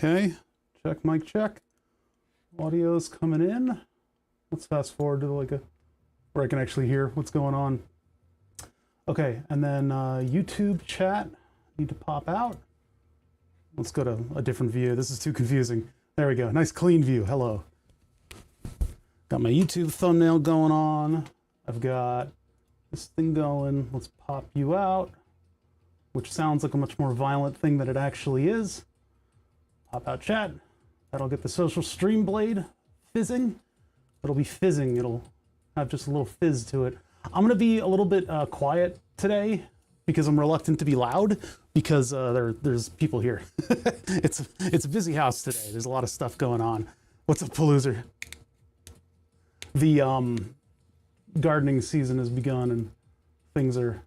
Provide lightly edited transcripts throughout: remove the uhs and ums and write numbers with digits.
Okay, check, mic check. Audio's coming in. Let's fast forward to like where I can actually hear what's going on. Okay, and then YouTube chat need to pop out. Let's go to a different view. This is too confusing. There we go. Nice clean view. Hello. Got my YouTube thumbnail going on. I've got this thing going. Let's pop you out, which sounds like a much more violent thing than it actually is. Pop out chat. That'll get the social stream blade fizzing. It'll be fizzing. It'll have just a little fizz to it. I'm going to be a little bit quiet today because I'm reluctant to be loud because there's people here. It's a busy house today. There's a lot of stuff going on. What's up, Paloozer? The gardening season has begun and things are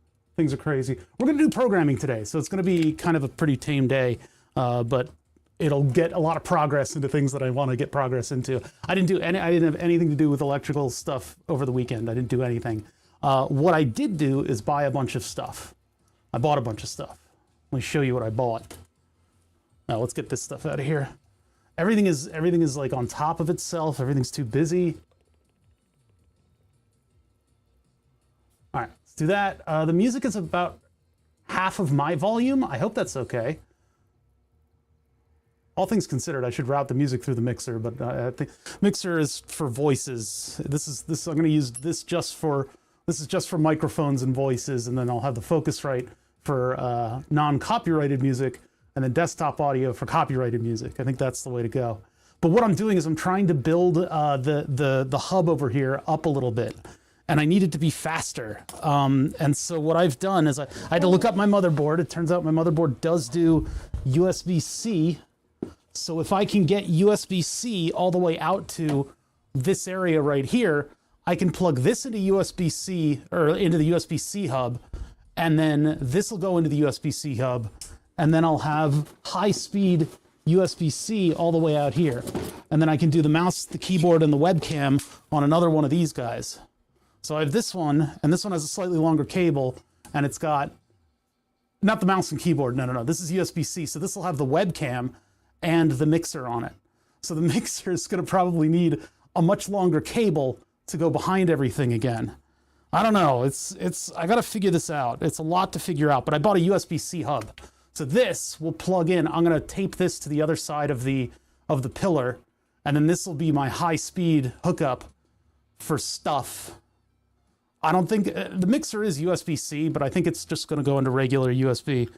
crazy. We're going to do programming today, so it's going to be kind of a pretty tame day, but it'll get a lot of progress into things that I want to get progress into. I didn't have anything to do with electrical stuff over the weekend. I didn't do anything. What I did do is buy a bunch of stuff. I bought a bunch of stuff. Let me show you what I bought. Now let's get this stuff out of here. Everything is like on top of itself. Everything's too busy. All right, let's do that. The music is about half of my volume. I hope that's okay. All things considered, I should route the music through the mixer, but I think mixer is for voices. I'm going to use this just for microphones and voices, and then I'll have the Focusrite for non-copyrighted music, and then desktop audio for copyrighted music. I think that's the way to go. But what I'm doing is I'm trying to build the hub over here up a little bit, and I need it to be faster. And so what I've done is I had to look up my motherboard. It turns out my motherboard does do USB-C. So if I can get USB-C all the way out to this area right here, I can plug this into USB-C or into the USB-C hub, and then this will go into the USB-C hub, and then I'll have high-speed USB-C all the way out here. And then I can do the mouse, the keyboard, and the webcam on another one of these guys. So I have this one, and this one has a slightly longer cable, and it's got, not the mouse and keyboard, no. This is USB-C, so this will have the webcam and the mixer on it. So the mixer is going to probably need a much longer cable to go behind everything again. I don't know. I got to figure this out. It's a lot to figure out, but I bought a USB-C hub. So this will plug in. I'm going to tape this to the other side of the pillar, and then this will be my high-speed hookup for stuff. I don't think the mixer is USB-C, but I think it's just going to go into regular USB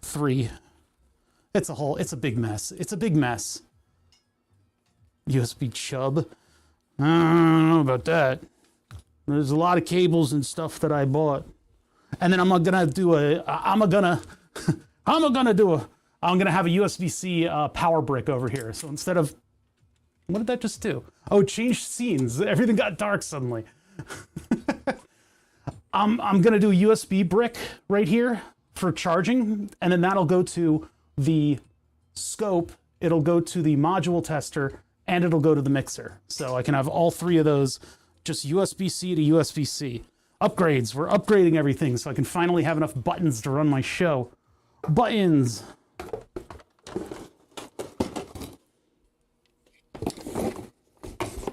3. It's a big mess. It's a big mess. USB chub. I don't know about that. There's a lot of cables and stuff that I bought. And then I'm gonna have a USB-C power brick over here. So instead of, what did that just do? Oh, it changed scenes. Everything got dark suddenly. I'm gonna do a USB brick right here for charging, and then that'll go to the scope, it'll go to the module tester, and it'll go to the mixer. So I can have all three of those, just USB-C to USB-C. Upgrades, we're upgrading everything so I can finally have enough buttons to run my show. Buttons.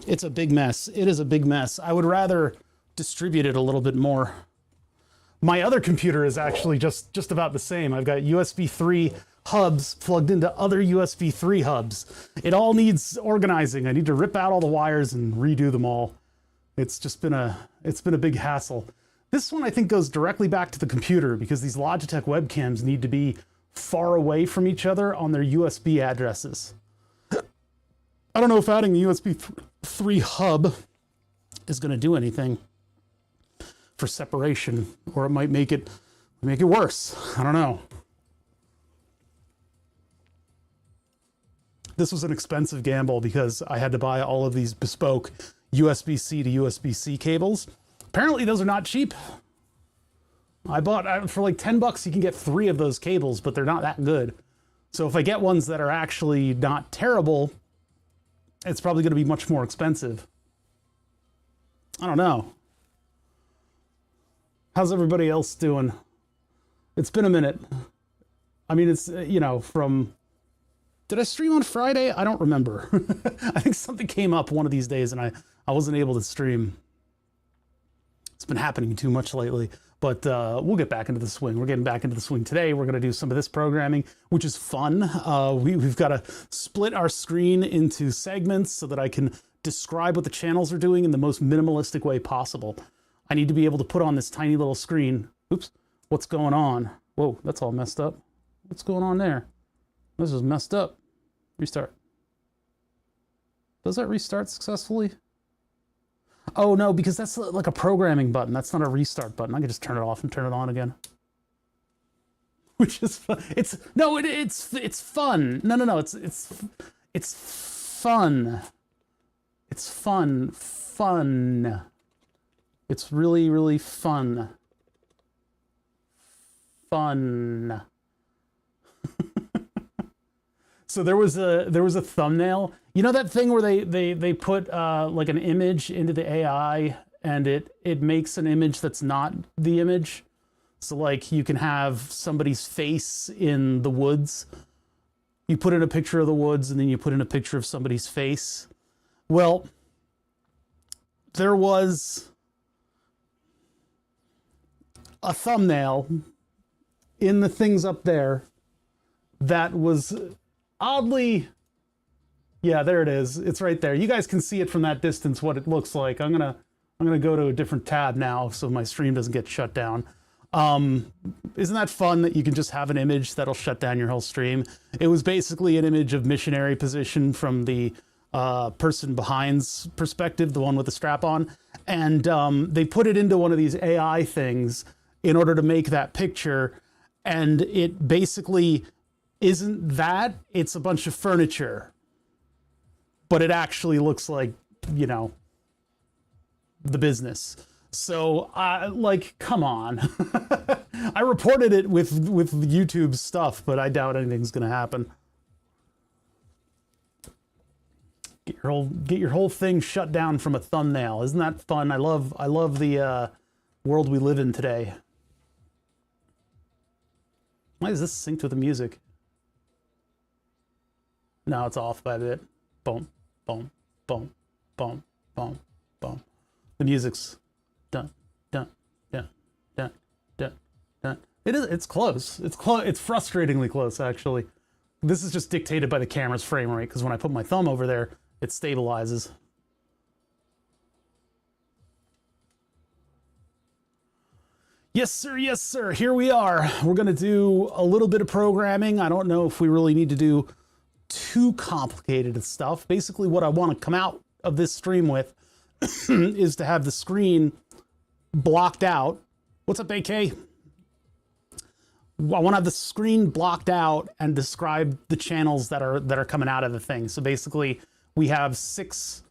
It's a big mess. It is a big mess. I would rather distribute it a little bit more. My other computer is actually just about the same. I've got USB 3 hubs plugged into other USB 3 hubs. It all needs organizing. I need to rip out all the wires and redo them all. It's been a big hassle. This one I think goes directly back to the computer because these Logitech webcams need to be far away from each other on their USB addresses. I don't know if adding the USB 3 hub is going to do anything for separation, or it might make it worse. I don't know. This was an expensive gamble because I had to buy all of these bespoke USB-C to USB-C cables. Apparently those are not cheap. I bought, for like 10 bucks, you can get 3 of those cables, but they're not that good. So if I get ones that are actually not terrible, it's probably going to be much more expensive. I don't know. How's everybody else doing? It's been a minute. I mean, it's, you know, from Did I stream on Friday? I don't remember. I think something came up one of these days and I wasn't able to stream. It's been happening too much lately, but we'll get back into the swing. We're getting back into the swing today. We're going to do some of this programming, which is fun. We've got to split our screen into segments so that I can describe what the channels are doing in the most minimalistic way possible. I need to be able to put on this tiny little screen. Oops, what's going on? Whoa, that's all messed up. What's going on there? This is messed up. Restart. Does that restart successfully? Oh no, because that's like a programming button. That's not a restart button. I can just turn it off and turn it on again. Which is fun. It's fun. No. It's fun. It's fun. It's really, really fun. Fun. So there was a thumbnail. You know that thing where they put like an image into the AI and it makes an image that's not the image. So like you can have somebody's face in the woods. You put in a picture of the woods and then you put in a picture of somebody's face. Well, there was a thumbnail in the things up there that was oddly, yeah, there it is. It's right there. You guys can see it from that distance, what it looks like. I'm gonna go to a different tab now so my stream doesn't get shut down. Isn't that fun that you can just have an image that'll shut down your whole stream? It was basically an image of missionary position from the person behind's perspective, the one with the strap on. And they put it into one of these AI things in order to make that picture. And it basically isn't that, it's a bunch of furniture. But it actually looks like, you know, the business. So, like, come on. I reported it with YouTube stuff, but I doubt anything's going to happen. Get your whole thing shut down from a thumbnail. Isn't that fun? I love the world we live in today. Why is this synced with the music? No, it's off by a bit. Boom, boom, boom, boom, boom, boom. The music's dun, dun, dun, dun, dun, dun. It's close. It's frustratingly close, actually. This is just dictated by the camera's frame rate, because when I put my thumb over there, it stabilizes. Yes, sir. Yes, sir. Here we are. We're going to do a little bit of programming. I don't know if we really need to do too complicated stuff. Basically, what I want to come out of this stream with is to have the screen blocked out. What's up, AK? I want to have the screen blocked out and describe the channels that are coming out of the thing. So basically, we have 6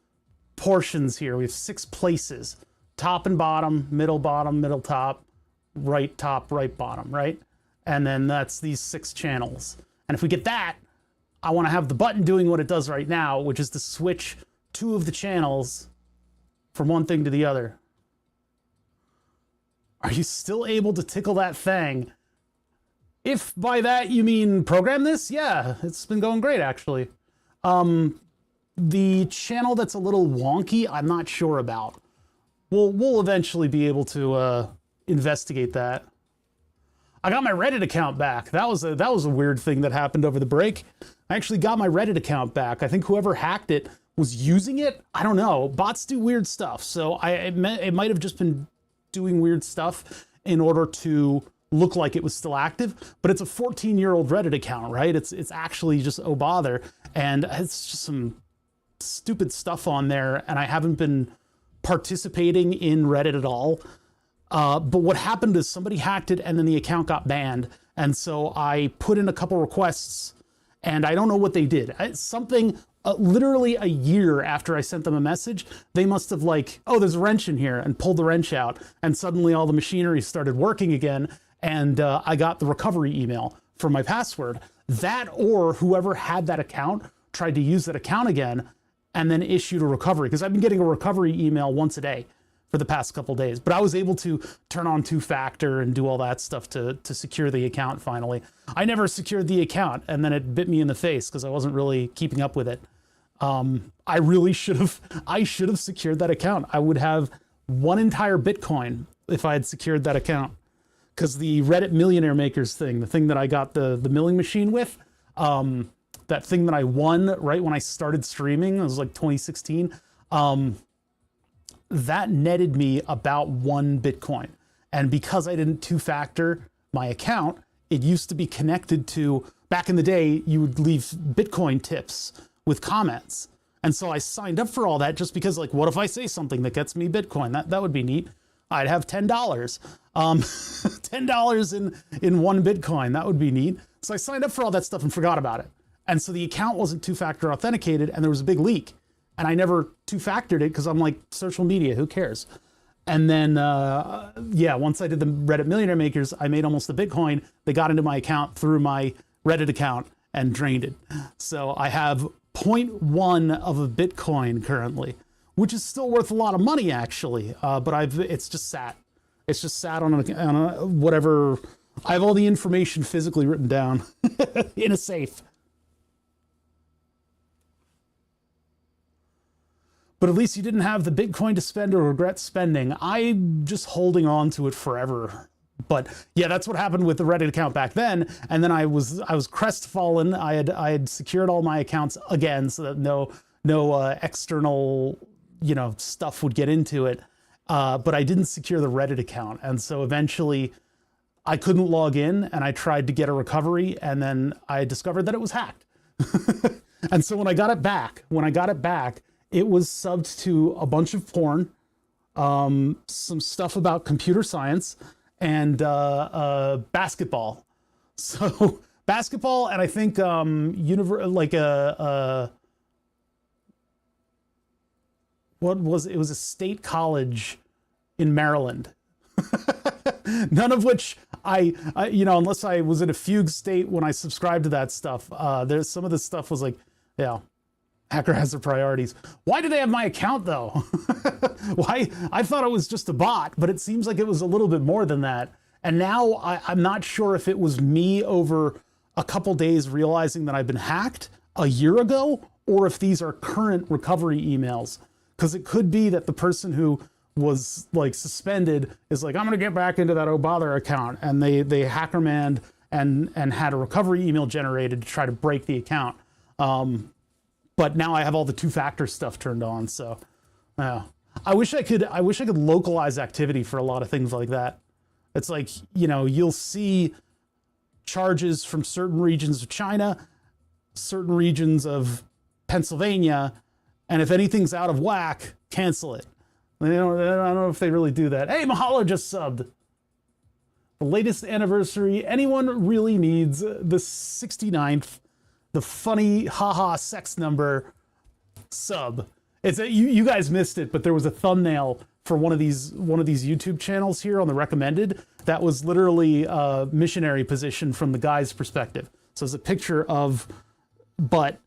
portions here. We have 6 places: top and bottom, middle top, right bottom, right? And then that's these 6 channels. And if we get that, I want to have the button doing what it does right now, which is to switch 2 of the channels from one thing to the other. Are you still able to tickle that thing? If by that you mean program this, yeah, it's been going great, actually. The channel that's a little wonky, I'm not sure about. We'll eventually be able to investigate that. I got my Reddit account back. That was a weird thing that happened over the break. I actually got my Reddit account back. I think whoever hacked it was using it. I don't know. Bots do weird stuff, so it might have just been doing weird stuff in order to look like it was still active. But it's a 14-year-old Reddit account, right? It's actually just oh bother, and it's just some stupid stuff on there, and I haven't been participating in Reddit at all. But what happened is somebody hacked it and then the account got banned. And so I put in a couple requests and I don't know what they did. Something literally a year after I sent them a message, they must have like, oh, there's a wrench in here, and pulled the wrench out. And suddenly all the machinery started working again. And I got the recovery email for my password. That, or whoever had that account tried to use that account again and then issued a recovery. Because I've been getting a recovery email once a day for for the past couple days. But I was able to turn on two-factor and do all that stuff to secure the account finally. I never secured the account, and then it bit me in the face because I wasn't really keeping up with it. I really should have secured that account. I would have one entire Bitcoin if I had secured that account. Because the Reddit Millionaire Makers thing, the thing that I got the milling machine with, that thing that I won right when I started streaming, it was like 2016, that netted me about 1 Bitcoin. And because I didn't two-factor my account, it used to be connected to, back in the day, you would leave Bitcoin tips with comments. And so I signed up for all that just because, like, what if I say something that gets me Bitcoin? That would be neat. I'd have $10. $10 in 1 Bitcoin. That would be neat. So I signed up for all that stuff and forgot about it. And so the account wasn't two-factor authenticated, and there was a big leak. And I never two-factored it because I'm like, social media, who cares? And then, once I did the Reddit Millionaire Makers, I made almost a Bitcoin. They got into my account through my Reddit account and drained it. So I have 0.1 of a Bitcoin currently, which is still worth a lot of money actually. But it's just sat. It's just sat on a whatever. I have all the information physically written down in a safe. But at least you didn't have the Bitcoin to spend or regret spending. I'm just holding on to it forever. But yeah, that's what happened with the Reddit account back then. And then I was crestfallen. I had secured all my accounts again so that no external stuff would get into it. But I didn't secure the Reddit account. And so eventually I couldn't log in, and I tried to get a recovery, and then I discovered that it was hacked. And so when I got it back, it was subbed to a bunch of porn, some stuff about computer science, and basketball. So basketball, and I think it was a state college in Maryland. None of which I unless I was in a fugue state when I subscribed to that stuff. There's some of this stuff was like, yeah, hacker has their priorities. Why do they have my account though? Why? I thought it was just a bot, but it seems like it was a little bit more than that. And now I'm not sure if it was me over a couple days realizing that I've been hacked a year ago, or if these are current recovery emails. Because it could be that the person who was like suspended is like, I'm gonna get back into that oh bother account, and they hackermanned and had a recovery email generated to try to break the account. But now I have all the two-factor stuff turned on, so I wish I could localize activity for a lot of things like that. It's like, you'll see charges from certain regions of China, certain regions of Pennsylvania, and if anything's out of whack, cancel it. I don't know if they really do that. Hey, Mahalo just subbed. The latest anniversary. Anyone really needs the 69th, the funny haha sex number sub. It's you guys missed it, but there was a thumbnail for one of these YouTube channels here on the recommended that was literally a missionary position from the guy's perspective. So it's a picture of butt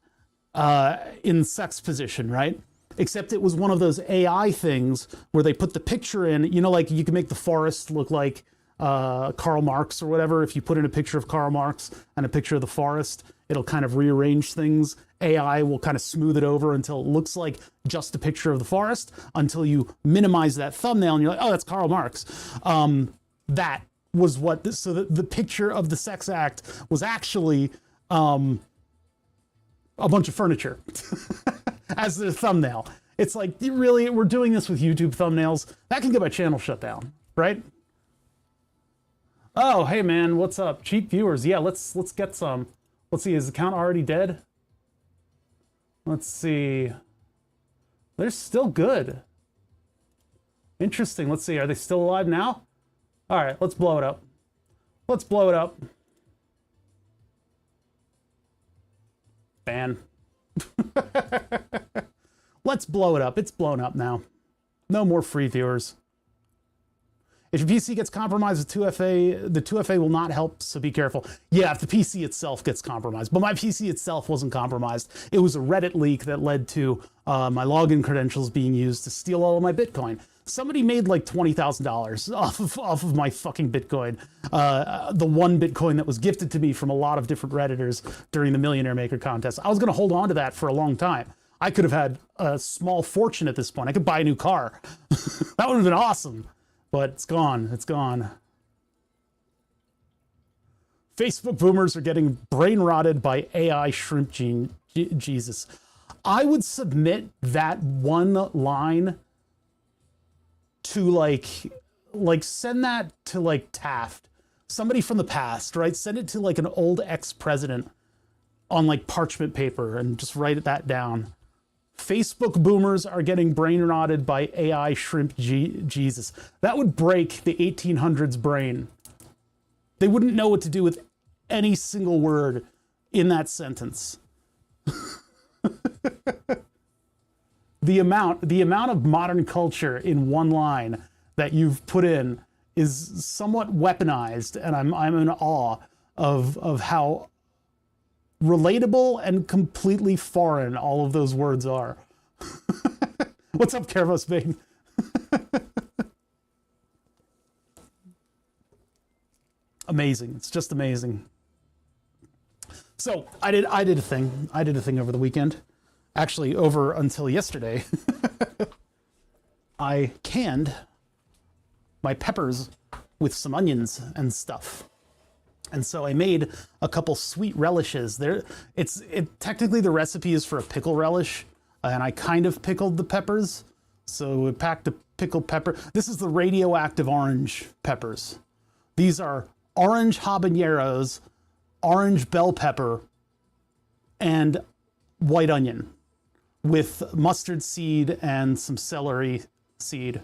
in sex position, right? Except it was one of those AI things where they put the picture in, like you can make the forest look like Karl Marx or whatever. If you put in a picture of Karl Marx and a picture of the forest, it'll kind of rearrange things. AI will kind of smooth it over until it looks like just a picture of the forest, until you minimize that thumbnail and you're like, oh, that's Karl Marx. That was so the picture of the sex act was actually a bunch of furniture as the thumbnail. It's like, really, we're doing this with YouTube thumbnails? That can get my channel shut down, right? Oh, hey man, what's up? Cheap viewers. Yeah, let's get some. Let's see, is the account already dead? Let's see. They're still good. Interesting. Let's see, are they still alive now? All right, let's blow it up. Let's blow it up. Ban. Let's blow it up. It's blown up now. No more free viewers. If your PC gets compromised with 2FA, the 2FA will not help, so be careful. Yeah, if the PC itself gets compromised. But my PC itself wasn't compromised. It was a Reddit leak that led to my login credentials being used to steal all of my Bitcoin. Somebody made like $20,000 off of my fucking Bitcoin. The one Bitcoin that was gifted to me from a lot of different Redditors during the Millionaire Maker contest. I was going to hold on to that for a long time. I could have had a small fortune at this point. I could buy a new car. That would have been awesome. But it's gone. It's gone. Facebook boomers are getting brain rotted by AI shrimp gene. Jesus. I would submit that one line to like send that to like Taft, somebody from the past, right? Send it to like an old ex-president on like parchment paper and just write that down. Facebook boomers are getting brain rotted by AI shrimp Jesus. That would break the 1800s brain. They wouldn't know what to do with any single word in that sentence. The amount of modern culture in one line that you've put in is somewhat weaponized, and I'm in awe of how relatable and completely foreign all of those words are. What's up, Kervos Bane? Amazing. It's just amazing. So I did a thing. I did a thing over the weekend. Actually, over until yesterday. I canned my peppers with some onions and stuff. And so I made a couple sweet relishes. Technically the recipe is for a pickle relish, and I kind of pickled the peppers. So we packed a pickled pepper. This is the radioactive orange peppers. These are orange habaneros, orange bell pepper, and white onion with mustard seed and some celery seed.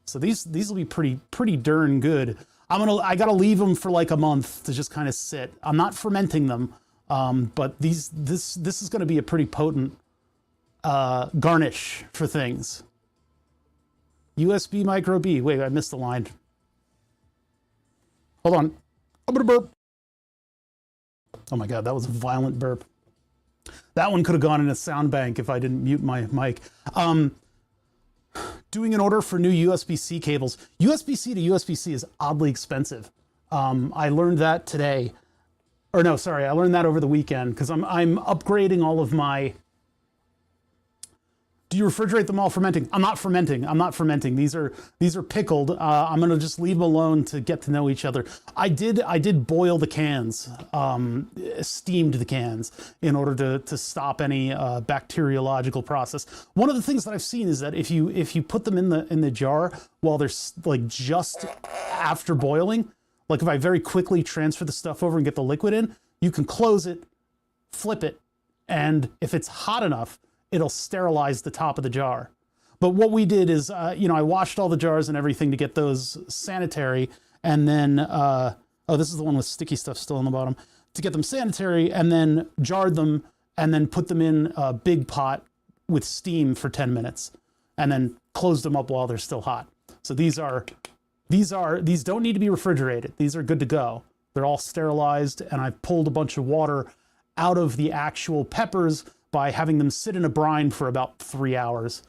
So these will be pretty darn good. I gotta leave them for like a month to just kind of sit. I'm not fermenting them, but this is gonna be a pretty potent garnish for things. USB micro B. Wait, I missed the line. Hold on. I'm gonna burp. Oh my God, that was a violent burp. That one could have gone in a sound bank if I didn't mute my mic. Doing an order for new USB-C cables. USB-C to USB-C is oddly expensive. I learned that today. Or no, sorry, I learned that over the weekend because I'm upgrading all of my... Do you refrigerate them all fermenting? I'm not fermenting. These are pickled. I'm gonna just leave them alone to get to know each other. I did boil the cans, steamed the cans in order to stop any bacteriological process. One of the things that I've seen is that if you put them in the jar while they're like just after boiling, like if I very quickly transfer the stuff over and get the liquid in, you can close it, flip it, and if it's hot enough, it'll sterilize the top of the jar. But what we did is, I washed all the jars and everything to get those sanitary, and then, this is the one with sticky stuff still on the bottom, to get them sanitary, and then jarred them, and then put them in a big pot with steam for 10 minutes, and then closed them up while they're still hot. So these don't need to be refrigerated. These are good to go. They're all sterilized, and I've pulled a bunch of water out of the actual peppers by having them sit in a brine for about 3 hours.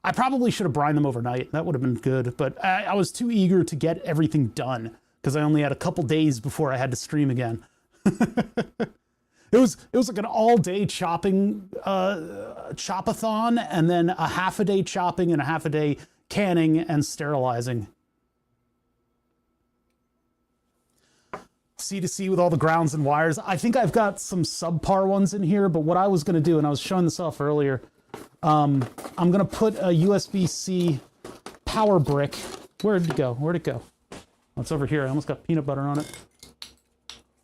I probably should have brined them overnight. That would have been good, but I was too eager to get everything done because I only had a couple days before I had to stream again. It was like an all-day chopping chopathon, and then a half a day chopping and a half a day canning and sterilizing. C2C with all the grounds and wires. I think I've got some subpar ones in here, but what I was going to do, and I was showing this off earlier, I'm going to put a USB-C power brick. Where'd it go? Oh, it's over here. I almost got peanut butter on it.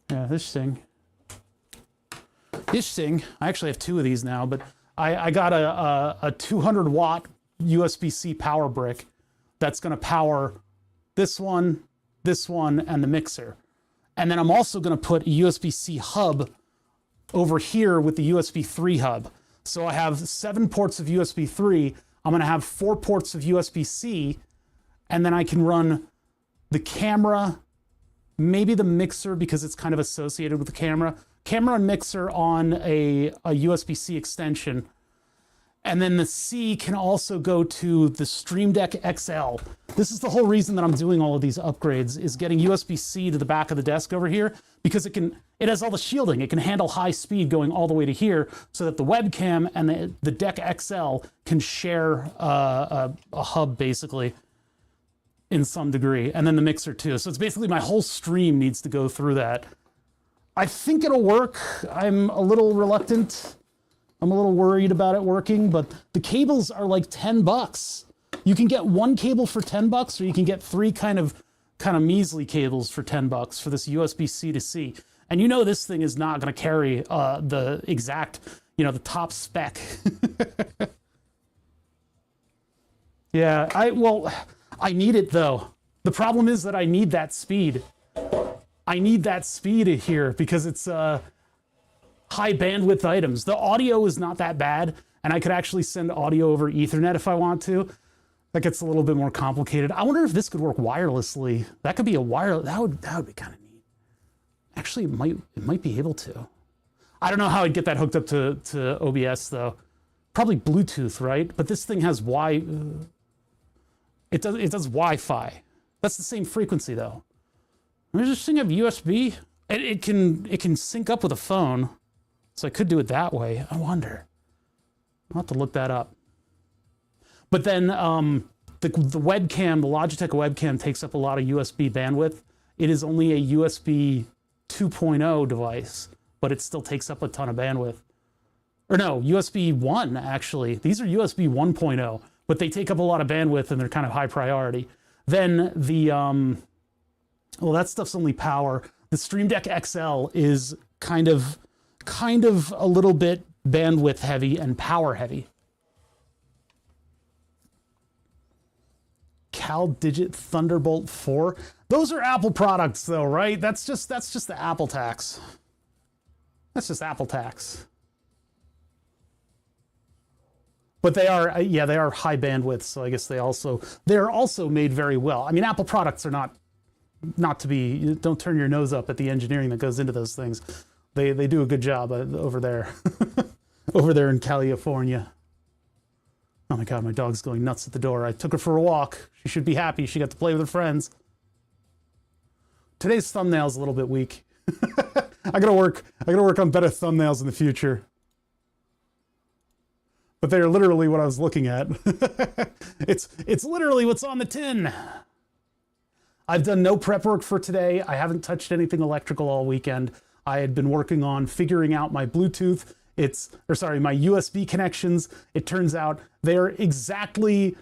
Yeah, this thing. I actually have two of these now, but I got a 200 watt USB-C power brick that's going to power this one, and the mixer. And then I'm also going to put a USB-C hub over here with the USB 3 hub. So I have 7 ports of USB 3. I'm going to have 4 ports of USB-C, and then I can run the camera, maybe the mixer because it's kind of associated with the camera and mixer on a USB-C extension. And then the C can also go to the Stream Deck XL. This is the whole reason that I'm doing all of these upgrades, is getting USB-C to the back of the desk over here, because it has all the shielding. It can handle high speed going all the way to here, so that the webcam and the Deck XL can share a hub, basically, in some degree. And then the mixer too. So it's basically my whole stream needs to go through that. I think it'll work. I'm a little reluctant. I'm a little worried about it working, but the cables are like $10. You can get one cable for $10, or you can get three kind of measly cables for $10 for this USB-C to C. And you know this thing is not going to carry the exact, the top spec. Yeah, I need it though. The problem is that I need that speed. I need that speed here because it's high bandwidth items. The audio is not that bad, and I could actually send audio over Ethernet if I want to. That gets a little bit more complicated. I wonder if this could work wirelessly. That could be a wireless. That would be kind of neat. Actually, it might be able to. I don't know how I'd get that hooked up to OBS though. Probably Bluetooth, right? But this thing has it does Wi-Fi. That's the same frequency though. Does this thing have USB? It can sync up with a phone, so I could do it that way. I wonder. I'll have to look that up. But then the webcam, the Logitech webcam, takes up a lot of USB bandwidth. It is only a USB 2.0 device, but it still takes up a ton of bandwidth. Or no, USB 1 actually. These are USB 1.0, but they take up a lot of bandwidth and they're kind of high priority. Then the well, that stuff's only power. The Stream Deck XL is kind of a little bit bandwidth heavy and power heavy. CalDigit Thunderbolt 4. Those are Apple products though, right? That's just the Apple tax. That's just Apple tax. But they are high bandwidth, so I guess they're also made very well. I mean, Apple products are not to be, don't turn your nose up at the engineering that goes into those things. They do a good job over there. Over there in California. Oh my God, my dog's going nuts at the door. I took her for a walk. She should be happy. She got to play with her friends. Today's thumbnail's a little bit weak. I gotta work on better thumbnails in the future. But they're literally what I was looking at. It's literally what's on the tin. I've done no prep work for today. I haven't touched anything electrical all weekend. I had been working on figuring out my Bluetooth. My USB connections. It turns out they're exactly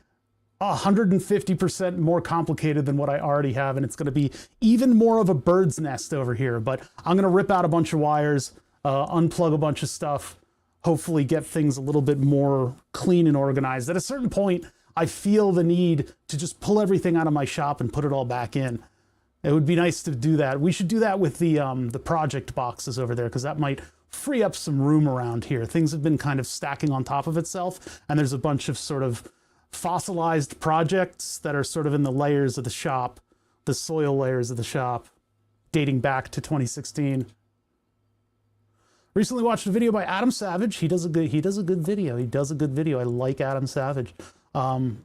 150% more complicated than what I already have, and it's going to be even more of a bird's nest over here. But I'm going to rip out a bunch of wires, unplug a bunch of stuff, hopefully get things a little bit more clean and organized. At a certain point, I feel the need to just pull everything out of my shop and put it all back in. It would be nice to do that. We should do that with the project boxes over there, because that might free up some room around here. Things have been kind of stacking on top of itself, and there's a bunch of sort of fossilized projects that are sort of in the layers of the shop, the soil layers of the shop, dating back to 2016. Recently watched a video by Adam Savage. He does a good video. I like Adam Savage. And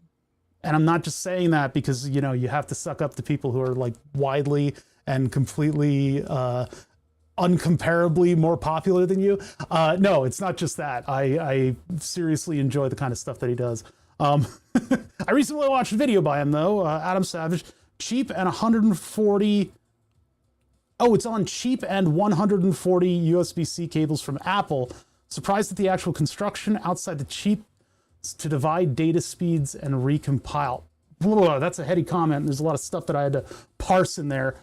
I'm not just saying that because, you have to suck up to people who are like widely and completely uncomparably more popular than you. No, it's not just that. I seriously enjoy the kind of stuff that he does. I recently watched a video by him though, Adam Savage, cheap and 140. Oh, it's on cheap and 140 USB-C cables from Apple. Surprised at the actual construction outside the cheap to divide data speeds and recompile. Blah, that's a heady comment. There's a lot of stuff that I had to parse in there.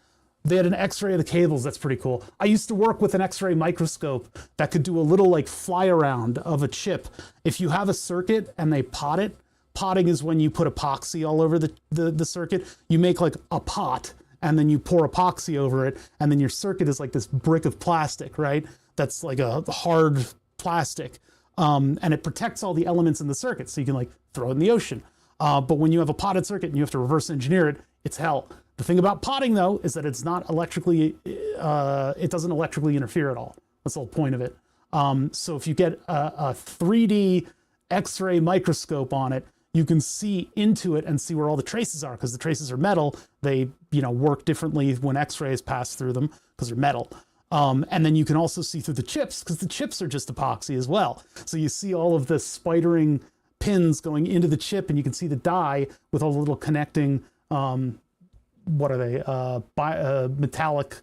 They had an x-ray of the cables. That's pretty cool. I used to work with an x-ray microscope that could do a little like fly around of a chip. If you have a circuit and they pot it, potting is when you put epoxy all over the circuit. You make like a pot and then you pour epoxy over it, and then your circuit is like this brick of plastic, right? That's like a hard plastic. And it protects all the elements in the circuit, so you can like throw it in the ocean. But when you have a potted circuit and you have to reverse engineer it, it's hell. The thing about potting though is that it's not electrically, it doesn't electrically interfere at all. That's the whole point of it. So if you get a 3D X-ray microscope on it, you can see into it and see where all the traces are, because the traces are metal. They, you know, work differently when X-rays pass through them because they're metal. And then you can also see through the chips, because the chips are just epoxy as well. So you see all of the spidering pins going into the chip, and you can see the die with all the little connecting, what are they? Metallic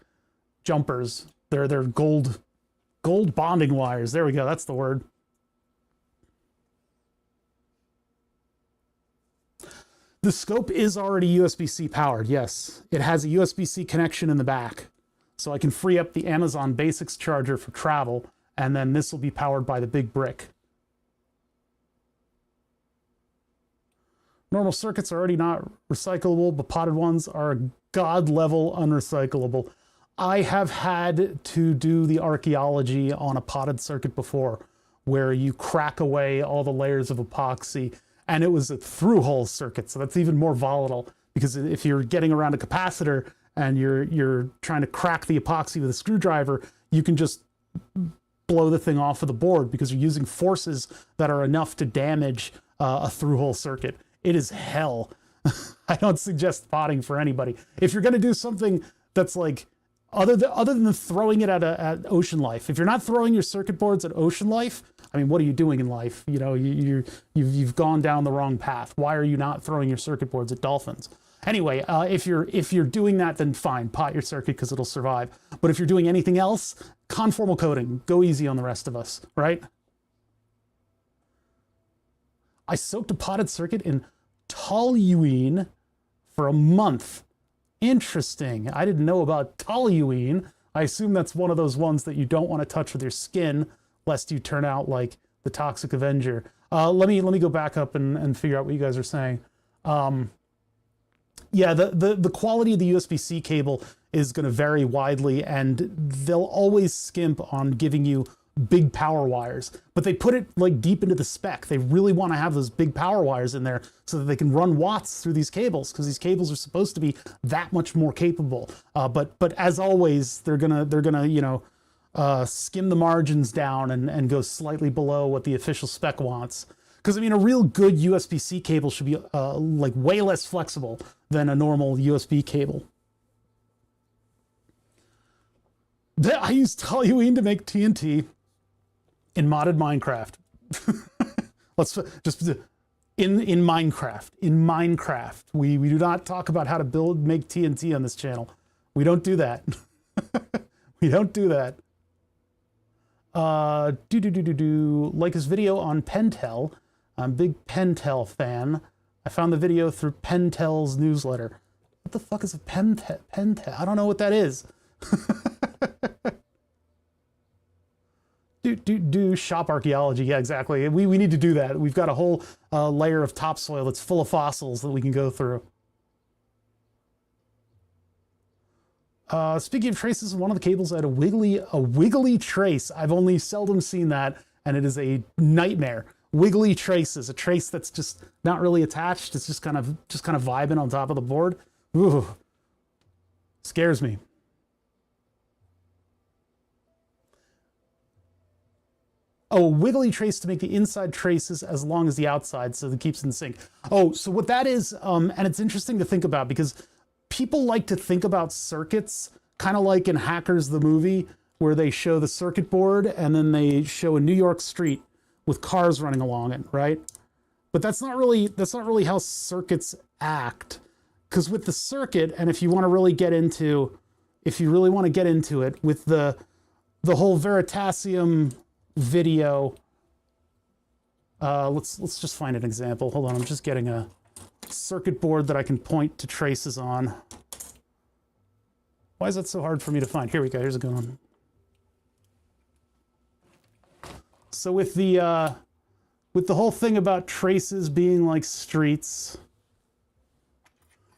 jumpers. They're gold bonding wires. There we go. That's the word. The scope is already USB-C powered. Yes, it has a USB-C connection in the back. So I can free up the Amazon Basics charger for travel, and then this will be powered by the big brick. Normal circuits are already not recyclable, but potted ones are god level unrecyclable. I have had to do the archaeology on a potted circuit before, where you crack away all the layers of epoxy, and it was a through-hole circuit, so that's even more volatile, because if you're getting around a capacitor and you're trying to crack the epoxy with a screwdriver, you can just blow the thing off of the board, because you're using forces that are enough to damage a through-hole circuit. It is hell. I don't suggest potting for anybody. If you're going to do something that's like, other than throwing it at Ocean Life, if you're not throwing your circuit boards at Ocean Life, I mean, what are you doing in life? You know, you've gone down the wrong path. Why are you not throwing your circuit boards at dolphins? Anyway, if you're doing that, then fine, pot your circuit, because it'll survive. But if you're doing anything else, conformal coating, go easy on the rest of us, right? I soaked a potted circuit in toluene for a month. Interesting. I didn't know about toluene. I assume that's one of those ones that you don't want to touch with your skin, lest you turn out like the Toxic Avenger. Let me go back up and figure out what you guys are saying. Yeah, the quality of the USB-C cable is going to vary widely, and they'll always skimp on giving you big power wires, but they put it like deep into the spec. They really want to have those big power wires in there so that they can run watts through these cables, because these cables are supposed to be that much more capable. But as always, they're gonna you know, skim the margins down and go slightly below what the official spec wants. Because I mean, a real good USB-C cable should be like way less flexible than a normal USB cable. I use toluene to make TNT in modded Minecraft. Let's just in Minecraft. In Minecraft, we do not talk about how to make TNT on this channel. We don't do that. We don't do that. Like his video on Pentel. I'm a big Pentel fan. I found the video through Pentel's newsletter. What the fuck is a Pentel? I don't know what that is. Shop archaeology. Yeah, exactly. We need to do that. We've got a whole layer of topsoil that's full of fossils that we can go through. Speaking of traces, one of the cables had a wiggly trace. I've only seldom seen that, and it is a nightmare. Wiggly traces, a trace that's just not really attached. It's just kind of vibing on top of the board. Ooh, scares me. Oh, wiggly trace to make the inside traces as long as the outside, so that it keeps in sync. Oh, so what that is, and it's interesting to think about, because people like to think about circuits kind of like in Hackers the movie, where they show the circuit board and then they show a New York street with cars running along it, right? But that's not really how circuits act. Because with the circuit, and if you want to really get into it, with the whole Veritasium video, let's just find an example. Hold on, I'm just getting a circuit board that I can point to traces on. Why is that so hard for me to find? Here we go, here's a good one. So with the whole thing about traces being like streets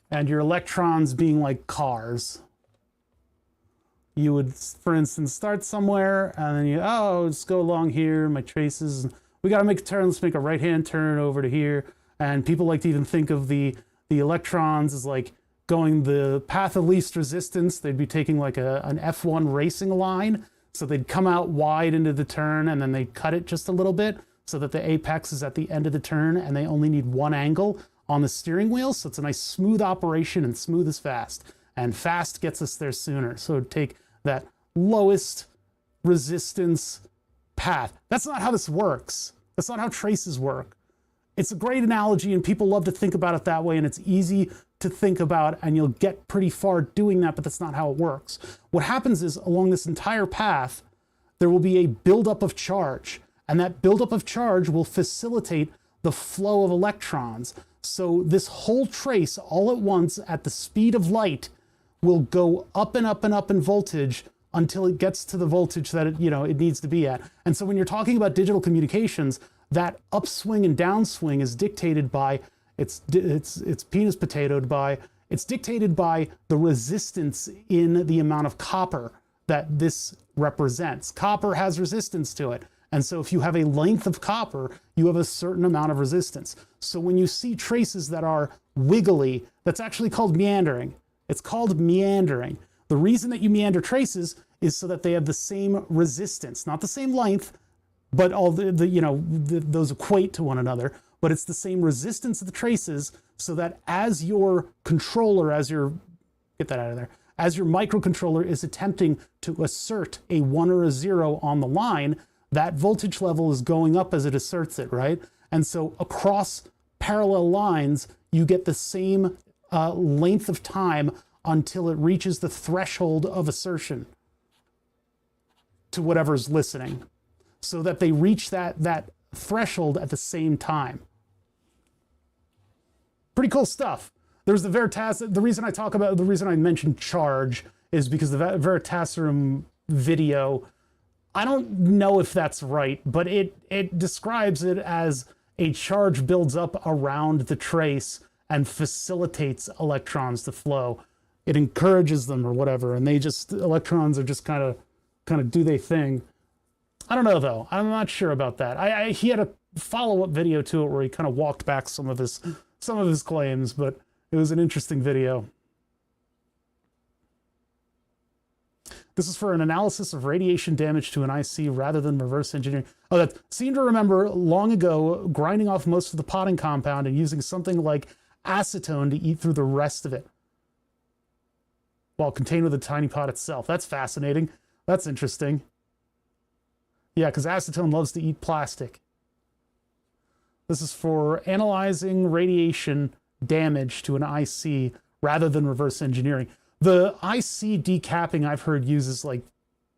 and your electrons being like cars, you would, for instance, start somewhere and then let's go along here, my traces. We got to make a turn. Let's make a right-hand turn over to here. And people like to even think of the electrons as like going the path of least resistance. They'd be taking like an F1 racing line. So they'd come out wide into the turn and then they'd cut it just a little bit so that the apex is at the end of the turn and they only need one angle on the steering wheel. So it's a nice smooth operation, and smooth is fast. And fast gets us there sooner. So take that lowest resistance path. That's not how this works. That's not how traces work. It's a great analogy, and people love to think about it that way, and it's easy to think about, and you'll get pretty far doing that, but that's not how it works. What happens is, along this entire path, there will be a buildup of charge, and that buildup of charge will facilitate the flow of electrons. So this whole trace, all at once, at the speed of light, will go up and up and up in voltage until it gets to the voltage that it needs to be at. And so when you're talking about digital communications, that upswing and downswing is dictated by, it's penis potatoed by, it's dictated by the resistance in the amount of copper that this represents. Copper has resistance to it. And so if you have a length of copper, you have a certain amount of resistance. So when you see traces that are wiggly, that's actually called meandering. It's called meandering. The reason that you meander traces is so that they have the same resistance, not the same length, but all those equate to one another, but it's the same resistance of the traces, so that as your controller, as your microcontroller is attempting to assert a 1 or a 0 on the line, that voltage level is going up as it asserts it, right? And so across parallel lines, you get the same length of time until it reaches the threshold of assertion to whatever's listening, so that they reach that threshold at the same time. Pretty cool stuff. There's the Veritasium. The reason I mentioned charge is because the Veritasium video, I don't know if that's right, but it describes it as a charge builds up around the trace and facilitates electrons to flow. It encourages them or whatever, and electrons are just kind of do their thing. I don't know though. I'm not sure about that. He had a follow-up video to it where he kind of walked back some of his claims, but it was an interesting video. This is for an analysis of radiation damage to an IC rather than reverse engineering. Oh, that seemed to remember long ago grinding off most of the potting compound and using something like acetone to eat through the rest of it while contained with the tiny pot itself. That's fascinating. That's interesting. Yeah, because acetone loves to eat plastic. This is for analyzing radiation damage to an IC rather than reverse engineering. The IC decapping I've heard uses like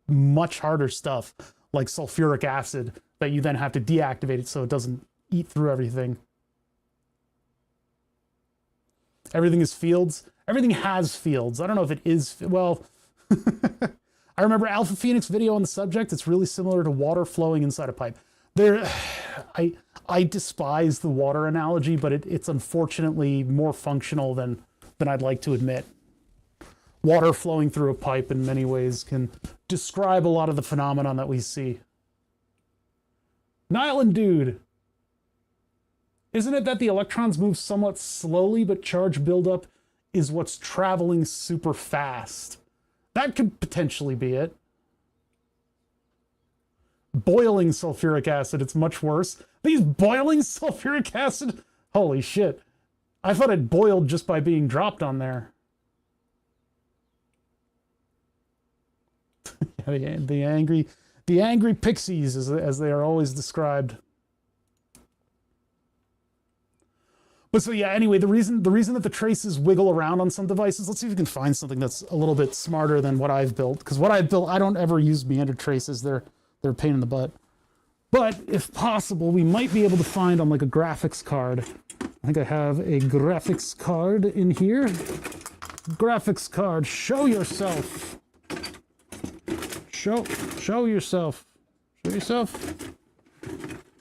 much harder stuff, like sulfuric acid, that you then have to deactivate it so it doesn't eat through everything. Everything is fields. Everything has fields. I don't know if it is, well, I remember Alpha Phoenix video on the subject. It's really similar to water flowing inside a pipe. I despise the water analogy, but it's unfortunately more functional than I'd like to admit. Water flowing through a pipe in many ways can describe a lot of the phenomenon that we see. Nyland dude. Isn't it that the electrons move somewhat slowly, but charge buildup is what's traveling super fast? That could potentially be it. Boiling sulfuric acid, it's much worse. These boiling sulfuric acid? Holy shit. I thought it boiled just by being dropped on there. The angry pixies, as they are always described. But so yeah, anyway, the reason that the traces wiggle around on some devices, let's see if we can find something that's a little bit smarter than what I've built. Because what I've built, I don't ever use meander traces. They're a pain in the butt. But if possible, we might be able to find on like a graphics card. I think I have a graphics card in here. Graphics card, show yourself. Show yourself. Show yourself.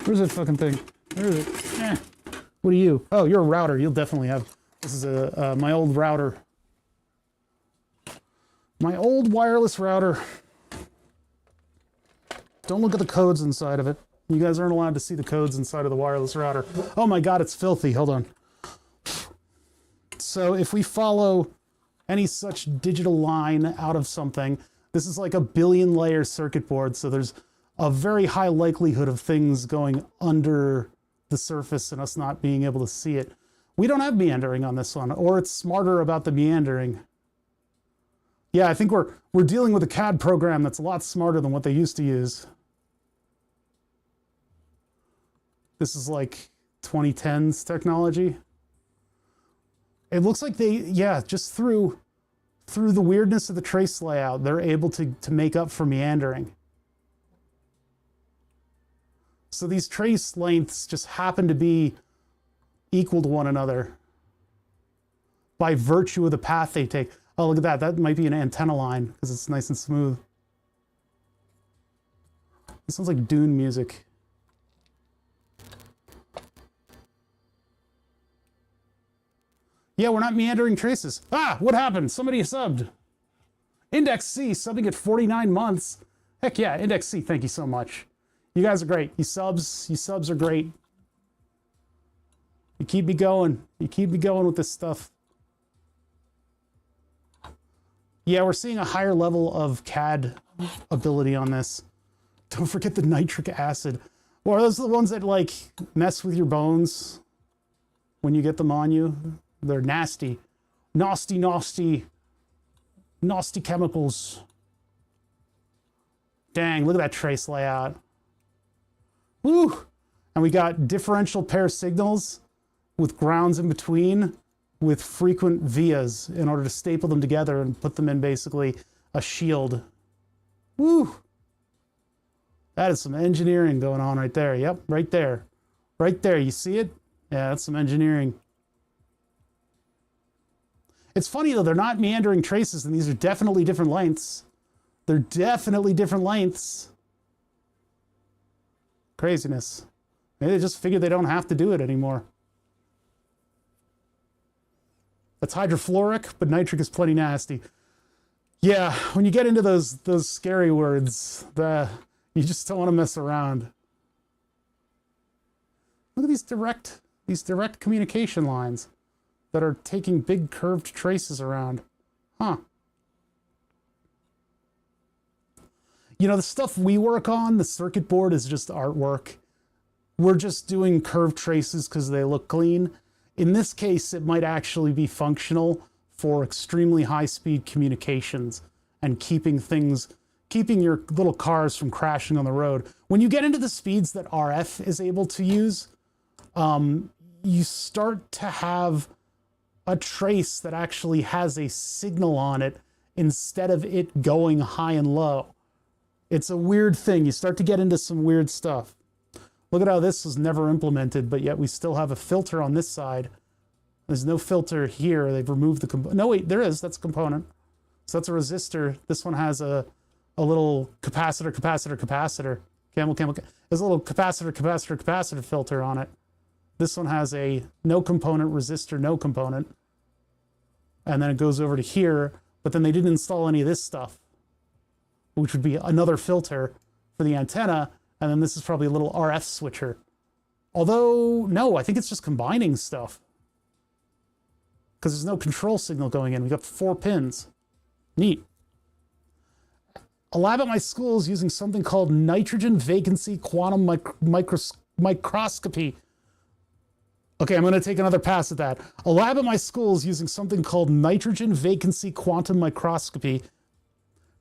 Where's that fucking thing? Where is it? What are you? Oh, you're a router. You'll definitely have. This is my old router. My old wireless router. Don't look at the codes inside of it. You guys aren't allowed to see the codes inside of the wireless router. Oh my God, it's filthy. Hold on. So if we follow any such digital line out of something, this is like a billion layer circuit board. So there's a very high likelihood of things going under the surface and us not being able to see it. We don't have meandering on this one, or it's smarter about the meandering. Yeah, I think we're dealing with a CAD program that's a lot smarter than what they used to use. This is like 2010s technology. It looks like they, yeah, just through the weirdness of the trace layout, they're able to make up for meandering. So these trace lengths just happen to be equal to one another by virtue of the path they take. Oh, look at that. That might be an antenna line because it's nice and smooth. It sounds like Dune music. Yeah, we're not meandering traces. Ah, what happened? Somebody subbed. Index C subbing at 49 months. Heck yeah, Index C, thank you so much. You guys are great. You subs are great. You keep me going. You keep me going with this stuff. Yeah, we're seeing a higher level of CAD ability on this. Don't forget the nitric acid. Well, are those the ones that like mess with your bones when you get them on you? They're nasty. Nasty, nasty. Nasty chemicals. Dang, look at that trace layout. Woo! And we got differential pair signals with grounds in between with frequent vias in order to staple them together and put them in basically a shield. Woo! That is some engineering going on right there. Yep, right there. Right there, you see it? Yeah, that's some engineering. It's funny though, they're not meandering traces and these are definitely different lengths. They're definitely different lengths. Craziness. Maybe they just figured they don't have to do it anymore. That's hydrofluoric, but nitric is plenty nasty. Yeah, when you get into those scary words, you just don't want to mess around. Look at these direct communication lines that are taking big curved traces around. Huh. You know, the stuff we work on, the circuit board is just artwork. We're just doing curved traces because they look clean. In this case, it might actually be functional for extremely high-speed communications and keeping your little cars from crashing on the road. When you get into the speeds that RF is able to use, you start to have a trace that actually has a signal on it instead of it going high and low. It's a weird thing. You start to get into some weird stuff. Look at how this was never implemented, but yet we still have a filter on this side. There's no filter here. They've removed the component. No, wait, there is. That's a component. So that's a resistor. This one has a little capacitor. There's a little capacitor filter on it. This one has a no component resistor, no component. And then it goes over to here, but then they didn't install any of this stuff, which would be another filter for the antenna. And then this is probably a little RF switcher. Although, no, I think it's just combining stuff. Because there's no control signal going in. We got 4 pins. Neat. A lab at my school is using something called nitrogen vacancy quantum microscopy. Okay, I'm going to take another pass at that. A lab at my school is using something called nitrogen vacancy quantum microscopy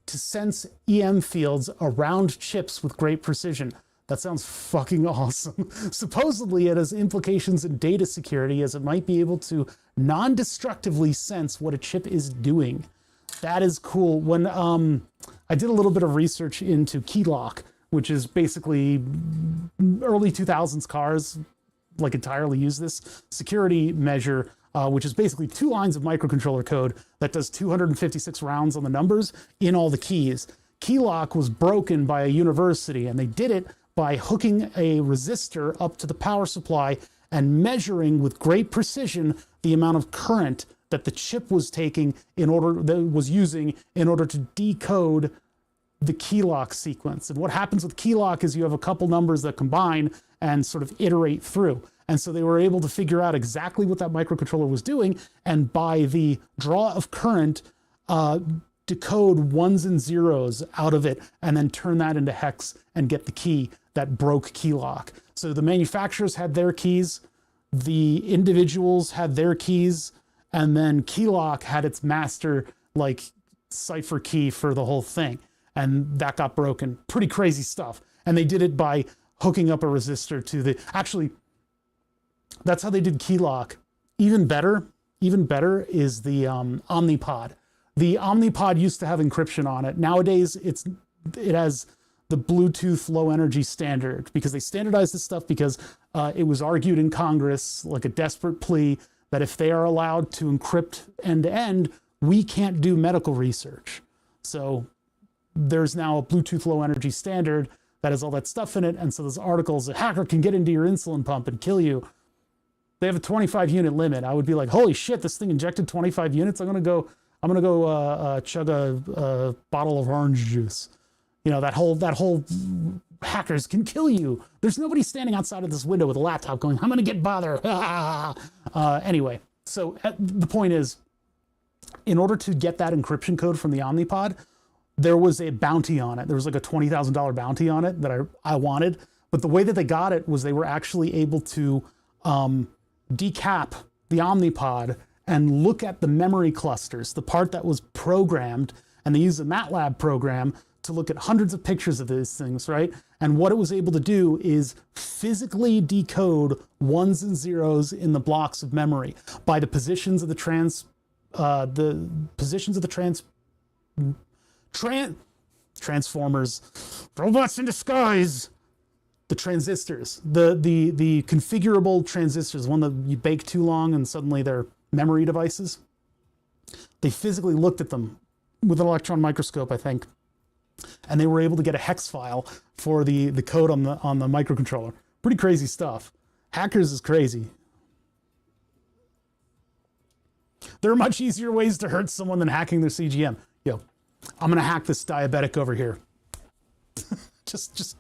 to sense EM fields around chips with great precision. That sounds fucking awesome. Supposedly it has implications in data security as it might be able to non-destructively sense what a chip is doing. That is cool. When I did a little bit of research into key lock, which is basically early 2000s cars like entirely use this security measure, which is basically 2 lines of microcontroller code that does 256 rounds on the numbers in all the keys. Key lock was broken by a university, and they did it by hooking a resistor up to the power supply and measuring with great precision the amount of current that the chip was taking using in order to decode the key lock sequence. And what happens with key lock is you have a couple numbers that combine and sort of iterate through. And so they were able to figure out exactly what that microcontroller was doing, and by the draw of current, decode ones and zeros out of it and then turn that into hex and get the key that broke key lock. So the manufacturers had their keys, the individuals had their keys, and then Keylock had its master like cipher key for the whole thing. And that got broken. Pretty crazy stuff. And they did it by hooking up a resistor to the, actually, that's how they did Keylock. Even better is the Omnipod. The Omnipod used to have encryption on it. Nowadays, it has the Bluetooth low energy standard because they standardized this stuff because it was argued in Congress like a desperate plea that if they are allowed to encrypt end to end, we can't do medical research. So there's now a Bluetooth low energy standard that has all that stuff in it. And so there's articles, a hacker can get into your insulin pump and kill you. They have a 25 unit limit. I would be like, holy shit, this thing injected 25 units. I'm gonna go chug a bottle of orange juice. You know, that whole hackers can kill you. There's nobody standing outside of this window with a laptop going, I'm gonna get bothered. Anyway, so the point is, in order to get that encryption code from the Omnipod, there was a bounty on it. There was like a $20,000 bounty on it that I wanted. But the way that they got it was they were actually able to decap the Omnipod and look at the memory clusters, the part that was programmed, and they used a MATLAB program to look at hundreds of pictures of these things, right? And what it was able to do is physically decode ones and zeros in the blocks of memory by the positions of the transformers, robots in disguise, the transistors, the configurable transistors, one that you bake too long and suddenly they're memory devices. They physically looked at them with an electron microscope, I think, and they were able to get a hex file for the code on the microcontroller. Pretty crazy stuff. Hackers is crazy. There are much easier ways to hurt someone than hacking their CGM. Yo, I'm gonna hack this diabetic over here. just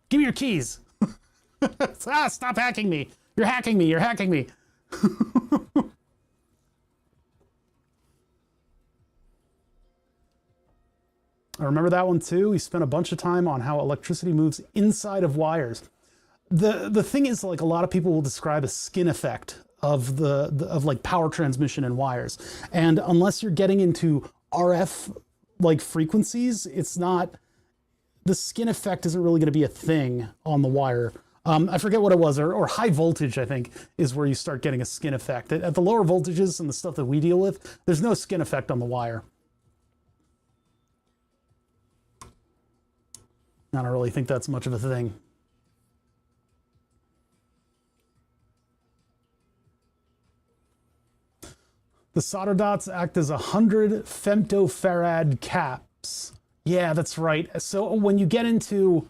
give me your keys. Stop hacking me. You're hacking me. You're hacking me. I remember that one too. We spent a bunch of time on how electricity moves inside of wires. The thing is, like, a lot of people will describe a skin effect of like power transmission in wires. And unless you're getting into RF like frequencies, it's not, the skin effect isn't really going to be a thing on the wire. I forget what it was, or high voltage, I think, is where you start getting a skin effect. At the lower voltages and the stuff that we deal with, there's no skin effect on the wire. I don't really think that's much of a thing. The solder dots act as 100 femtofarad caps. Yeah, that's right. So when you get into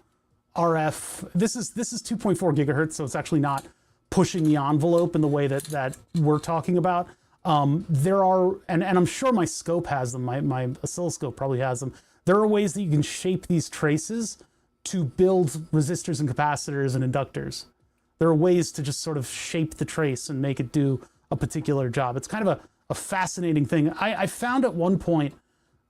RF, this is 2.4 gigahertz, so it's actually not pushing the envelope in the way that we're talking about. There are, and I'm sure my scope has them, my oscilloscope probably has them. There are ways that you can shape these traces to build resistors and capacitors and inductors. There are ways to just sort of shape the trace and make it do a particular job. It's kind of a fascinating thing. I found at one point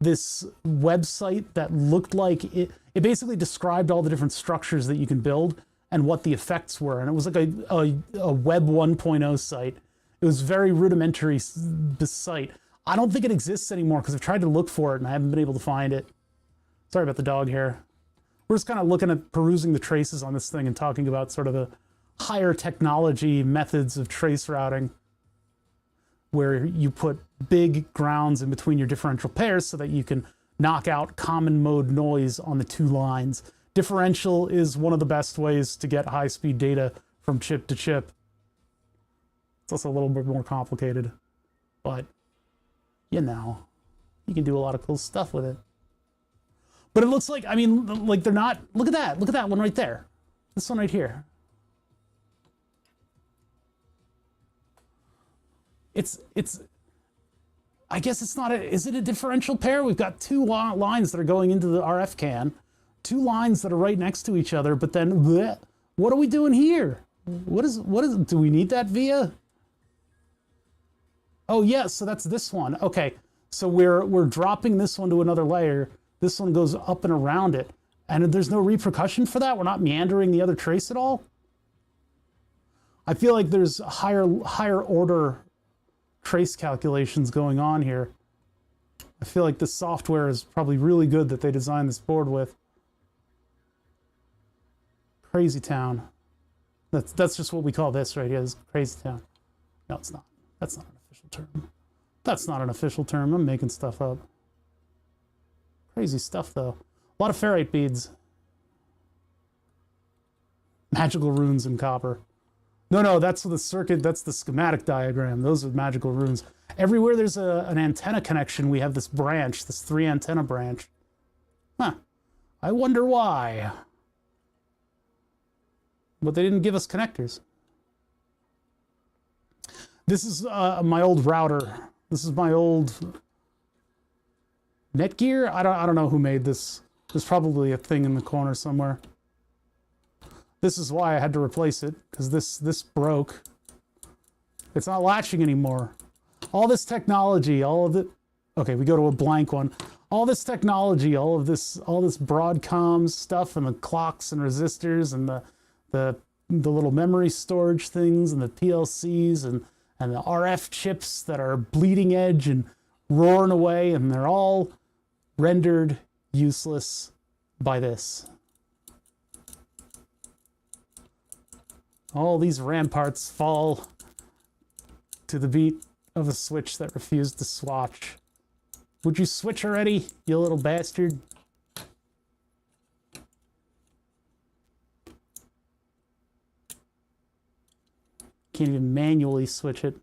this website that looked like it basically described all the different structures that you can build and what the effects were. And it was like a Web 1.0 site. It was very rudimentary site. I don't think it exists anymore because I've tried to look for it and I haven't been able to find it. Sorry about the dog hair. We're just kind of looking at perusing the traces on this thing and talking about sort of the higher technology methods of trace routing, where you put big grounds in between your differential pairs so that you can knock out common mode noise on the two lines. Differential is one of the best ways to get high-speed data from chip to chip. It's also a little bit more complicated, but you know, you can do a lot of cool stuff with it. But it looks like, I mean, like they're not, look at that one right there. This one right here. It's, I guess it's not is it a differential pair? We've got two lines that are going into the RF can, two lines that are right next to each other, but then bleh, what are we doing here? What is, do we need that via? Oh yeah, so that's this one. Okay, so we're dropping this one to another layer. This one goes up and around it, and there's no repercussion for that. We're not meandering the other trace at all. I feel like there's higher order trace calculations going on here. I feel like the software is probably really good that they designed this board with. Crazy Town. That's just what we call this right here. This Crazy Town. No, it's not. That's not an official term. That's not an official term. I'm making stuff up. Crazy stuff though. A lot of ferrite beads. Magical runes in copper. No, that's the circuit. That's the schematic diagram. Those are magical runes. Everywhere there's an antenna connection, we have this branch, this 3 antenna branch. Huh. I wonder why. But they didn't give us connectors. This is my old router. This is my old Netgear. I don't know who made this. There's probably a thing in the corner somewhere. This is why I had to replace it, because this broke. It's not latching anymore. All this technology, all of it. Okay, we go to a blank one. All this technology, all this Broadcom stuff, and the clocks and resistors, and the little memory storage things, and the PLCs, and the RF chips that are bleeding edge and roaring away, and they're all rendered useless by this. All these ramparts fall to the beat of a switch that refused to swatch. Would you switch already, you little bastard? Can't even manually switch it.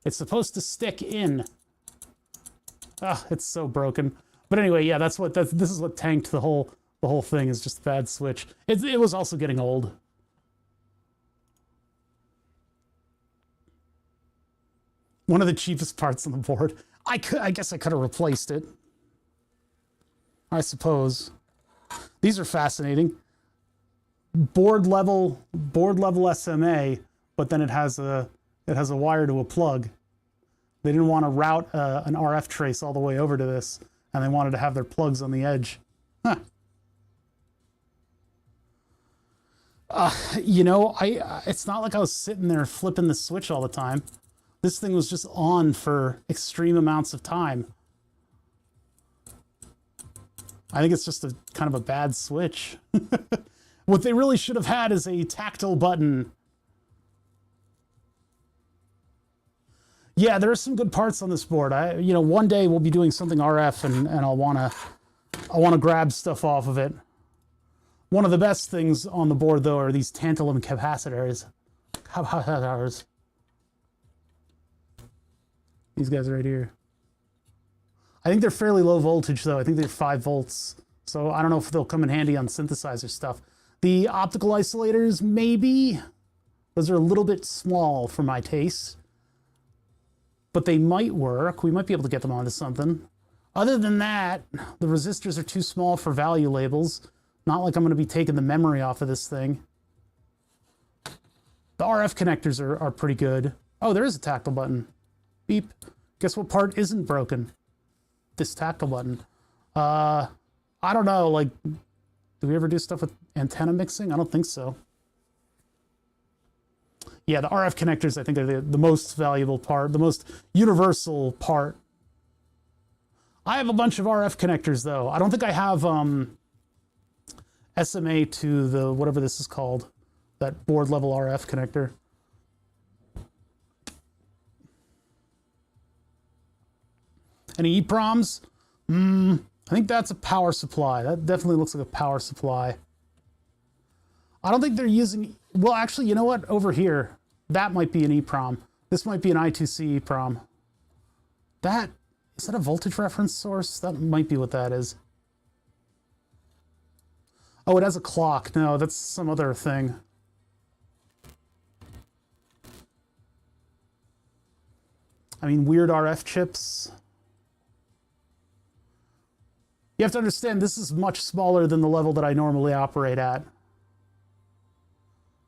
It's supposed to stick in. Ah, it's so broken. But anyway, yeah, this is what tanked the whole thing, is just a bad switch. It was also getting old. One of the cheapest parts on the board. I guess I could have replaced it. I suppose. These are fascinating. Board level SMA, but then it has a wire to a plug. They didn't want to route an RF trace all the way over to this, and they wanted to have their plugs on the edge. Huh. You know, it's not like I was sitting there flipping the switch all the time. This thing was just on for extreme amounts of time. I think it's just a kind of a bad switch. What they really should have had is a tactile button. Yeah, there are some good parts on this board. You know, one day we'll be doing something RF, and I'll wanna grab stuff off of it. One of the best things on the board, though, are these tantalum capacitors. These guys right here. I think they're fairly low voltage, though. I think they're 5 volts. So I don't know if they'll come in handy on synthesizer stuff. The optical isolators, maybe. Those are a little bit small for my taste. But they might work. We might be able to get them onto something. Other than that, the resistors are too small for value labels. Not like I'm going to be taking the memory off of this thing. The RF connectors are pretty good. Oh, there is a tactile button. Beep. Guess what part isn't broken? This tactile button. I don't know, like, do we ever do stuff with antenna mixing? I don't think so. Yeah, the RF connectors, I think, are the most valuable part, the most universal part. I have a bunch of RF connectors, though. I don't think I have SMA to the, whatever this is called, that board level RF connector. Any EEPROMs? I think that's a power supply. That definitely looks like a power supply. I don't think they're using... Well, actually, you know what? Over here, that might be an EEPROM. This might be an I2C EEPROM. That... Is that a voltage reference source? That might be what that is. Oh, it has a clock. No, that's some other thing. I mean, weird RF chips. You have to understand, this is much smaller than the level that I normally operate at.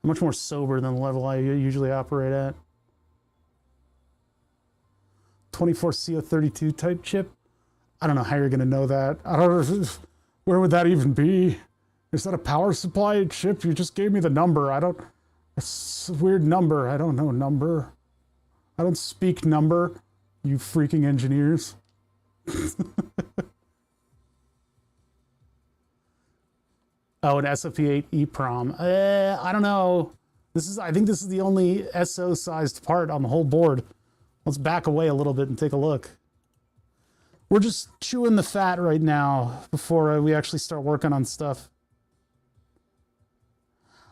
I'm much more sober than the level I usually operate at. 24CO32 type chip. I don't know how you're going to know that. I don't know. Where would that even be? Is that a power supply chip? You just gave me the number. It's a weird number. I don't know number. I don't speak number, you freaking engineers. Oh, an SOP8 EEPROM. I don't know. I think this is the only SO-sized part on the whole board. Let's back away a little bit and take a look. We're just chewing the fat right now before we actually start working on stuff.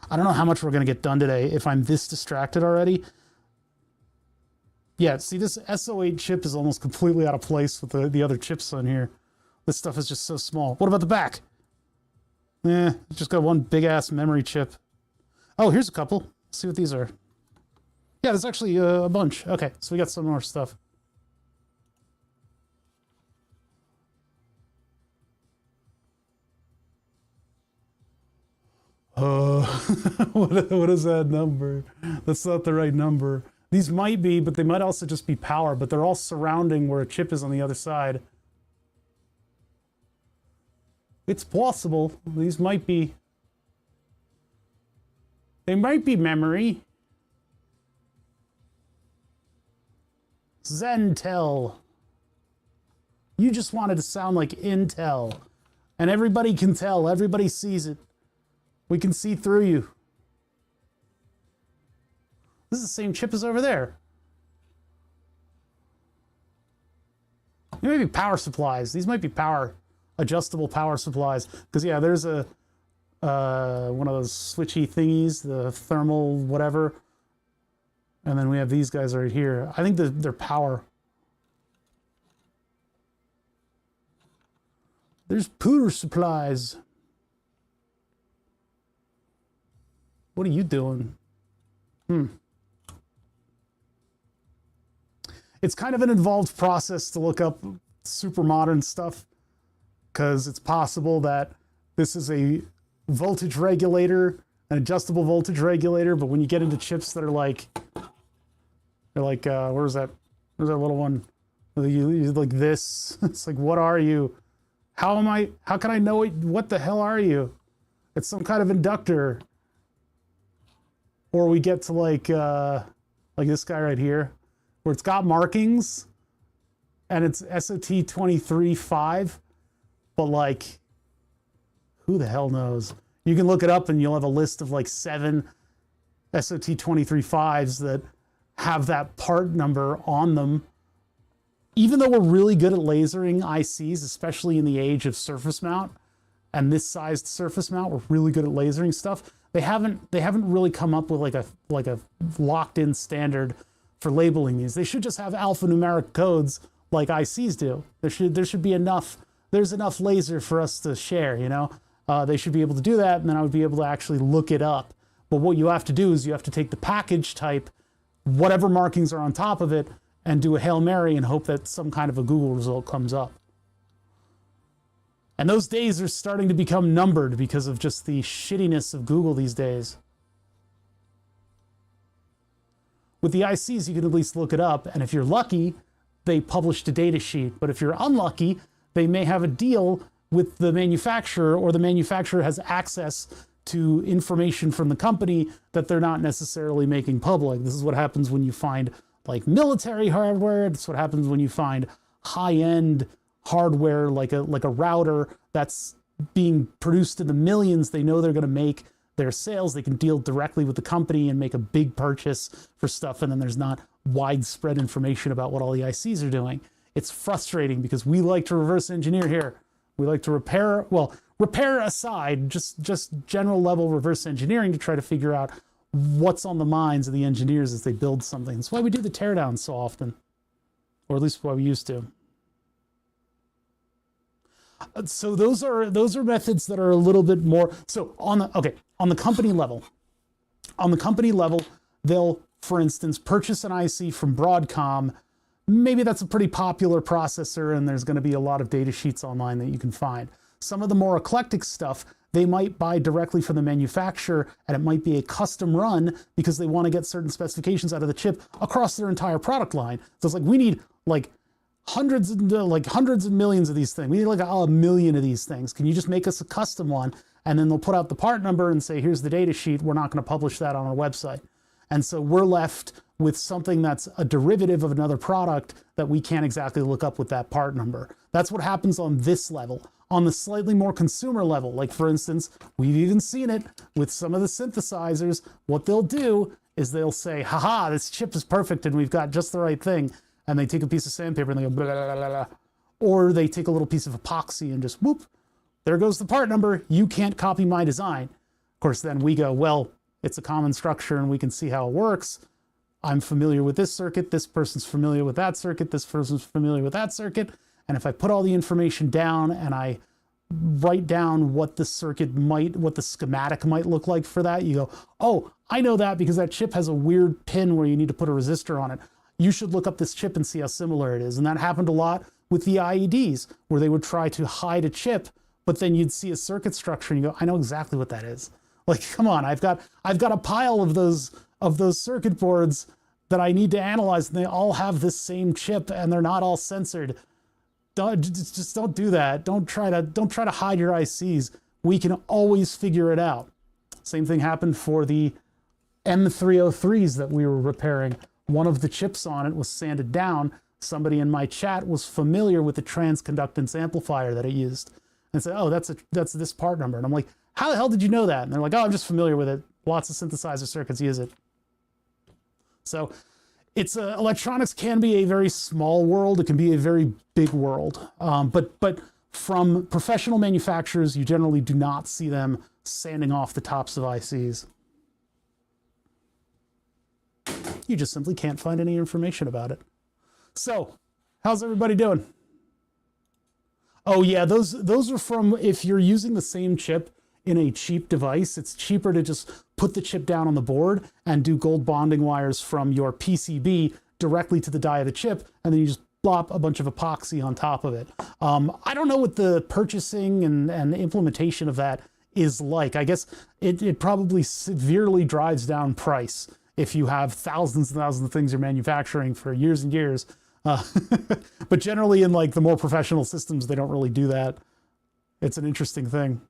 I don't know how much we're going to get done today if I'm this distracted already. Yeah, see, this SO8 chip is almost completely out of place with the other chips on here. This stuff is just so small. What about the back? It's just got one big-ass memory chip. Oh, here's a couple. Let's see what these are. Yeah, there's actually a bunch. Okay, so we got some more stuff. What is that number? That's not the right number. These might be, but they might also just be power, but they're all surrounding where a chip is on the other side. It's possible. These might be... They might be memory. Zentel. You just wanted to sound like Intel. And everybody can tell. Everybody sees it. We can see through you. This is the same chip as over there. They might be power supplies. These might be adjustable power supplies. Because yeah, there's one of those switchy thingies, the thermal whatever. And then we have these guys right here. I think they're power. There's power supplies. What are you doing? It's kind of an involved process to look up super modern stuff, because it's possible that this is a voltage regulator, an adjustable voltage regulator, but when you get into chips that are like, where's that little one? Like this. It's like, what are you? How can I know it? What the hell are you? It's some kind of inductor. Or we get to like this guy right here, where it's got markings and it's SOT23.5, but like, who the hell knows? You can look it up and you'll have a list of like 7 SOT23.5s that have that part number on them. Even though we're really good at lasering ICs, especially in the age of surface mount and this sized surface mount, we're really good at lasering stuff. They haven't really come up with like a locked in standard for labeling these. They should just have alphanumeric codes like ICs do. There should be enough. There's enough laser for us to share. You know, they should be able to do that, and then I would be able to actually look it up. But what you have to do is you have to take the package type, whatever markings are on top of it, and do a Hail Mary and hope that some kind of a Google result comes up. And those days are starting to become numbered because of just the shittiness of Google these days. With the ICs, you can at least look it up, and if you're lucky, they published a data sheet. But if you're unlucky, they may have a deal with the manufacturer, or the manufacturer has access to information from the company that they're not necessarily making public. This is what happens when you find like military hardware. It's what happens when you find high-end hardware like a router that's being produced in the millions. They know they're going to make their sales. They can deal directly with the company and make a big purchase for stuff, and then there's not widespread information about what all the ICs are doing. It's frustrating because we like to reverse engineer here. We like to repair aside, just general level reverse engineering to try to figure out what's on the minds of the engineers as they build something. That's why we do the teardowns so often, or at least why we used to. So those are methods that are a little bit more. So on the company level, they'll, for instance, purchase an IC from Broadcom. Maybe that's a pretty popular processor, and there's going to be a lot of data sheets online that you can find. Some of the more eclectic stuff, they might buy directly from the manufacturer, and it might be a custom run because they want to get certain specifications out of the chip across their entire product line. So it's like, we need like hundreds of millions of these things. We need like a million of these things. Can you just make us a custom one? And then they'll put out the part number and say, here's the data sheet. We're not going to publish that on our website. And so we're left with something that's a derivative of another product that we can't exactly look up with that part number. That's what happens on this level. On the slightly more consumer level, like for instance, we've even seen it with some of the synthesizers. What they'll do is they'll say, haha, this chip is perfect and we've got just the right thing. And they take a piece of sandpaper and they go, blah, blah, blah, blah. Or they take a little piece of epoxy and just whoop, there goes the part number. You can't copy my design. Of course, then we go, well, it's a common structure and we can see how it works. I'm familiar with this circuit. This person's familiar with that circuit. This person's familiar with that circuit. And if I put all the information down and I write down what the circuit might, what the schematic might look like for that, you go, oh, I know that because that chip has a weird pin where you need to put a resistor on it. You should look up this chip and see how similar it is. And that happened a lot with the IEDs, where they would try to hide a chip, but then you'd see a circuit structure and you go, I know exactly what that is. Like, come on, I've got a pile of those circuit boards that I need to analyze, and they all have this same chip and they're not all censored. Just don't do that. Don't try to hide your ICs. We can always figure it out. Same thing happened for the M303s that we were repairing. One of the chips on it was sanded down. Somebody in my chat was familiar with the transconductance amplifier that it used and said, oh, that's this part number. And I'm like, how the hell did you know that? And they're like, oh, I'm just familiar with it. Lots of synthesizer circuits use it. So electronics can be a very small world. It can be a very big world. But from professional manufacturers, you generally do not see them sanding off the tops of ICs. You just simply can't find any information about it. So, how's everybody doing? Oh yeah, those are from, if you're using the same chip in a cheap device, it's cheaper to just put the chip down on the board and do gold bonding wires from your PCB directly to the die of the chip, and then you just plop a bunch of epoxy on top of it. I don't know what the purchasing and implementation of that is like. I guess it probably severely drives down price if you have thousands and thousands of things you're manufacturing for years and years. But generally in like the more professional systems, they don't really do that. It's an interesting thing.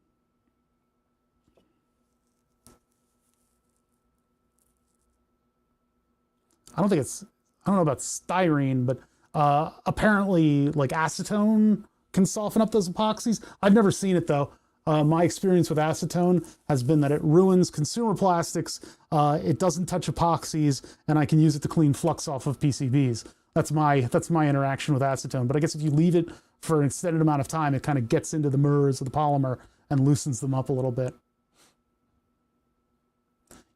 I don't know about styrene, but apparently like acetone can soften up those epoxies. I've never seen it though. My experience with acetone has been that it ruins consumer plastics. It doesn't touch epoxies, and I can use it to clean flux off of PCBs. That's my interaction with acetone. But I guess if you leave it for an extended amount of time, it kind of gets into the mirrors of the polymer and loosens them up a little bit.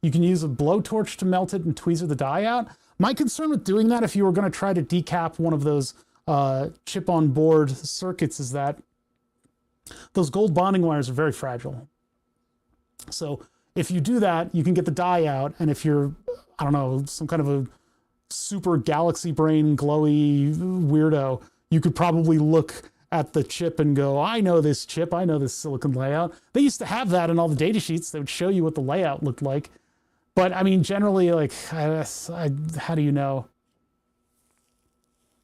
You can use a blowtorch to melt it and tweezer the die out. My concern with doing that, if you were going to try to decap one of those chip on board circuits, is that those gold bonding wires are very fragile. So if you do that, you can get the die out, and if you're, I don't know, some kind of a super galaxy brain glowy weirdo, you could probably look at the chip and go, I know this chip, I know this silicon layout. They used to have that in all the data sheets. They would show you what the layout looked like. But I mean, generally, like, how do you know?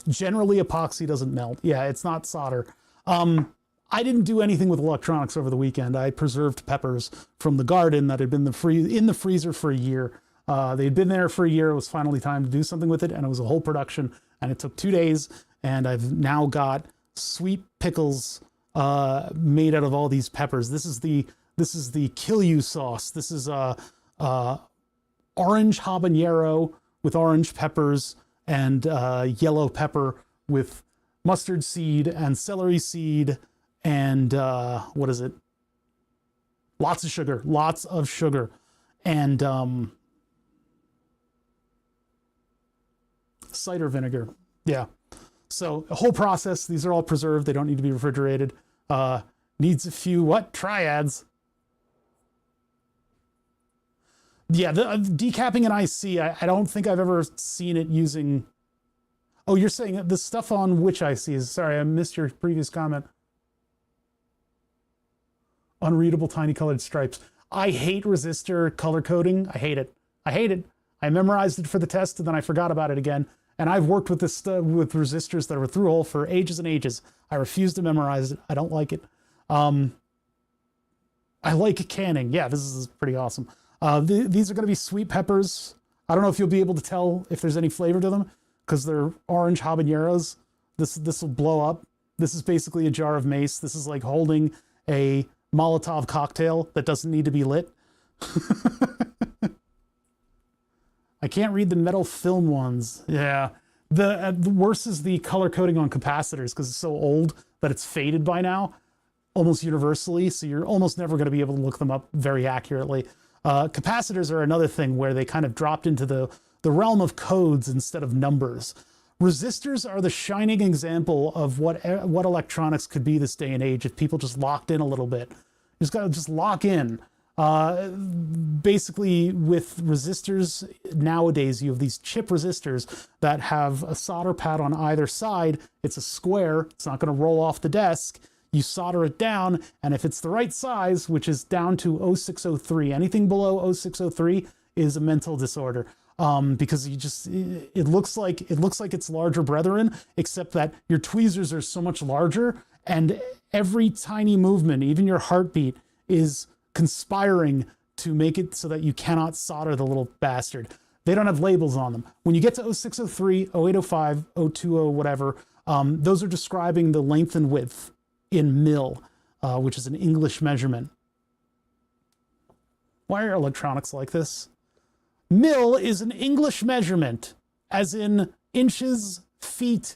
Generally, epoxy doesn't melt. Yeah, it's not solder. I didn't do anything with electronics over the weekend. I preserved peppers from the garden that had been in the freezer for a year. They had been there for a year. It was finally time to do something with it, and it was a whole production, and it took 2 days, and I've now got sweet pickles made out of all these peppers. This is the kill you sauce. This is orange habanero with orange peppers and yellow pepper with mustard seed and celery seed and what is it? Lots of sugar, and cider vinegar. Yeah. So a whole process. These are all preserved. They don't need to be refrigerated. Needs a few triads. Yeah, the decapping an IC, I don't think I've ever seen it using. Oh, you're saying the stuff on which ICs? Sorry, I missed your previous comment. Unreadable tiny colored stripes. I hate resistor color coding. I hate it. I hate it. I memorized it for the test and then I forgot about it again. And I've worked with this with resistors that are through hole for ages and ages. I refuse to memorize it. I don't like it. I like canning. Yeah, this is pretty awesome. These are going to be sweet peppers. I don't know if you'll be able to tell if there's any flavor to them because they're orange habaneros. This will blow up. This is basically a jar of mace. This is like holding a Molotov cocktail that doesn't need to be lit. I can't read the metal film ones. Yeah. The worst is the color coding on capacitors because it's so old that it's faded by now, almost universally. So you're almost never going to be able to look them up very accurately. Capacitors are another thing where they kind of dropped into the realm of codes instead of numbers. Resistors are the shining example of what electronics could be this day and age if people just locked in a little bit. You just got to just lock in. Basically, with resistors nowadays, you have these chip resistors that have a solder pad on either side. It's a square. It's not going to roll off the desk. You solder it down, and if it's the right size, which is down to 0603, anything below 0603 is a mental disorder. Because it looks like its larger brethren, except that your tweezers are so much larger, and every tiny movement, even your heartbeat, is conspiring to make it so that you cannot solder the little bastard. They don't have labels on them. When you get to 0603, 0805, 020, whatever, those are describing the length and width in mil, which is an English measurement. Why are electronics like this? Mil is an English measurement, as in inches, feet,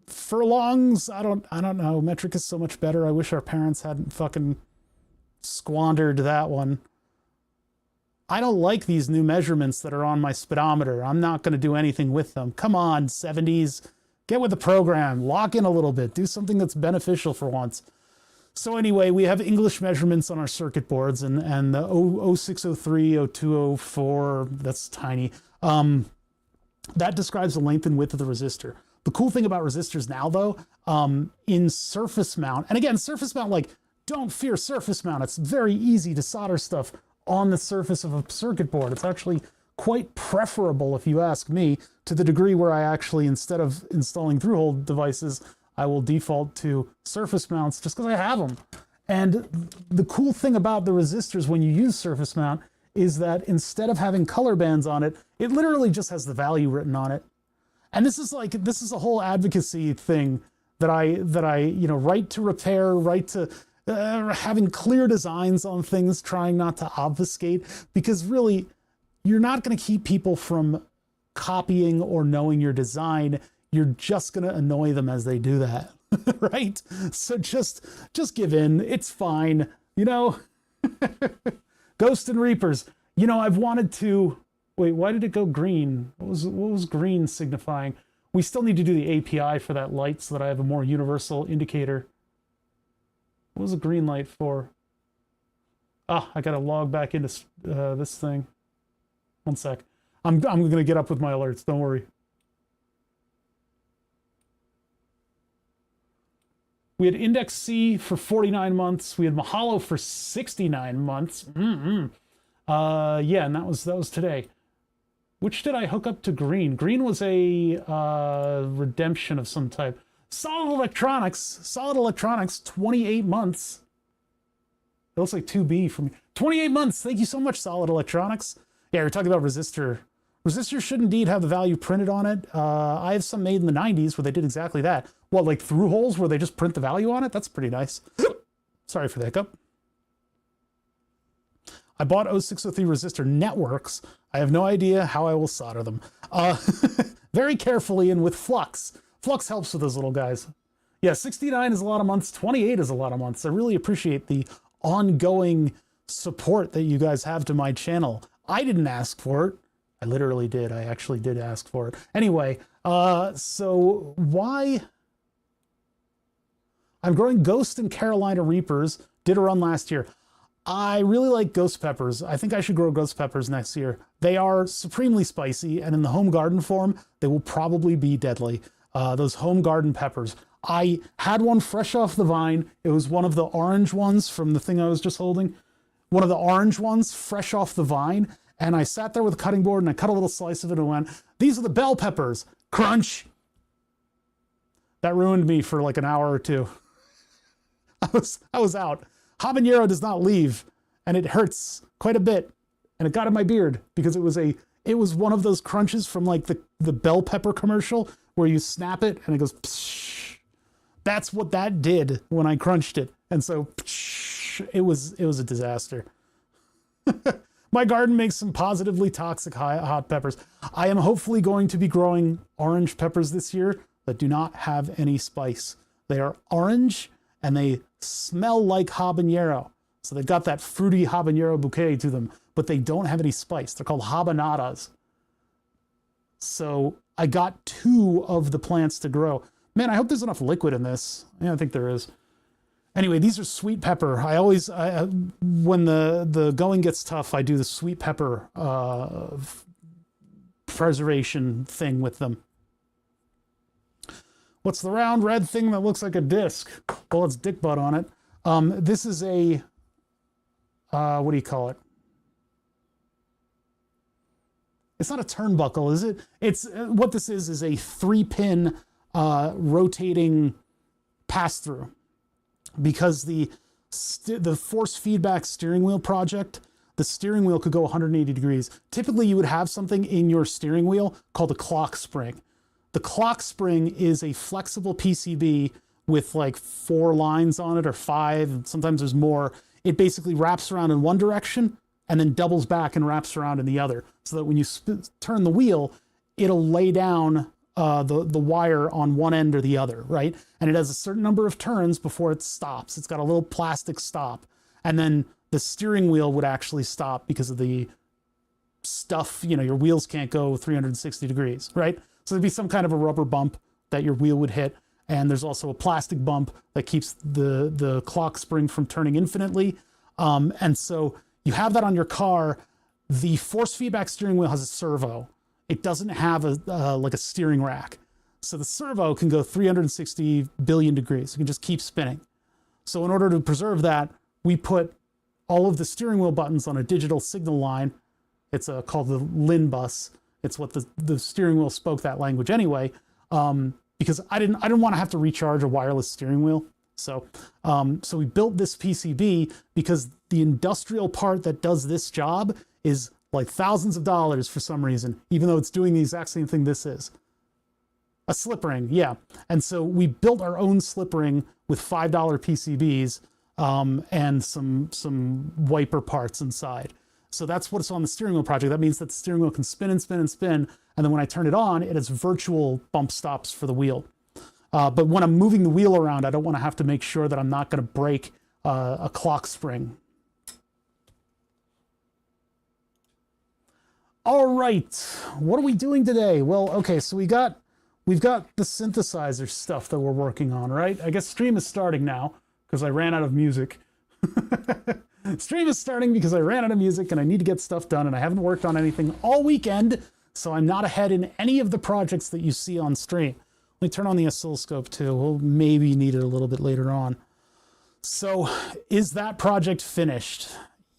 furlongs. I don't know. Metric is so much better. I wish our parents hadn't fucking squandered that one. I don't like these new measurements that are on my speedometer. I'm not going to do anything with them. Come on, 70s. Get with the program. Lock in a little bit. Do something that's beneficial for once. So anyway, we have English measurements on our circuit boards, and the 0603, 0204, that's tiny. That describes the length and width of the resistor. The cool thing about resistors now, though, in surface mount, and again, surface mount, like, don't fear surface mount. It's very easy to solder stuff on the surface of a circuit board. It's actually quite preferable, if you ask me, to the degree where I actually, instead of installing through-hole devices, I will default to surface mounts just because I have them. And the cool thing about the resistors when you use surface mount is that instead of having color bands on it, it literally just has the value written on it. And this is a whole advocacy thing that I right to repair, right to having clear designs on things, trying not to obfuscate, because really, you're not going to keep people from copying or knowing your design. You're just going to annoy them as they do that, right? So just give in. It's fine. Ghost and Reapers. I've wanted to... Wait, why did it go green? What was green signifying? We still need to do the API for that light so that I have a more universal indicator. What was the green light for? Ah, I got to log back into this thing. One sec. I'm going to get up with my alerts. Don't worry. We had Index C for 49 months. We had Mahalo for 69 months. Yeah, and that was today. Which did I hook up to green? Green was a redemption of some type. Solid Electronics, 28 months. It looks like 2B from 28 months. Thank you so much, Solid Electronics. Yeah, we're talking about resistor. Resistors should indeed have the value printed on it. I have some made in the 90s where they did exactly that. What, like through holes where they just print the value on it? That's pretty nice. Sorry for the hiccup. I bought 0603 resistor networks. I have no idea how I will solder them. Very carefully and with flux. Flux helps with those little guys. Yeah, 69 is a lot of months. 28 is a lot of months. I really appreciate the ongoing support that you guys have to my channel. I didn't ask for it. I literally did. I actually did ask for it. Anyway, so why... I'm growing Ghost and Carolina Reapers. Did a run last year. I really like ghost peppers. I think I should grow ghost peppers next year. They are supremely spicy, and in the home garden form, they will probably be deadly. Those home garden peppers. I had one fresh off the vine. It was one of the orange ones from the thing I was just holding. One of the orange ones fresh off the vine. And I sat there with a cutting board and I cut a little slice of it and went, these are the bell peppers. Crunch. That ruined me for like an hour or two. I was out. Habanero does not leave, and it hurts quite a bit. And it got in my beard because it was one of those crunches from like the bell pepper commercial where you snap it and it goes psh. That's what that did when I crunched it. And so psh, it was a disaster. My garden makes some positively toxic hot peppers. I am hopefully going to be growing orange peppers this year that do not have any spice. They are orange and they smell like habanero. So they've got that fruity habanero bouquet to them, but they don't have any spice. They're called habanadas. So I got 2 of the plants to grow. Man, I hope there's enough liquid in this. Yeah, I think there is. Anyway, these are sweet pepper. When the going gets tough, I do the sweet pepper preservation thing with them. What's the round red thing that looks like a disc? Well, it's dick butt on it. This is a, what do you call it? It's not a turnbuckle, is it? It's what this is a 3-pin rotating pass-through. Because the force feedback steering wheel project, the steering wheel could go 180 degrees. Typically, you would have something in your steering wheel called a clock spring. The clock spring is a flexible PCB with like 4 lines on it or 5, and sometimes there's more. It basically wraps around in one direction and then doubles back and wraps around in the other, so that when you turn the wheel, it'll lay down the wire on one end or the other, right? And it has a certain number of turns before it stops. It's got a little plastic stop. And then the steering wheel would actually stop because of the stuff, your wheels can't go 360 degrees, right? So there'd be some kind of a rubber bump that your wheel would hit. And there's also a plastic bump that keeps the clock spring from turning infinitely. And so you have that on your car. The force feedback steering wheel has a servo. It doesn't have like a steering rack. So the servo can go 360 billion degrees. It can just keep spinning. So in order to preserve that, we put all of the steering wheel buttons on a digital signal line. It's called the LIN bus. It's what the steering wheel spoke that language anyway, because I didn't want to have to recharge a wireless steering wheel. So we built this PCB because the industrial part that does this job is like thousands of dollars for some reason, even though it's doing the exact same thing this is. A slip ring, yeah. And so we built our own slip ring with $5 PCBs and some wiper parts inside. So that's what's on the steering wheel project. That means that the steering wheel can spin and spin and spin. And then when I turn it on, it has virtual bump stops for the wheel. But when I'm moving the wheel around, I don't want to have to make sure that I'm not going to break a clock spring. All right, what are we doing today? Well, okay, so we've got the synthesizer stuff that we're working on, right? I guess stream is starting now because I ran out of music. Stream is starting because I ran out of music and I need to get stuff done, and I haven't worked on anything all weekend, so I'm not ahead in any of the projects that you see on stream. Let me turn on the oscilloscope too. We'll maybe need it a little bit later on. So is that project finished?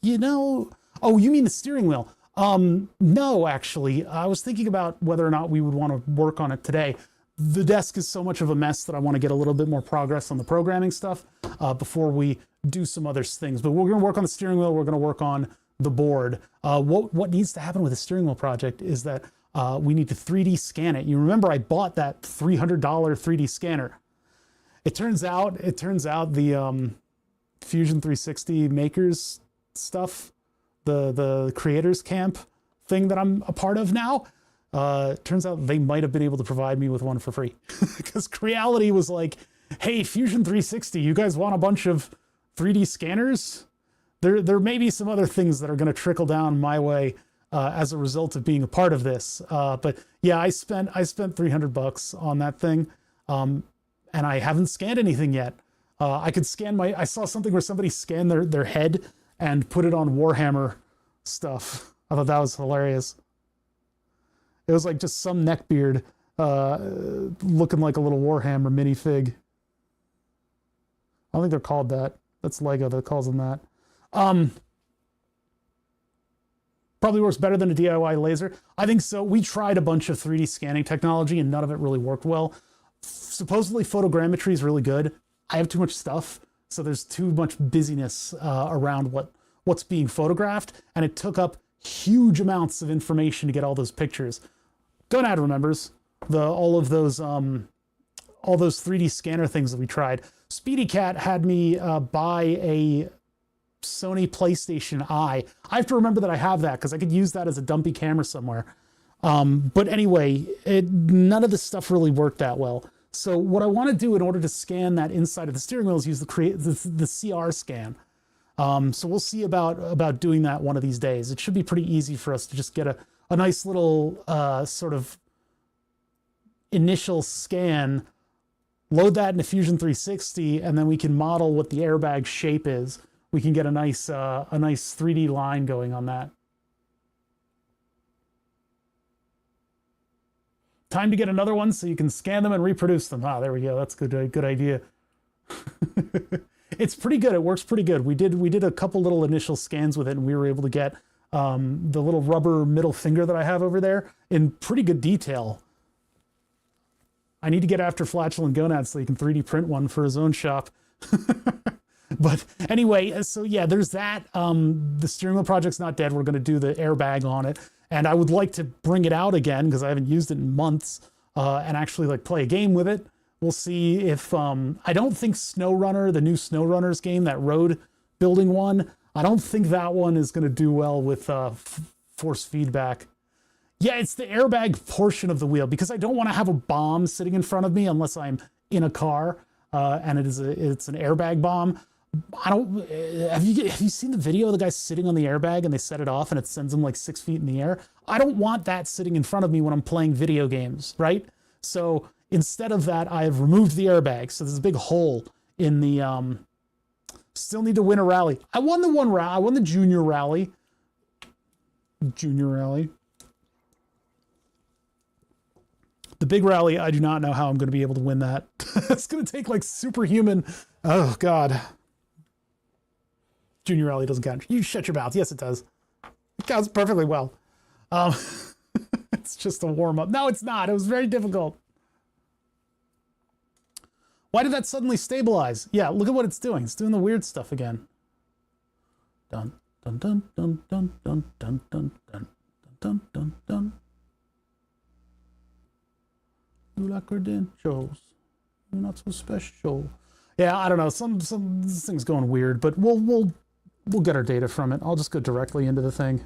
Oh, you mean the steering wheel? No, actually, I was thinking about whether or not we would want to work on it today. The desk is so much of a mess that I want to get a little bit more progress on the programming stuff before we do some other things. But we're going to work on the steering wheel. We're going to work on the board. What needs to happen with the steering wheel project is that we need to 3D scan it. You remember I bought that $300 3D scanner. It turns out the Fusion 360 makers stuff, the creators camp thing that I'm a part of now, turns out they might have been able to provide me with one for free. Because Creality was like, hey, Fusion 360, you guys want a bunch of 3D scanners? There may be some other things that are going to trickle down my way as a result of being a part of this. But yeah, I spent $300 on that thing, and I haven't scanned anything yet. I could scan I saw something where somebody scanned their head and put it on Warhammer stuff. I thought that was hilarious. It was like just some neckbeard looking like a little Warhammer minifig. don't think they're called that. That's Lego that calls them that. Probably works better than a DIY laser. I think so. We tried a bunch of 3D scanning technology and none of it really worked well. Supposedly photogrammetry is really good. I have too much stuff, so there's too much busyness around what's being photographed, and it took up huge amounts of information to get all those pictures. Gonad remembers all those 3D scanner things that we tried. Speedy Cat had me buy a Sony PlayStation Eye. I have to remember that I have that because I could use that as a dumpy camera somewhere. But anyway, none of this stuff really worked that well. So what I want to do in order to scan that inside of the steering wheel is use the CR scan. So we'll see about doing that one of these days. It should be pretty easy for us to just get a nice little sort of initial scan, load that into Fusion 360, and then we can model what the airbag shape is. We can get a nice 3D line going on that. Time to get another one so you can scan them and reproduce them. Ah, there we go. That's good idea. It's pretty good. It works pretty good. We did a couple little initial scans with it, and we were able to get the little rubber middle finger that I have over there in pretty good detail. I need to get after Flatulent Gonad so he can 3D print one for his own shop. But anyway, so yeah, there's that. The steering wheel project's not dead. We're going to do the airbag on it. And I would like to bring it out again because I haven't used it in months and actually like play a game with it. We'll see if, I don't think SnowRunner, the new SnowRunners game, that road building one, I don't think that one is going to do well with force feedback. Yeah, it's the airbag portion of the wheel because I don't want to have a bomb sitting in front of me unless I'm in a car and it's an airbag bomb. I don't, have you seen the video of the guy sitting on the airbag and they set it off and it sends him like 6 feet in the air? I don't want that sitting in front of me when I'm playing video games, right? So instead of that, I have removed the airbag. So there's a big hole in the, still need to win a rally. I won the one rally. I won the junior rally. The big rally, I do not know how I'm going to be able to win that. It's going to take like superhuman. Oh God. Junior rally doesn't count. You shut your mouth. Yes, it does. It counts perfectly well. It's just a warm up. No, it's not. It was very difficult. Why did that suddenly stabilize? Yeah, look at what it's doing. It's doing the weird stuff again. Dun dun dun dun dun dun dun dun dun dun dun dun. You like credentials. You're not so special. Yeah, I don't know. Some this thing's going weird, but we'll get our data from it. I'll just go directly into the thing.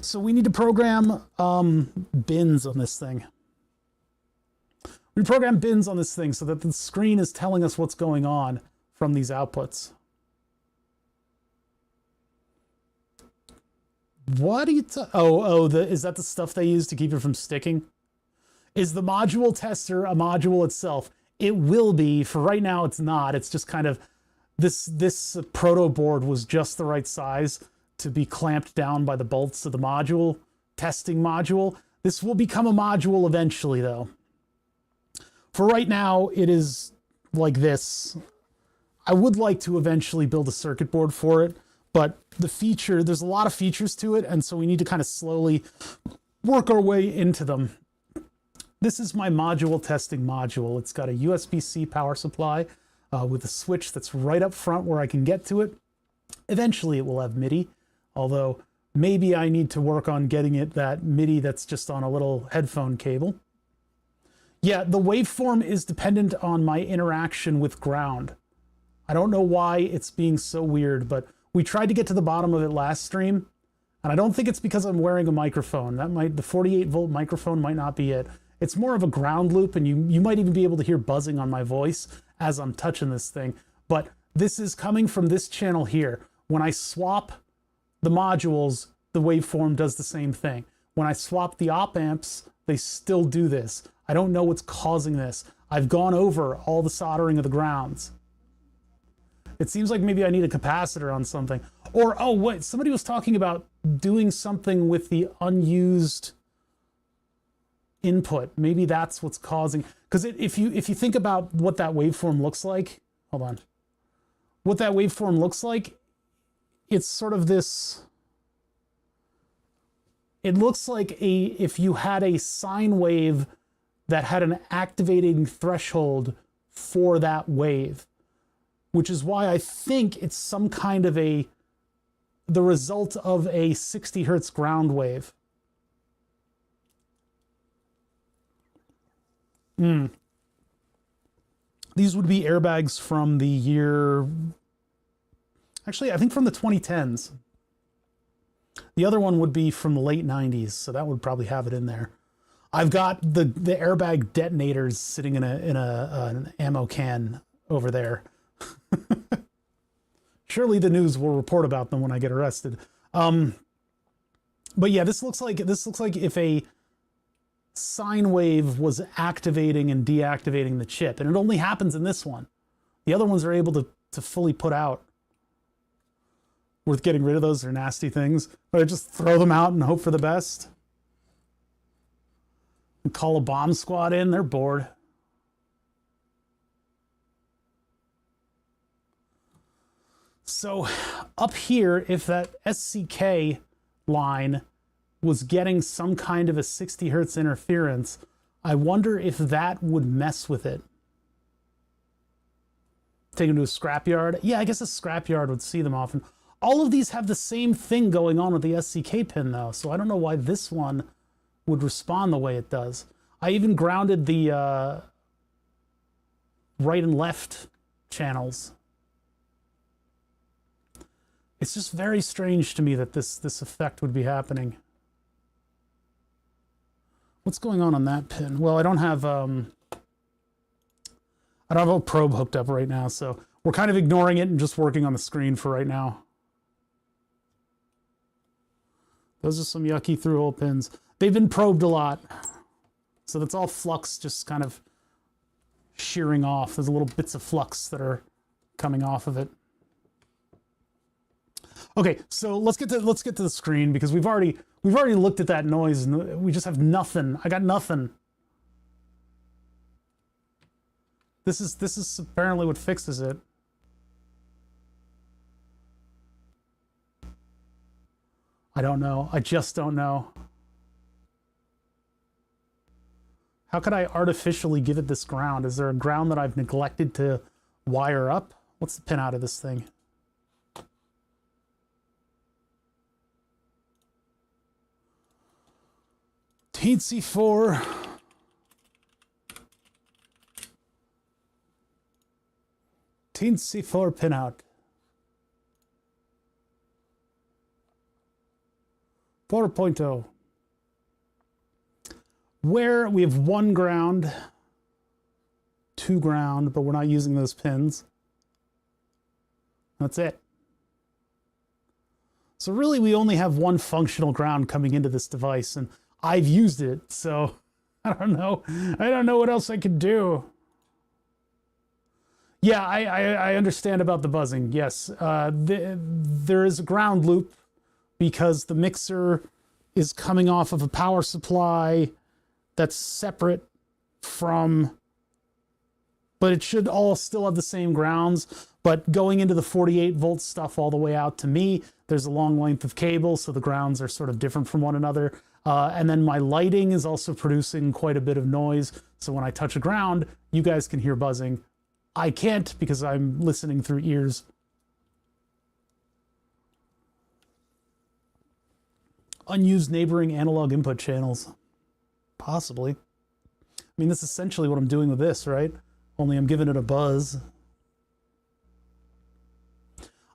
So we need to program bins on this thing. We program bins on this thing so that the screen is telling us what's going on from these outputs. What are you is that the stuff they use to keep it from sticking? Is the module tester a module itself? It will be. For right now, it's not. It's just kind of this proto board was just the right size to be clamped down by the bolts of the module, testing module. This will become a module eventually, though. For right now, it is like this. I would like to eventually build a circuit board for it, but there's a lot of features to it, and so we need to kind of slowly work our way into them. This is my module testing module. It's got a USB-C power supply with a switch that's right up front where I can get to it. Eventually it will have MIDI, although maybe I need to work on getting it that MIDI that's just on a little headphone cable. Yeah, the waveform is dependent on my interaction with ground. I don't know why it's being so weird, but we tried to get to the bottom of it last stream, and I don't think it's because I'm wearing a microphone. The 48-volt microphone might not be it. It's more of a ground loop, and you might even be able to hear buzzing on my voice as I'm touching this thing. But this is coming from this channel here. When I swap the modules, the waveform does the same thing. When I swap the op amps, they still do this. I don't know what's causing this. I've gone over all the soldering of the grounds. It seems like maybe I need a capacitor on something. Or, oh, wait, somebody was talking about doing something with the unused input. Maybe that's what's causing, because if you think about what that waveform looks like, hold on, what that waveform looks like, it's sort of this, it looks like if you had a sine wave that had an activating threshold for that wave, which is why I think it's some kind of the result of a 60 hertz ground wave. These would be airbags from the year, actually, I think from the 2010s. The other one would be from the late 90s, so that would probably have it in there. I've got the airbag detonators sitting in an ammo can over there. Surely the news will report about them when I get arrested. But yeah, this looks like if a sine wave was activating and deactivating the chip, and it only happens in this one. The other ones are able to fully put out. Worth getting rid of those, they're nasty things. But I just throw them out and hope for the best. And call a bomb squad in, they're bored. So up here, if that SCK line was getting some kind of a 60 hertz interference, I wonder if that would mess with it. Take them to a scrapyard. Yeah, I guess a scrapyard would see them often. All of these have the same thing going on with the SCK pin though, so I don't know why this one would respond the way it does. I even grounded the right and left channels. It's just very strange to me that this effect would be happening. What's going on that pin? Well, I don't have a probe hooked up right now, so we're kind of ignoring it and just working on the screen for right now. Those are some yucky through-hole pins. They've been probed a lot. So that's all flux just kind of shearing off. There's little bits of flux that are coming off of it. Okay, so let's get to the screen because we've already looked at that noise and we just have nothing. I got nothing. This is apparently what fixes it. I don't know. I just don't know. How could I artificially give it this ground? Is there a ground that I've neglected to wire up? What's the pin out of this thing? Teensy 4. Teensy 4 pin out. 4.0. Where we have 1 ground, 2 ground, but we're not using those pins. That's it. So really we only have 1 functional ground coming into this device, and I've used it, so I don't know. I don't know what else I could do. Yeah, I understand about the buzzing. Yes, there is a ground loop because the mixer is coming off of a power supply that's separate from, but it should all still have the same grounds. But going into the 48 volt stuff all the way out to me, there's a long length of cable, so the grounds are sort of different from one another. And then my lighting is also producing quite a bit of noise. So when I touch a ground, you guys can hear buzzing. I can't because I'm listening through ears. Unused neighboring analog input channels. Possibly. I mean, that's essentially what I'm doing with this, right? Only I'm giving it a buzz.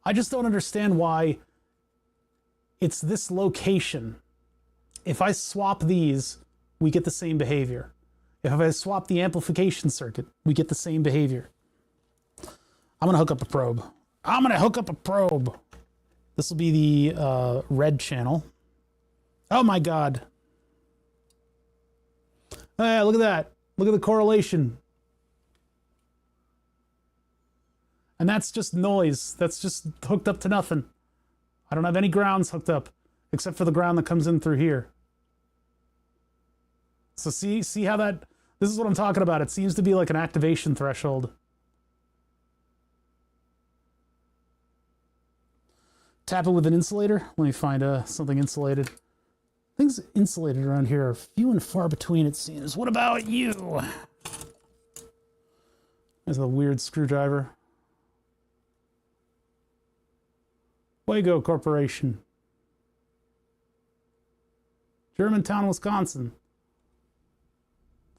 I just don't understand why it's this location. If I swap these, we get the same behavior. If I swap the amplification circuit, we get the same behavior. I'm going to hook up a probe. I'm going to hook up a probe. This will be the red channel. Oh my God. Hey, look at that. Look at the correlation. And that's just noise. That's just hooked up to nothing. I don't have any grounds hooked up, except for the ground that comes in through here. So see how that, this is what I'm talking about. It seems to be like an activation threshold. Tap it with an insulator. Let me find something insulated. Things insulated around here are few and far between, it seems. What about you? There's a weird screwdriver. Wago Corporation. Germantown, Wisconsin.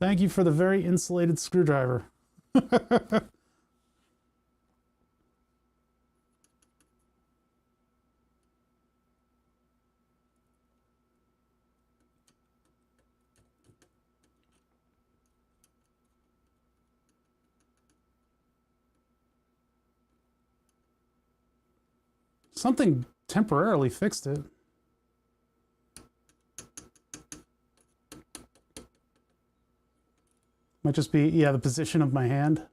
Thank you for the very insulated screwdriver. Something temporarily fixed it. Might just be, yeah, the position of my hand.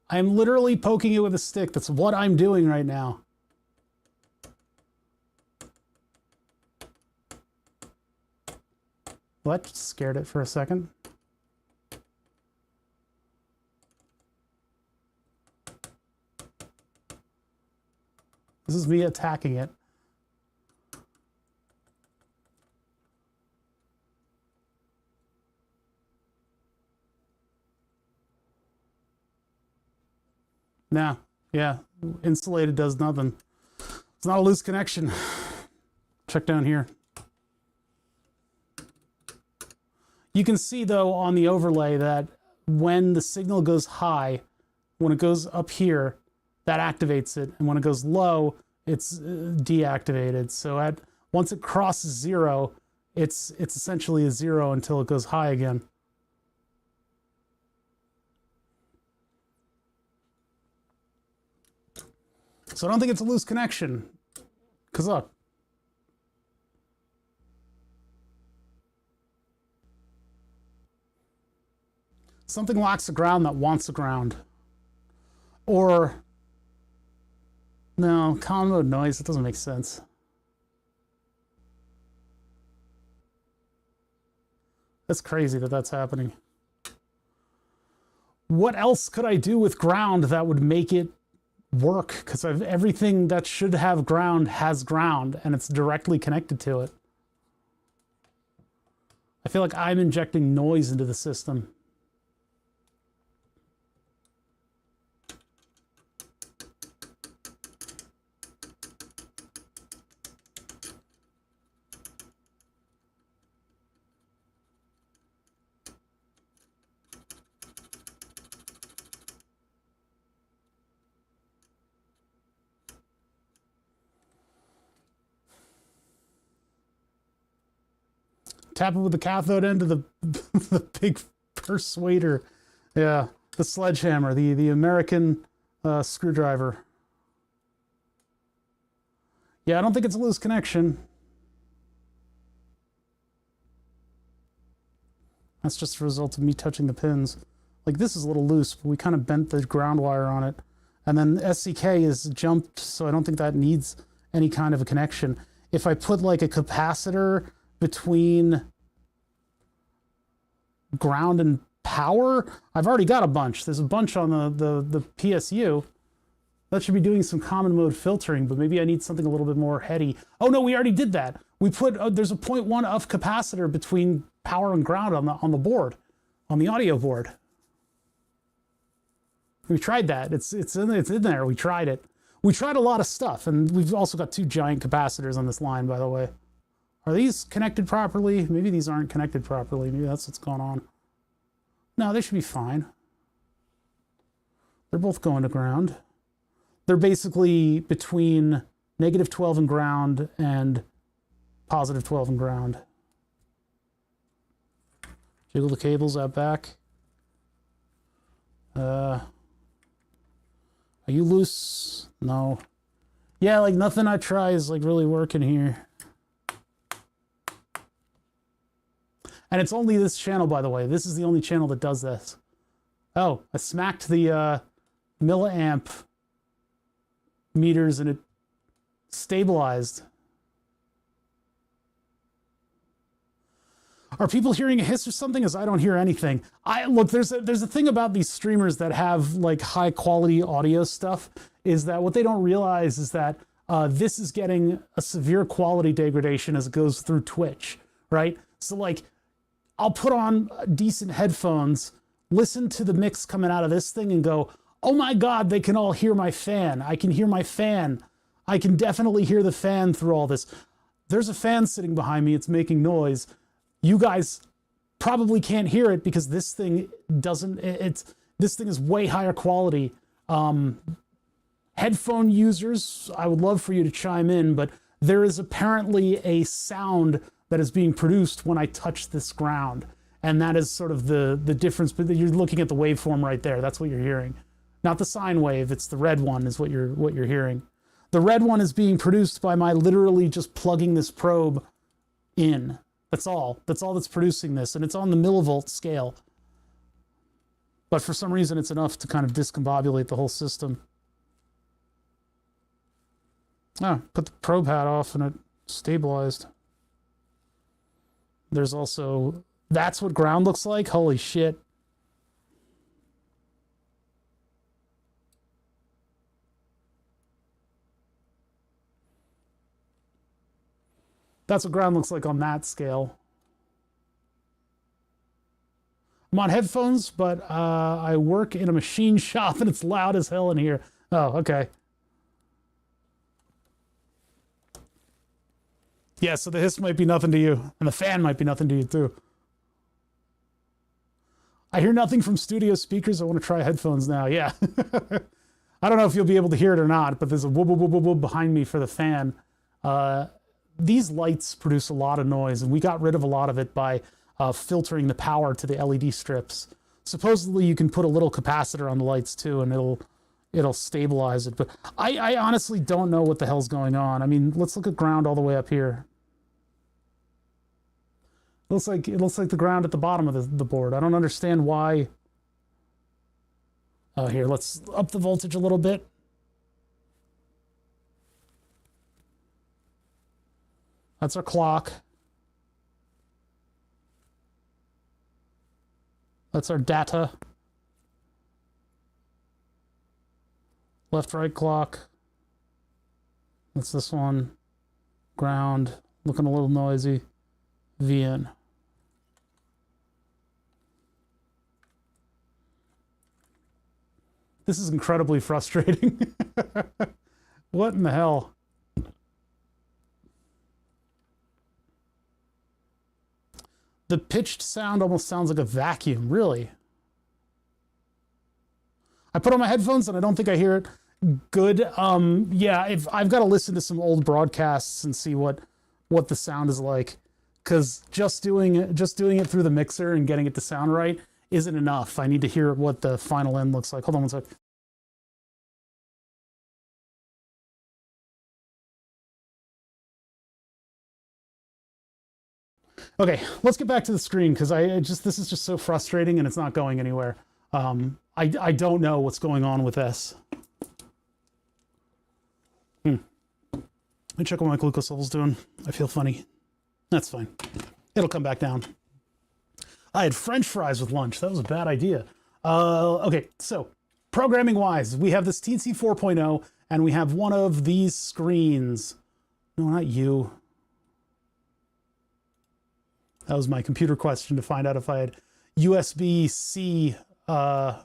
I'm literally poking it with a stick. That's what I'm doing right now. Well, that scared it for a second. This is me attacking it. Nah, yeah, insulated does nothing. It's not a loose connection. Check down here. You can see though on the overlay that when the signal goes high, when it goes up here, that activates it, and when it goes low, it's deactivated. So once it crosses 0, it's essentially a 0 until it goes high again. So I don't think it's a loose connection. Because look. Something lacks a ground that wants a ground. Or, no, common mode noise, it doesn't make sense. That's crazy that that's happening. What else could I do with ground that would make it work? Because everything that should have ground has ground, and it's directly connected to it. I feel like I'm injecting noise into the system. Tap it with the cathode end of the big persuader. Yeah, the sledgehammer, the American screwdriver. Yeah, I don't think it's a loose connection. That's just a result of me touching the pins. Like this is a little loose, but we kind of bent the ground wire on it. And then SCK is jumped, so I don't think that needs any kind of a connection. If I put like a capacitor between ground and power, I've already got a bunch. There's a bunch on the PSU. That should be doing some common mode filtering, but maybe I need something a little bit more heady. Oh no, we already did that. We put, there's a 0.1 of capacitor between power and ground on the board, on the audio board. We tried that. It's in there. We tried it. We tried a lot of stuff, and we've also got 2 giant capacitors on this line, by the way. Are these connected properly? Maybe these aren't connected properly. Maybe that's what's going on. No, they should be fine. They're both going to ground. They're basically between -12 and ground and +12 and ground. Jiggle the cables out back. Are you loose? No. Yeah, like nothing I try is like really working here. And it's only this channel, by the way. This is the only channel that does this. Oh, I smacked the milliamp meters and it stabilized. Are people hearing a hiss or something? As I don't hear anything. Look, there's a thing about these streamers that have like high quality audio stuff, is that what they don't realize is that this is getting a severe quality degradation as it goes through Twitch, right? So like, I'll put on decent headphones, listen to the mix coming out of this thing and go, oh my God, they can all hear my fan. I can hear my fan. I can definitely hear the fan through all this. There's a fan sitting behind me. It's making noise. You guys probably can't hear it because this thing doesn't, this thing is way higher quality. Headphone users, I would love for you to chime in, but there is apparently a sound that is being produced when I touch this ground. And that is sort of the difference, but you're looking at the waveform right there. That's what you're hearing. Not the sine wave, it's the red one is what you're hearing. The red one is being produced by my literally just plugging this probe in. That's all that's producing this, and it's on the millivolt scale. But for some reason it's enough to kind of discombobulate the whole system. Oh, put the probe hat off and it stabilized. There's also, that's what ground looks like? Holy shit. That's what ground looks like on that scale. I'm on headphones, but I work in a machine shop and it's loud as hell in here. Oh, okay. Yeah, so the hiss might be nothing to you, and the fan might be nothing to you too. I hear nothing from studio speakers. I want to try headphones now. Yeah. I don't know if you'll be able to hear it or not, but there's a whoop, whoop, whoop, whoop, whoop behind me for the fan. These lights produce a lot of noise, and we got rid of a lot of it by filtering the power to the LED strips. Supposedly you can put a little capacitor on the lights too, and it'll stabilize it. But I honestly don't know what the hell's going on. I mean, let's look at ground all the way up here. It looks like the ground at the bottom of the board. I don't understand why. Oh, here, let's up the voltage a little bit. That's our clock. That's our data. Left, right clock. That's this one. Ground. Looking a little noisy. VN. This is incredibly frustrating. What in the hell? The pitched sound almost sounds like a vacuum, really. I put on my headphones and I don't think I hear it good. Yeah, if I've got to listen to some old broadcasts and see what the sound is like, because just doing it through the mixer and getting it to sound right isn't enough. I need to hear what the final end looks like. Hold on one sec. Okay, let's get back to the screen, because this is just so frustrating and it's not going anywhere. I don't know what's going on with this. Let me check what my glucose level's doing. I feel funny. That's fine. It'll come back down. I had French fries with lunch. That was a bad idea. Okay, so programming wise, we have this TNC 4.0 and we have one of these screens. No, not you. That was my computer question to find out if I had USB-C, a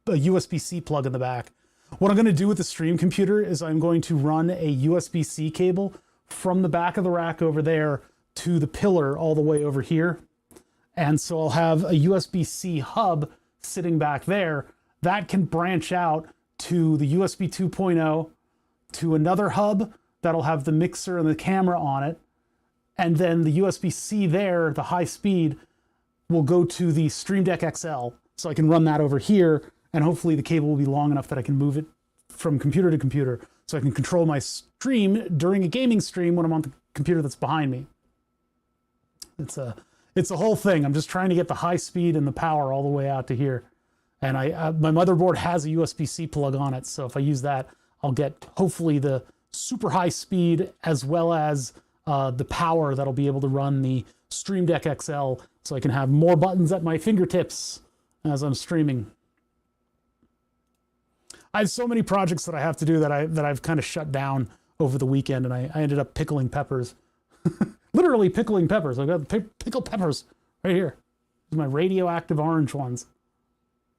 USB-C plug in the back. What I'm going to do with the stream computer is I'm going to run a USB-C cable from the back of the rack over there to the pillar all the way over here. And so I'll have a USB-C hub sitting back there that can branch out to the USB 2.0, to another hub that'll have the mixer and the camera on it. And then the USB-C there, the high speed, will go to the Stream Deck XL. So I can run that over here, and hopefully the cable will be long enough that I can move it from computer to computer, so I can control my stream during a gaming stream when I'm on the computer that's behind me. It's a whole thing. I'm just trying to get the high speed and the power all the way out to here. And my motherboard has a USB-C plug on it, so if I use that, I'll get hopefully the super high speed as well as the power that'll be able to run the Stream Deck XL so I can have more buttons at my fingertips as I'm streaming. I have so many projects that I have to do that I've kind of shut down over the weekend, and I ended up pickling peppers. Literally pickling peppers. I've got pickled peppers right here. These are my radioactive orange ones.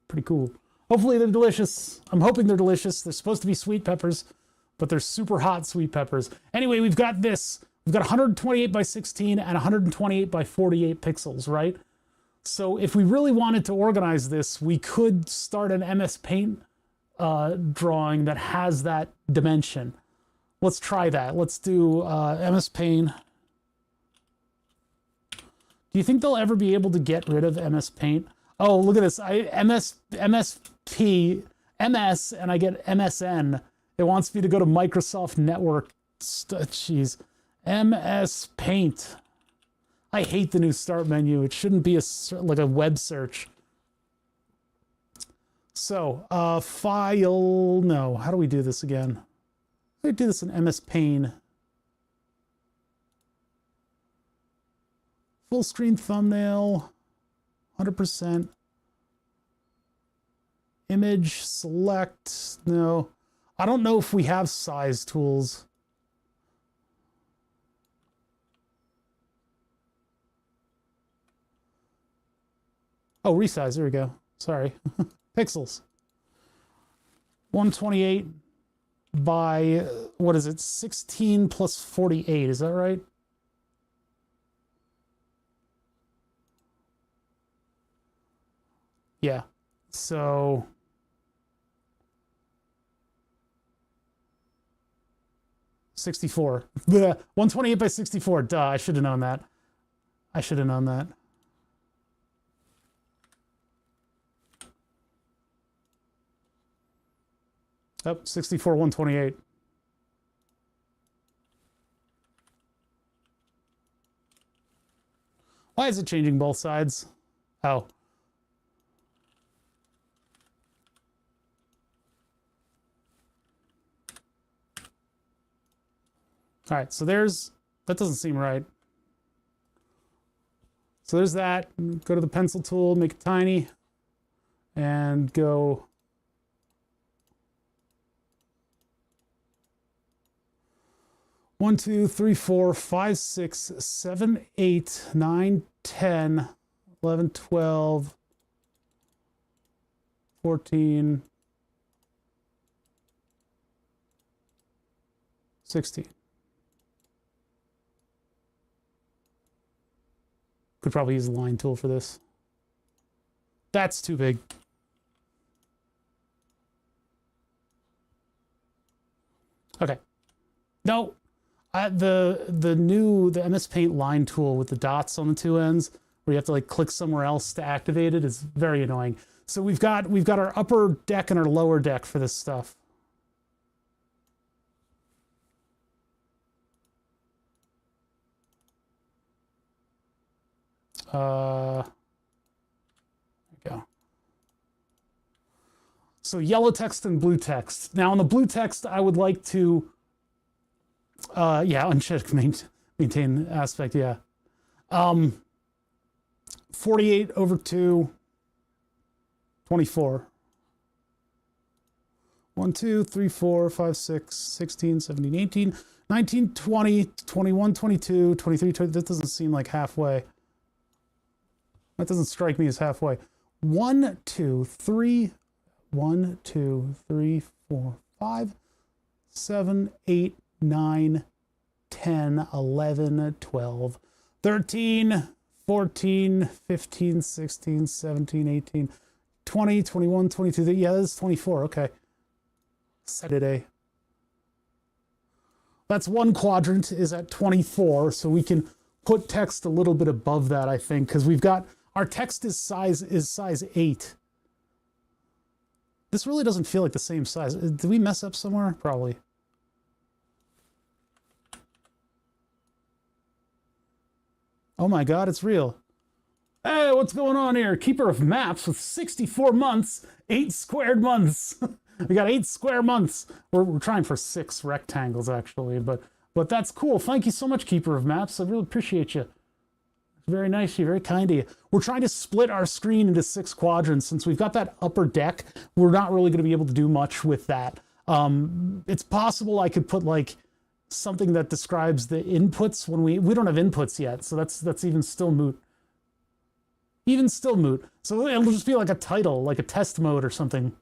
Pretty cool. Hopefully they're delicious. I'm hoping they're delicious. They're supposed to be sweet peppers, but they're super hot sweet peppers. Anyway, we've got this. We've got 128 by 16 and 128 by 48 pixels, right? So if we really wanted to organize this, we could start an MS Paint drawing that has that dimension. Let's try that. Let's do MS Paint. Do you think they'll ever be able to get rid of MS Paint? Oh, look at this. MSP, MS, and I get MSN. It wants me to go to Microsoft Network. Jeez. MS Paint. I hate the new start menu. It shouldn't be like a web search. So, file, no. How do we do this again? How do we do this in MS Paint? Full screen thumbnail, 100%. Image, select, no. I don't know if we have size tools. Oh, resize, there we go. Sorry. Pixels. 128 by, what is it, 16 plus 48, is that right? Yeah, so... Bleh. 128 by 64, duh, I should have known that. I should have known that. Oh, 64, 128. Why is it changing both sides? Oh. All right, so that doesn't seem right. So there's that. Go to the pencil tool, make it tiny, and go 1, 2, 3, 4, 5, 6, 7, 8, 9, 10, 11, 12, 14, 16. Could probably use the line tool for this. That's too big. Okay. No, the MS Paint line tool with the dots on the two ends, where you have to like click somewhere else to activate it, is very annoying. So we've got our upper deck and our lower deck for this stuff. There we go. So yellow text and blue text. Now on the blue text, I would like to, yeah, uncheck maintain aspect, yeah. 48 over 2, 24. 1, 2, 3, 4, 5, 6, 16, 17, 18, 19, 20, 21, 22, 23, 20. That doesn't seem like halfway. That doesn't strike me as halfway. 1, 2, 3, 1, 2, 3, 4, 5, 7, 8, 9, 10, 11, 12, 13, 14, 15, 16, 17, 18, 20, 21, 22. Yeah, that's 24. Okay. Saturday. That's one quadrant is at 24, so we can put text a little bit above that, I think, because we've got our text is size 8. This really doesn't feel like the same size. Did we mess up somewhere? Probably. Oh my God, it's real. Hey, what's going on here? Keeper of maps with 64 months, 8 squared months. We got 8 square months. We're trying for 6 rectangles actually, but that's cool. Thank you so much, Keeper of Maps. I really appreciate you Very nice of you, very kind of you. We're trying to split our screen into 6 quadrants. Since we've got that upper deck, we're not really going to be able to do much with that. It's possible I could put like something that describes the inputs when we don't have inputs yet, so that's even still moot. Even still moot. So it'll just be like a title, like a test mode or something.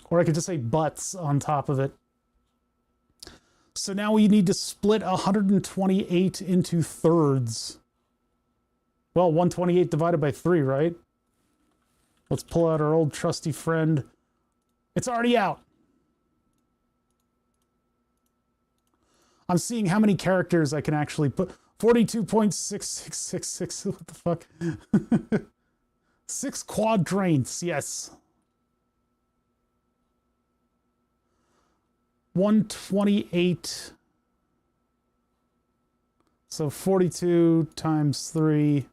Or I could just say butts on top of it. So now we need to split 128 into thirds. Well, 128 divided by 3, right? Let's pull out our old trusty friend. It's already out. I'm seeing how many characters I can actually put. 42.6666. What the fuck? 6 quadrants, yes. 128. So 42 times 3.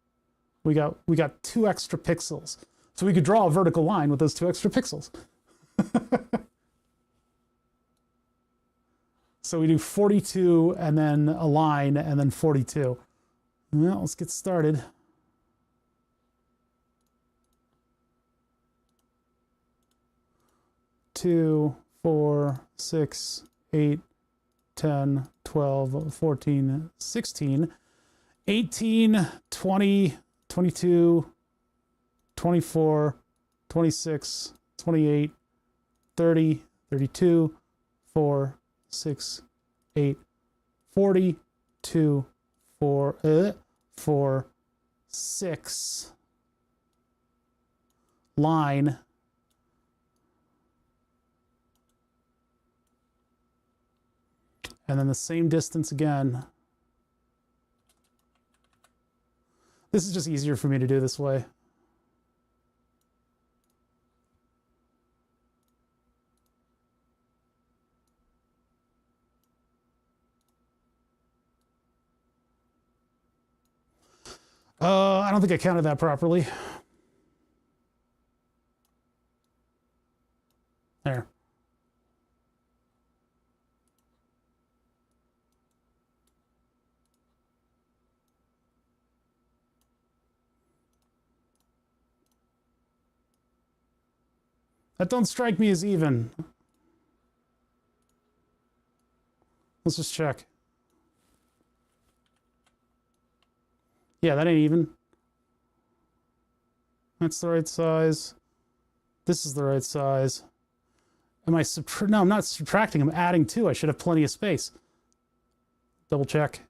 We got 2 extra pixels. So we could draw a vertical line with those 2 extra pixels. So we do 42 and then a line and then 42. Well, let's get started. Two, 4, 6, 8, 10, 12, 14, 16, 18, 20, 22, 24, 26, 28, 30, 32, 4, 6, 8, 42, 4, 6, line, and then the same distance again. This is just easier for me to do this way. I don't think I counted that properly. There. That don't strike me as even. Let's just check. Yeah, that ain't even. That's the right size. This is the right size. Am I no, I'm not subtracting, I'm adding 2. I should have plenty of space. Double check.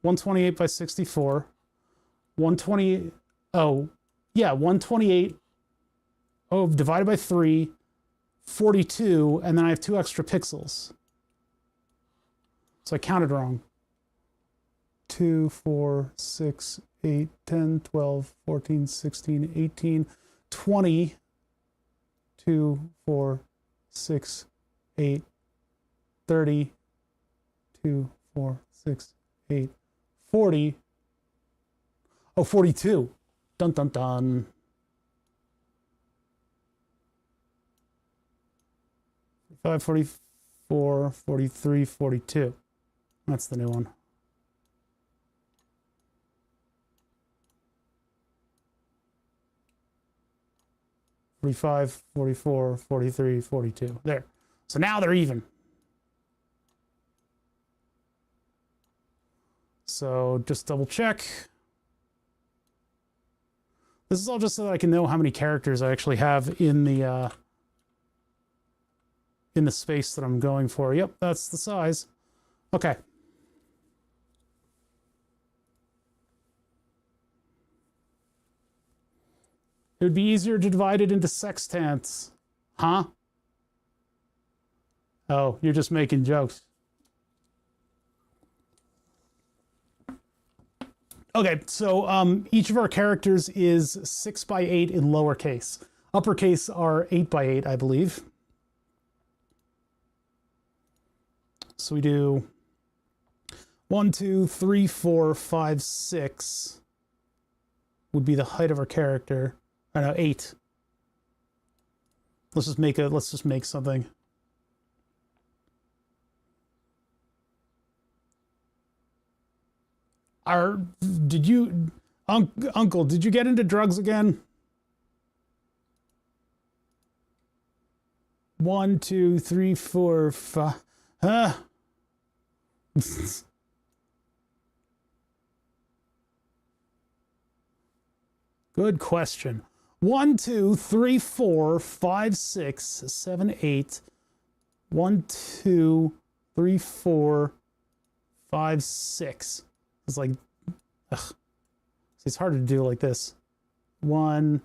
128 by 64. 120, oh, yeah, 128, oh, divided by 3, 42, and then I have 2 extra pixels. So I counted wrong. 2, 4, 6, 8, 10, 12, 14, 16, 18, 20, 2, 4, 6, 8, 30, 2, 4, 6, 8, 40. Oh, 42. Dun, dun, dun. 45, 44, 43, 42. That's the new one. 45, 44, 43, 42. There. So now they're even. So just double check. This is all just so that I can know how many characters I actually have in the space that I'm going for. Yep, that's the size. Okay. It would be easier to divide it into sextants. Huh? Oh, you're just making jokes. Okay, so each of our characters is 6 by 8 in lowercase. Uppercase are 8 by 8, I believe. So we do 1, 2, 3, 4, 5, 6 would be the height of our character. I know, 8. Let's just make something. Are did you, Uncle? Did you get into drugs again? 1, 2, 3, 4, 5. Huh? Good question. 1, 2, 3, 4, 5, 6, 7, 8. 1, 2, 3, 4, 5, 6. It's like, ugh. It's hard to do like this. 1,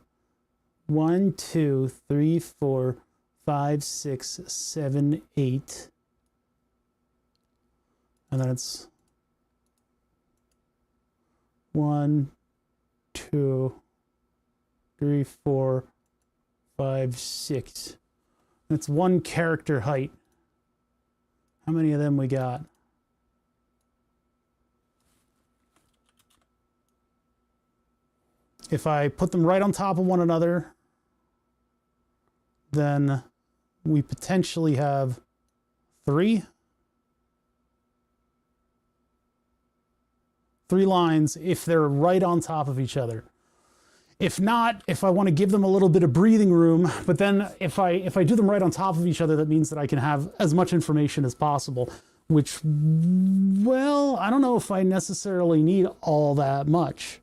2, 3, 4, 5, 6, 7, 8. And then it's 1, 2, 3, 4, 5, 6. That's one character height. How many of them we got? If I put them right on top of one another, then we potentially have 3 lines if they're right on top of each other. If not, if I want to give them a little bit of breathing room, but then if I do them right on top of each other, that means that I can have as much information as possible, which, well, I don't know if I necessarily need all that much.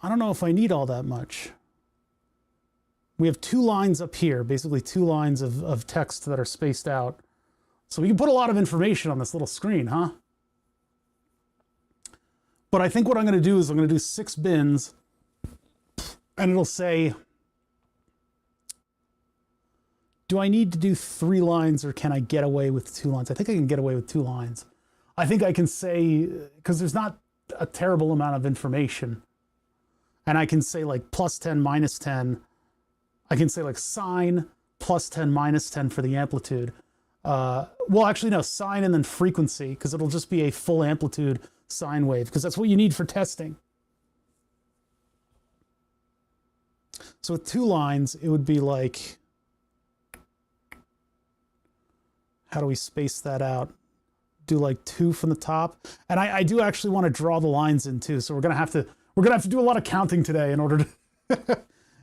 I don't know if I need all that much. We have 2 lines up here, basically 2 lines of text that are spaced out. So we can put a lot of information on this little screen, huh? But I think what I'm going to do is I'm going to do 6 bins, and it'll say, do I need to do 3 lines or can I get away with 2 lines? I think I can get away with 2 lines. I think I can say, because there's not a terrible amount of information, and I can say like +10, -10. I can say like sine, +10, -10 for the amplitude. Well, actually, no, sine and then frequency, because it'll just be a full amplitude sine wave, because that's what you need for testing. So with 2 lines, it would be like, how do we space that out? Do like 2 from the top, and I do actually want to draw the lines in too. So we're gonna have to do a lot of counting today in order to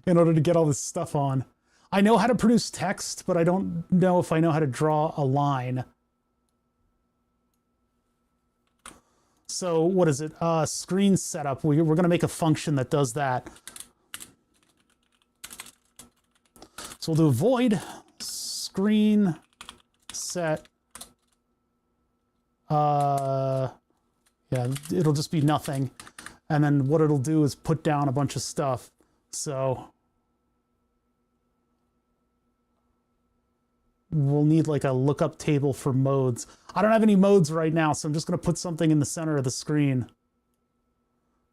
in order to get all this stuff on. I know how to produce text, but I don't know if I know how to draw a line. So what is it? Screen setup. We're going to make a function that does that. So we'll do void screen set. Yeah, it'll just be nothing. And then what it'll do is put down a bunch of stuff. So we'll need like a lookup table for modes. I don't have any modes right now, so I'm just going to put something in the center of the screen.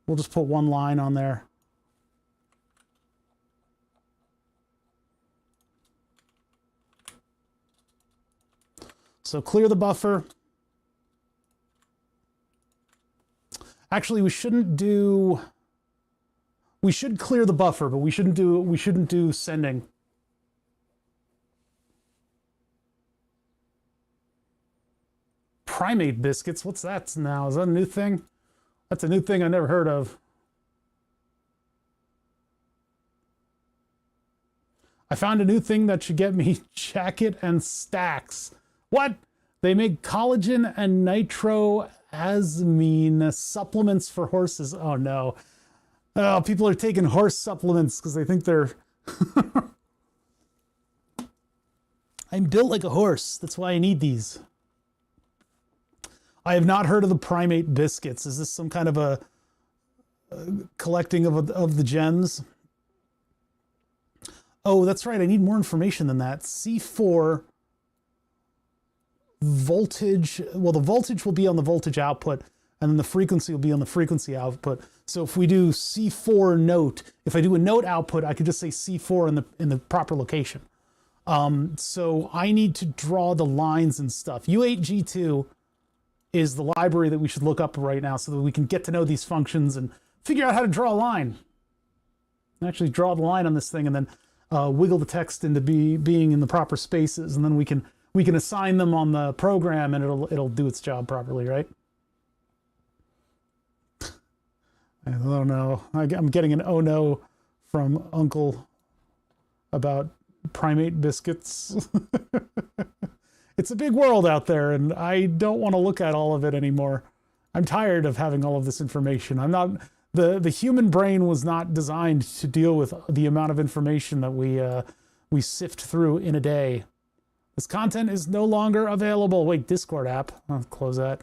We'll just put 1 line on there. So clear the buffer. Actually, we should clear the buffer, but we shouldn't do sending. Primate biscuits, what's that now? Is that a new thing? That's a new thing I never heard of. I found a new thing that should get me jacket and stacks. What? They make collagen and nitrosamine supplements for horses. Oh no. Oh, people are taking horse supplements because they think they're... I'm built like a horse. That's why I need these. I have not heard of the primate biscuits. Is this some kind of a collecting of the gems? Oh, that's right. I need more information than that. C4 voltage. Well, the voltage will be on the voltage output, and then the frequency will be on the frequency output. So if we do C4 note, if I do a note output, I could just say C4 in the proper location. So I need to draw the lines and stuff. U8G2 is the library that we should look up right now so that we can get to know these functions and figure out how to draw a line. Actually draw the line on this thing and then wiggle the text into being in the proper spaces, and then we can we can assign them on the program and it'll do its job properly, right? I don't know. I'm getting an oh no from Uncle about primate biscuits. It's a big world out there, and I don't want to look at all of it anymore. I'm tired of having all of this information. I'm not the human brain was not designed to deal with the amount of information that we sift through in a day. This content is no longer available. Wait, Discord app. I'll close that.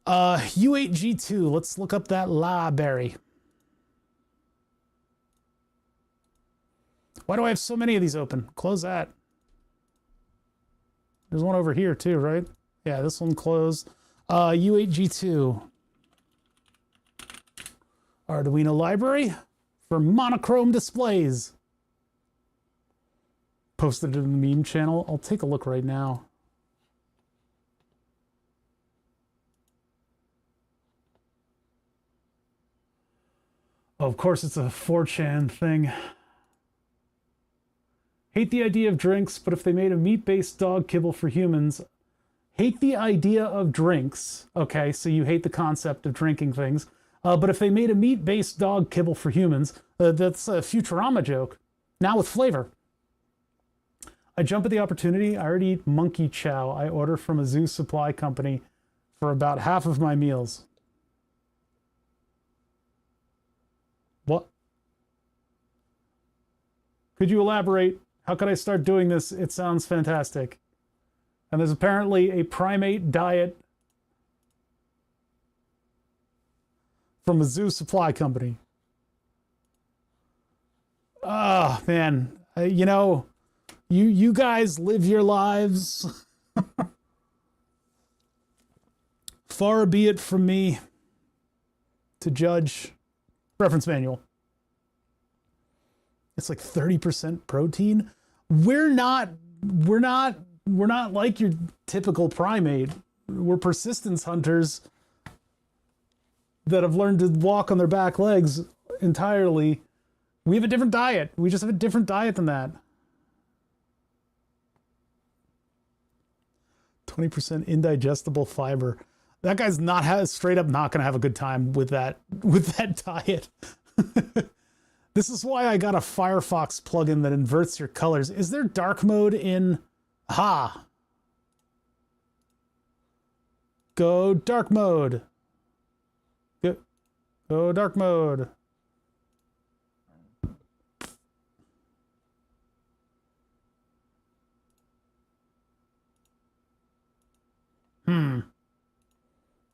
U8G2. Let's look up that library. Why do I have so many of these open? Close that. There's one over here too, right? Yeah, this one closed. U8G2. Arduino library for monochrome displays. Posted it in the meme channel. I'll take a look right now. Oh, of course, it's a 4chan thing. Hate the idea of drinks, but if they made a meat-based dog kibble for humans... Hate the idea of drinks. Okay, so you hate the concept of drinking things. But if they made a meat-based dog kibble for humans, that's a Futurama joke. Now with flavor. I jump at the opportunity. I already eat monkey chow. I order from a zoo supply company for about half of my meals. What? Could you elaborate? How could I start doing this? It sounds fantastic. And there's apparently a primate diet from a zoo supply company. Oh, man. You know, you guys live your lives. Far be it from me to judge. Reference manual. It's like 30% protein. We're not like your typical primate. We're persistence hunters that have learned to walk on their back legs entirely. We have a different diet. We just have a different diet than that. 20% indigestible fiber. That guy's straight up not gonna have a good time with that diet. This is why I got a Firefox plugin that inverts your colors. Is there dark mode in... Ha! Go dark mode. Go dark mode.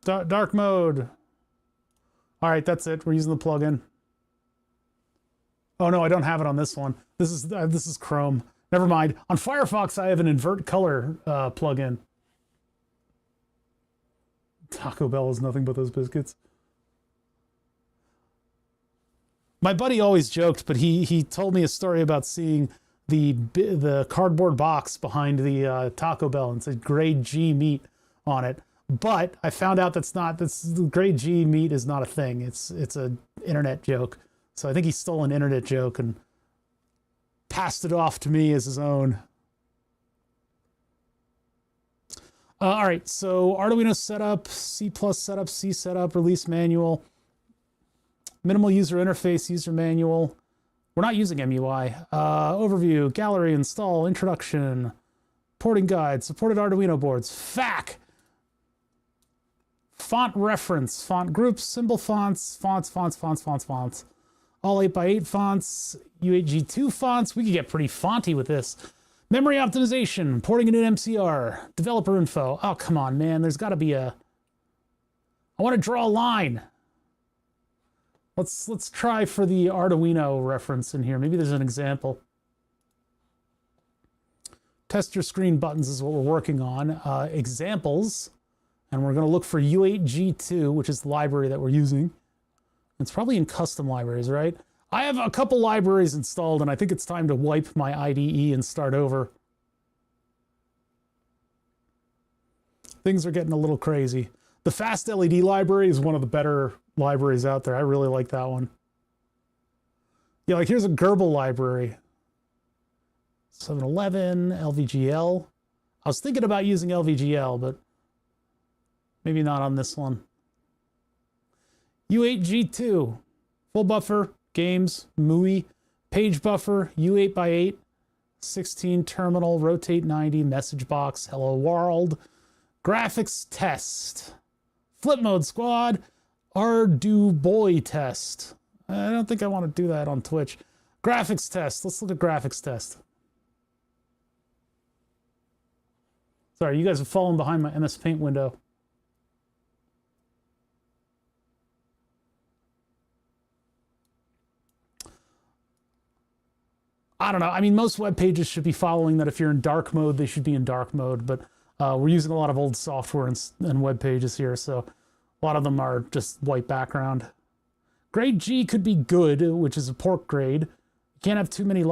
Dark mode. All right, that's it. We're using the plugin. Oh no, I don't have it on this one. This is Chrome. Never mind. On Firefox, I have an invert color plugin. Taco Bell is nothing but those biscuits. My buddy always joked, but he told me a story about seeing the cardboard box behind the Taco Bell and said grade G meat on it. But I found out the grade G meat is not a thing. It's an internet joke. So I think he stole an internet joke and passed it off to me as his own. All right, so Arduino setup, C+ setup, C setup, release manual, minimal user interface, user manual. We're not using MUI. Overview, gallery, install, introduction, porting guide, supported Arduino boards, FAQ, font reference, font groups, symbol fonts, fonts. All 8x8 fonts, U8G2 fonts. We could get pretty fonty with this. Memory optimization, porting into MCR, developer info. Oh, come on, man. There's got to be a... I want to draw a line. Let's try for the Arduino reference in here. Maybe there's an example. Test your screen buttons is what we're working on. Examples. And we're going to look for U8G2, which is the library that we're using. It's probably in custom libraries, right? I have a couple libraries installed, and I think it's time to wipe my IDE and start over. Things are getting a little crazy. The Fast LED library is one of the better libraries out there. I really like that one. Yeah, like here's a Gerbil library. 711, LVGL. I was thinking about using LVGL, but maybe not on this one. U8G2, full buffer, games, MUI, page buffer, U8x8, 16 terminal, rotate 90, message box, hello world, graphics test, flip mode squad, arduino test. I don't think I want to do that on Twitch. Graphics test. Let's look at graphics test. Sorry, you guys have fallen behind my MS Paint window. I don't know. I mean, most web pages should be following that. If you're in dark mode, they should be in dark mode. But we're using a lot of old software and web pages here, so a lot of them are just white background. Grade G could be good, which is a pork grade. You can't have too many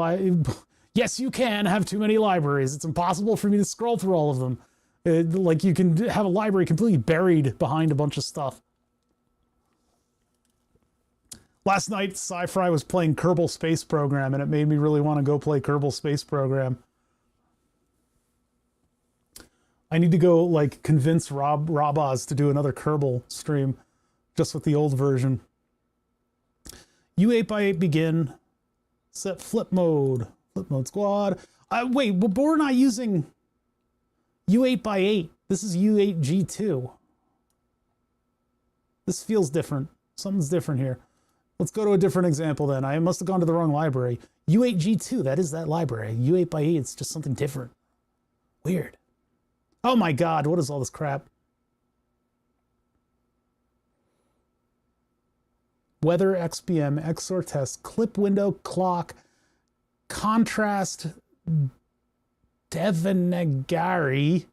Yes, you can have too many libraries. It's impossible for me to scroll through all of them. Like, you can have a library completely buried behind a bunch of stuff. Last night, Sci-Fi was playing Kerbal Space Program, and it made me really want to go play Kerbal Space Program. I need to go, like, convince Roboz to do another Kerbal stream, just with the old version. U8x8 begin. Set flip mode squad. Wait, but we're not using U8x8. This is U8G2. This feels different. Something's different here. Let's go to a different example then. I must have gone to the wrong library. U8G2, that is that library. U8x8, it's just something different. Weird. Oh my God, what is all this crap? Weather, XBM, XOR test, clip window, clock, contrast, Devanagari.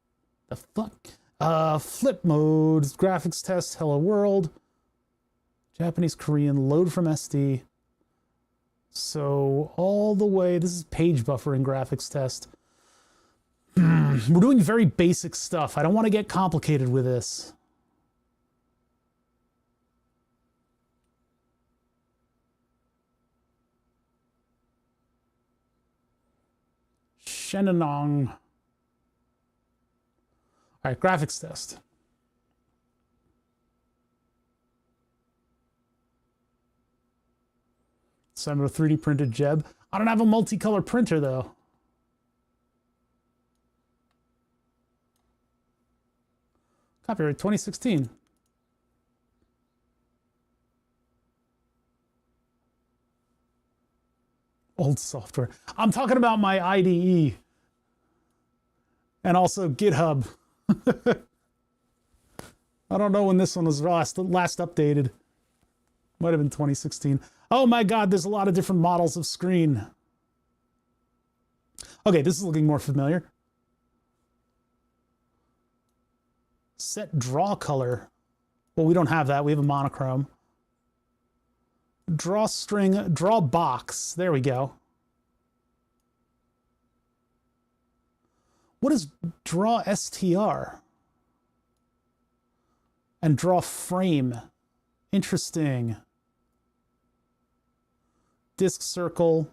The fuck? Flip mode, graphics test, hello world. Japanese, Korean, load from SD. So all the way, this is page buffering graphics test. We're doing very basic stuff. I don't want to get complicated with this. Shenanong. All right, graphics test. Some of a 3D printed Jeb. I don't have a multicolor printer though. Copyright 2016. Old software. I'm talking about my IDE. And also GitHub. I don't know when this one was last updated. Might have been 2016. Oh my God, there's a lot of different models of screen. Okay, this is looking more familiar. Set draw color. Well, we don't have that. We have a monochrome. Draw string, draw box. There we go. What is draw str? And draw frame. Interesting. Disk circle,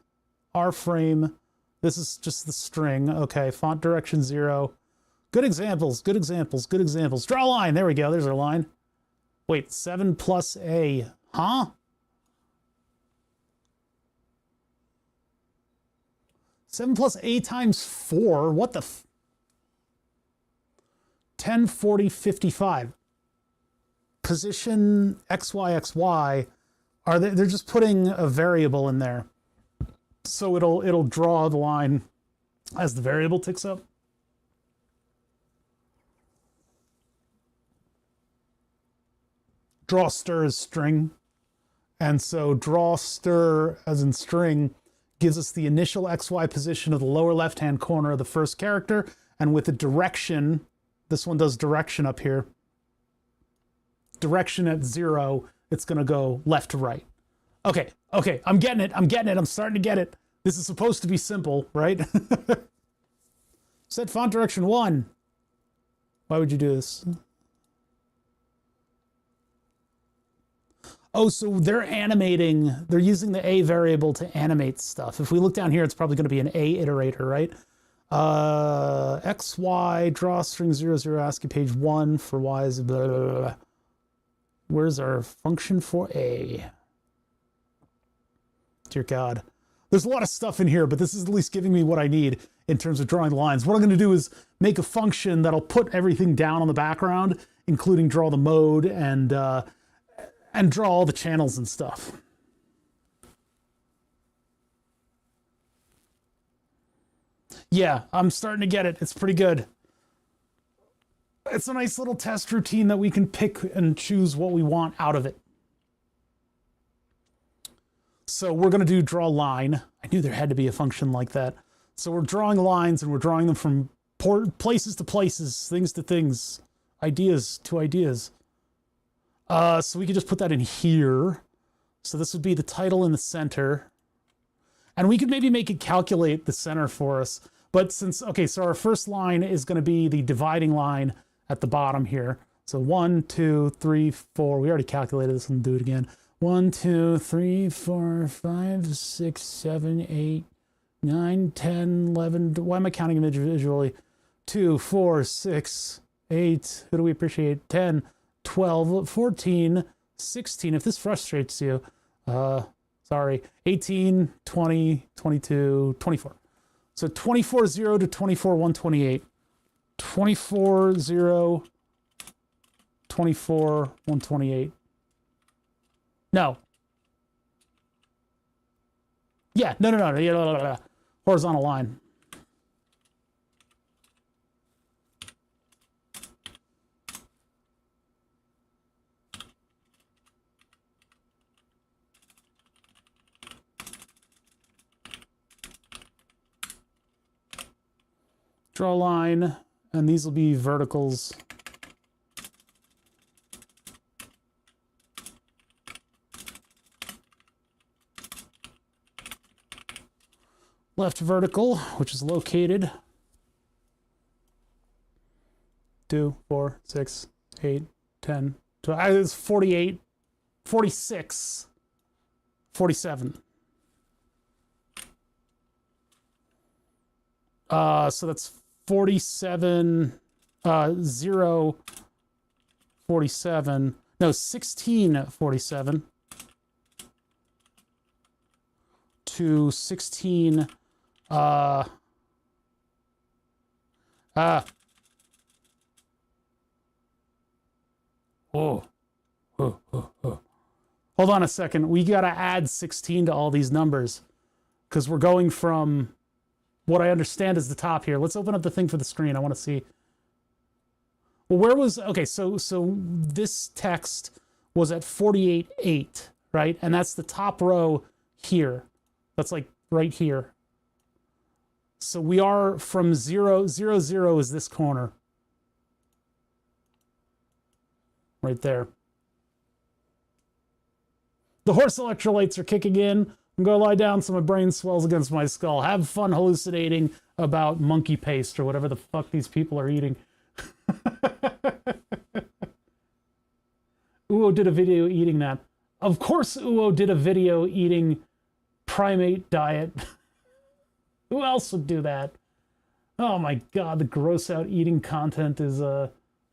R-frame. This is just the string. Okay, font direction 0. Good examples, good examples, good examples. Draw a line. There we go. There's our line. Wait, 7 plus A. Huh? 7 plus A times 4. What the 10, 40, 55. Position XY, XY. They're just putting a variable in there. So it'll draw the line as the variable ticks up. Draw stir is string. And so draw stir as in string gives us the initial XY position of the lower left-hand corner of the first character. And with the direction, this one does direction up here. Direction at 0, it's going to go left to right. Okay, I'm getting it. I'm starting to get it. This is supposed to be simple, right? Set font direction 1. Why would you do this? Oh, so they're animating, they're using the A variable to animate stuff. If we look down here, it's probably going to be an A iterator, right? X, Y, draw string 0, 0, ASCII page 1 for Y is blah, blah, blah, blah. Where's our function for A? Dear God. There's a lot of stuff in here, but this is at least giving me what I need in terms of drawing lines. What I'm going to do is make a function that'll put everything down on the background, including draw the mode and draw all the channels and stuff. Yeah, I'm starting to get it. It's pretty good. It's a nice little test routine that we can pick and choose what we want out of it. So we're going to do draw line. I knew there had to be a function like that. So we're drawing lines and we're drawing them from places to places, things to things, ideas to ideas. So we could just put that in here. So this would be the title in the center. And we could maybe make it calculate the center for us. But since, okay, so our first line is going to be the dividing line at the bottom here. So 1, 2, 3, 4. We already calculated this and do it again. 1, 2, 3, 4, 5, 6, 7, 8, 9, 10, 11. Why am I counting individually? 2, 4, 6, 8. Who do we appreciate? 10, 12, 14, 16. If this frustrates you, sorry, 18, 20, 22, 24. So 24, 0 to 24, 128. 24, 0, 24, 128. No. Yeah, no. Yeah, horizontal line. Draw a line, and these will be verticals. Left vertical, which is located 2, 4, 6, 8, 10, 12. It's 48, 46, 47. So that's 47, 0, 47. No, 16, 47 to 16, oh. Hold on a second. We got to add 16 to all these numbers because we're going from what I understand is the top here. Let's open up the thing for the screen. I want to see. Well, where was, okay, so this text was at 48.8, right? And that's the top row here. That's like right here. So we are from 0, 0, 0 is this corner. Right there. The horse electrolytes are kicking in. I'm going to lie down so my brain swells against my skull. Have fun hallucinating about monkey paste or whatever the fuck these people are eating. Uwo did a video eating that. Of course Uwo did a video eating primate diet. Who else would do that? Oh my god, the gross out eating content is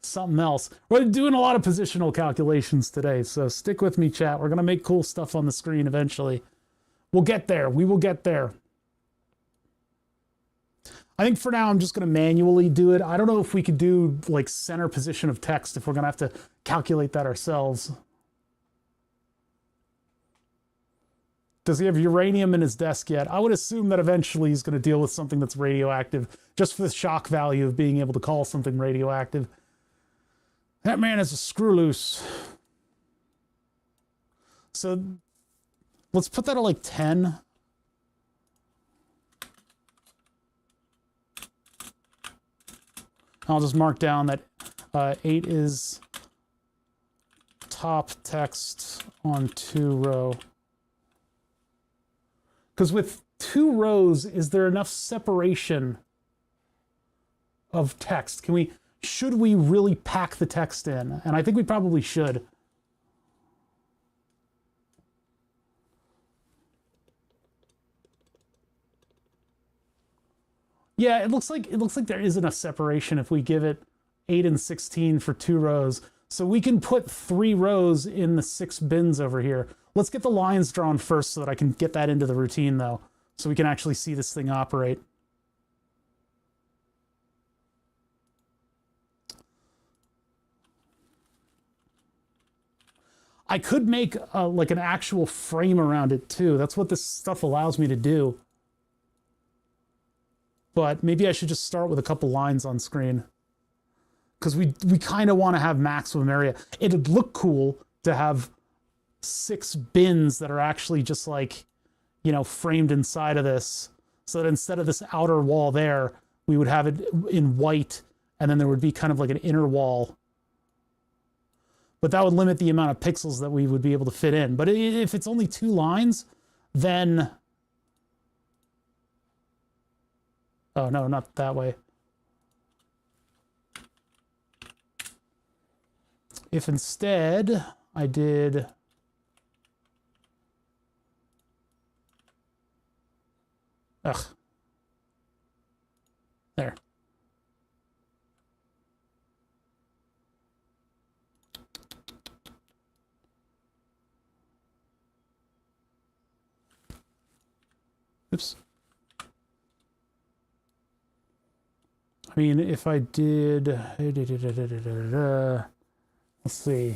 something else. We're doing a lot of positional calculations today, so stick with me, chat. We're going to make cool stuff on the screen eventually. We'll get there. We will get there. I think for now I'm just going to manually do it. I don't know if we could do like center position of text if we're going to have to calculate that ourselves. Does he have uranium in his desk yet? I would assume that eventually he's going to deal with something that's radioactive, just for the shock value of being able to call something radioactive. That man is a screw loose. So let's put that at like 10. I'll just mark down that 8 is top text on 2 row. Because with 2 rows, is there enough separation of text? Should we really pack the text in? And I think we probably should. Yeah, it looks like there is enough separation if we give it 8 and 16 for 2 rows. So we can put 3 rows in the 6 bins over here. Let's get the lines drawn first so that I can get that into the routine though, so we can actually see this thing operate. I could make like an actual frame around it too. That's what this stuff allows me to do. But maybe I should just start with a couple lines on screen, because we kind of want to have maximum area. It'd look cool to have 6 bins that are actually just like, you know, framed inside of this, so that instead of this outer wall there, we would have it in white, and then there would be kind of like an inner wall. But that would limit the amount of pixels that we would be able to fit in. But if it's only 2 lines, then... Oh, no, not that way. If instead I did... Ugh. There. Oops. I mean, if I did... Let's see.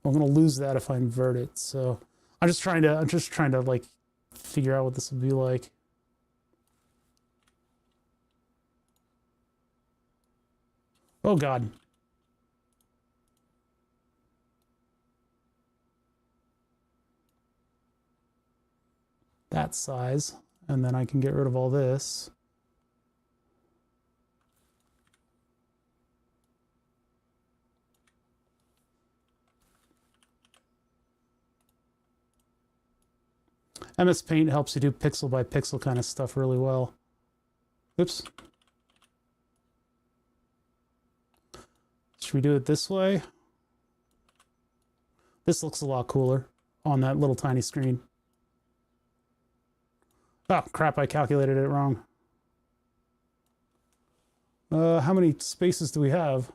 I'm going to lose that if I invert it, so... I'm just trying to, like, figure out what this will be like. Oh, God. That size, and then I can get rid of all this. MS Paint helps you do pixel by pixel kind of stuff really well. Oops. Should we do it this way? This looks a lot cooler on that little tiny screen. Oh, crap, I calculated it wrong. How many spaces do we have?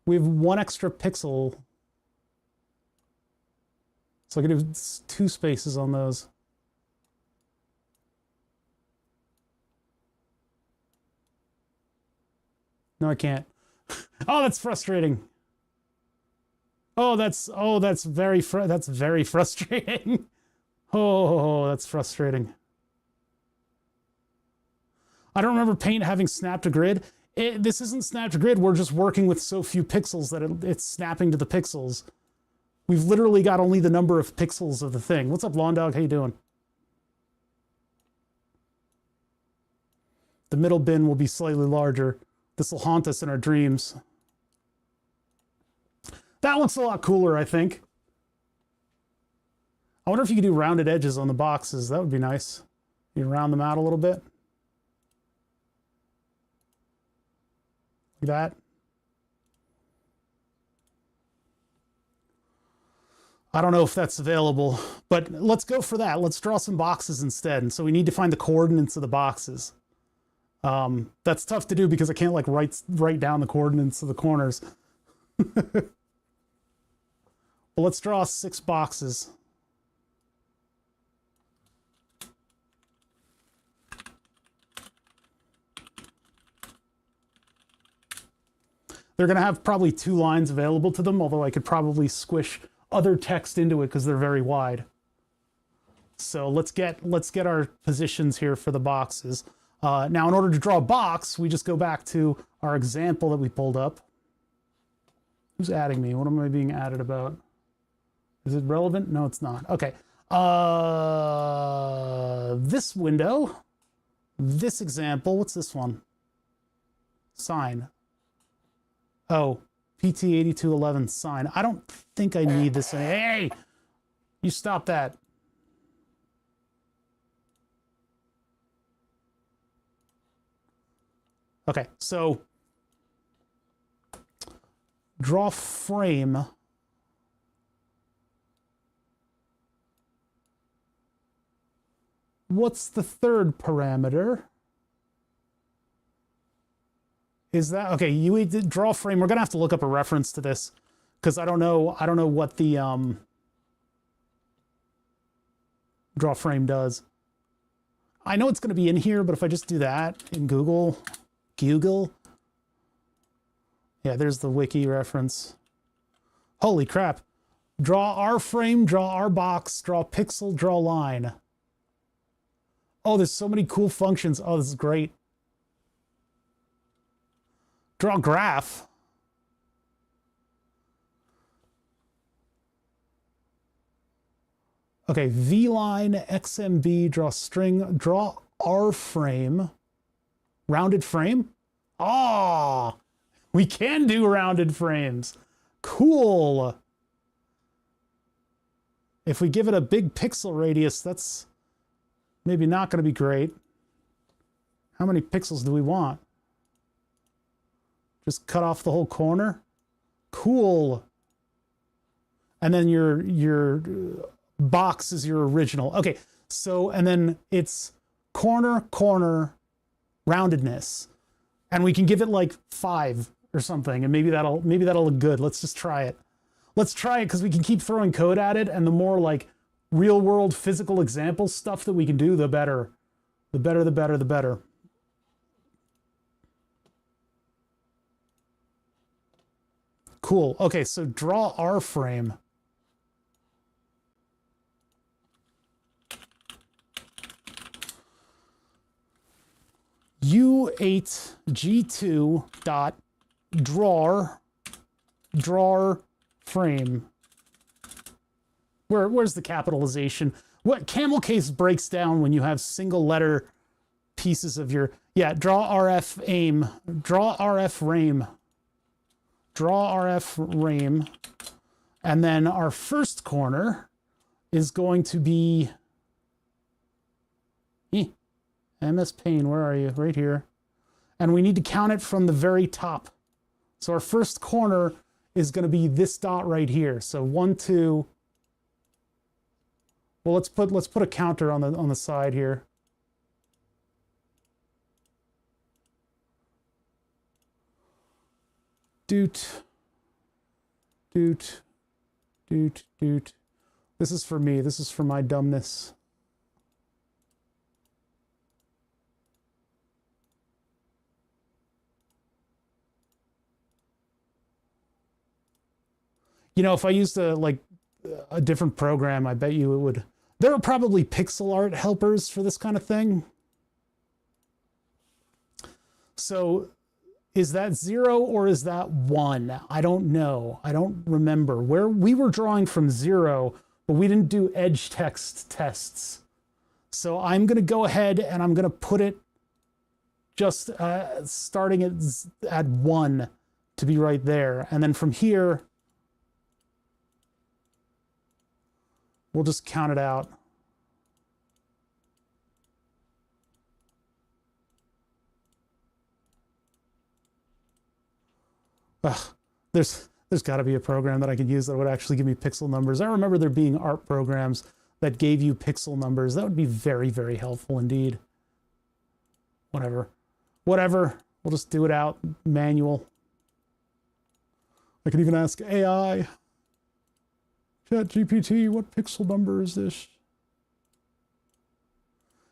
We have 1 extra pixel. So I can do 2 spaces on those. No, I can't. Oh, that's frustrating. That's very frustrating. Oh, that's frustrating. I don't remember Paint having snap to grid. This isn't snap to grid. We're just working with so few pixels that it's snapping to the pixels. We've literally got only the number of pixels of the thing. What's up, Lawn Dog? How you doing? The middle bin will be slightly larger. This will haunt us in our dreams. That looks a lot cooler, I think. I wonder if you could do rounded edges on the boxes. That would be nice. You round them out a little bit. Like that. I don't know if that's available, but let's go for that. Let's draw some boxes instead. And so we need to find the coordinates of the boxes. That's tough to do because I can't like write down the coordinates of the corners. Well, let's draw 6 boxes. They're going to have probably 2 lines available to them, although I could probably squish other text into it because they're very wide. So let's get our positions here for the boxes. Now, in order to draw a box, we just go back to our example that we pulled up. Who's adding me? What am I being added about? Is it relevant? No, it's not. Okay. This window, this example, what's this one? Sign. Oh, PT8211 sign. I don't think I need this. Hey, you stop that. Okay, so draw frame. what's the third parameter? Is that okay? You did draw frame. We're gonna have to look up a reference to this because I don't know what the draw frame does. I know it's gonna be in here, but if I just do that in Google, yeah, there's the wiki reference. Holy crap! Draw R frame, draw R box, draw pixel, draw line. Oh, there's so many cool functions. Oh, this is great. Draw graph. Okay, V-line, XMB, draw string, draw R frame. Rounded frame? Ah, we can do rounded frames. Cool. If we give it a big pixel radius, that's maybe not going to be great. How many pixels do we want? Just cut off the whole corner. Cool. And then your box is your original. Okay, so and then it's corner, roundedness. And we can give it like 5 or something, and maybe that'll look good. Let's just try it. Let's try it because we can keep throwing code at it, and the more like real world physical example stuff that we can do, the better. The better, the better, the better. Cool. Okay, so draw R frame. U8G2 dot drawer frame. Where's the capitalization? What camel case breaks down when you have single letter pieces of your, yeah, draw RF aim, draw RF rame. Draw RF rame, and then our first corner is going to be MS Paint. Where are you? Right here. And we need to count it from the very top. So our first corner is going to be this dot right here. So 1, 2. Well, let's put a counter on the side here. Doot. This is for me. This is for my dumbness. You know, if I used a different program, I bet you it would. There are probably pixel art helpers for this kind of thing. So is that 0 or is that 1? I don't know. I don't remember. Where we were drawing from 0, but we didn't do edge text tests. So I'm going to go ahead and I'm going to put it just starting at 1 to be right there. And then from here, we'll just count it out. Ugh, there's got to be a program that I could use that would actually give me pixel numbers. I remember there being art programs that gave you pixel numbers. That would be very, very helpful indeed. Whatever. We'll just do it out manual. I can even ask AI. ChatGPT, what pixel number is this?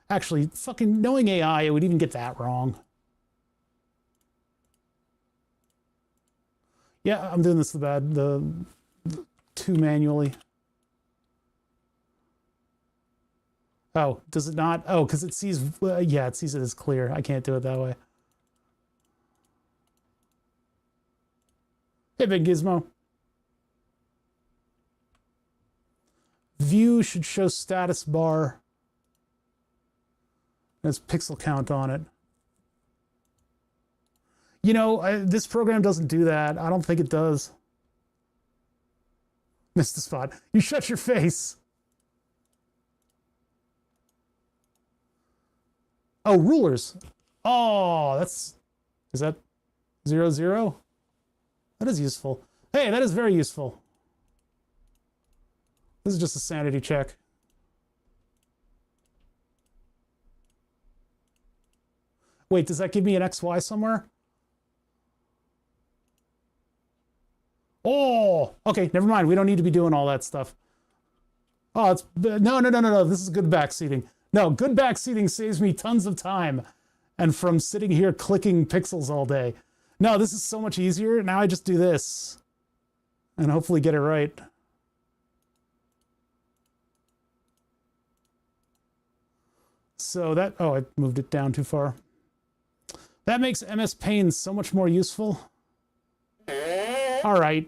Actually, fucking knowing AI, it would even get that wrong. Yeah, I'm doing this the 2 manually. Oh, does it not? Oh, because it sees, yeah, it sees it as clear. I can't do it that way. Hey, Big Gizmo. View should show status bar. There's pixel count on it. You know, this program doesn't do that. I don't think it does. Missed the spot. You shut your face. Oh, rulers. Oh, is that 0, 0? That is useful. Hey, that is very useful. This is just a sanity check. Wait, does that give me an XY somewhere? Oh, okay, never mind. We don't need to be doing all that stuff. Oh, it's no. This is good backseating. No, good backseating saves me tons of time and from sitting here clicking pixels all day. No, this is so much easier. Now I just do this and hopefully get it right. So that, oh, I moved it down too far. That makes MS Paint so much more useful. All right.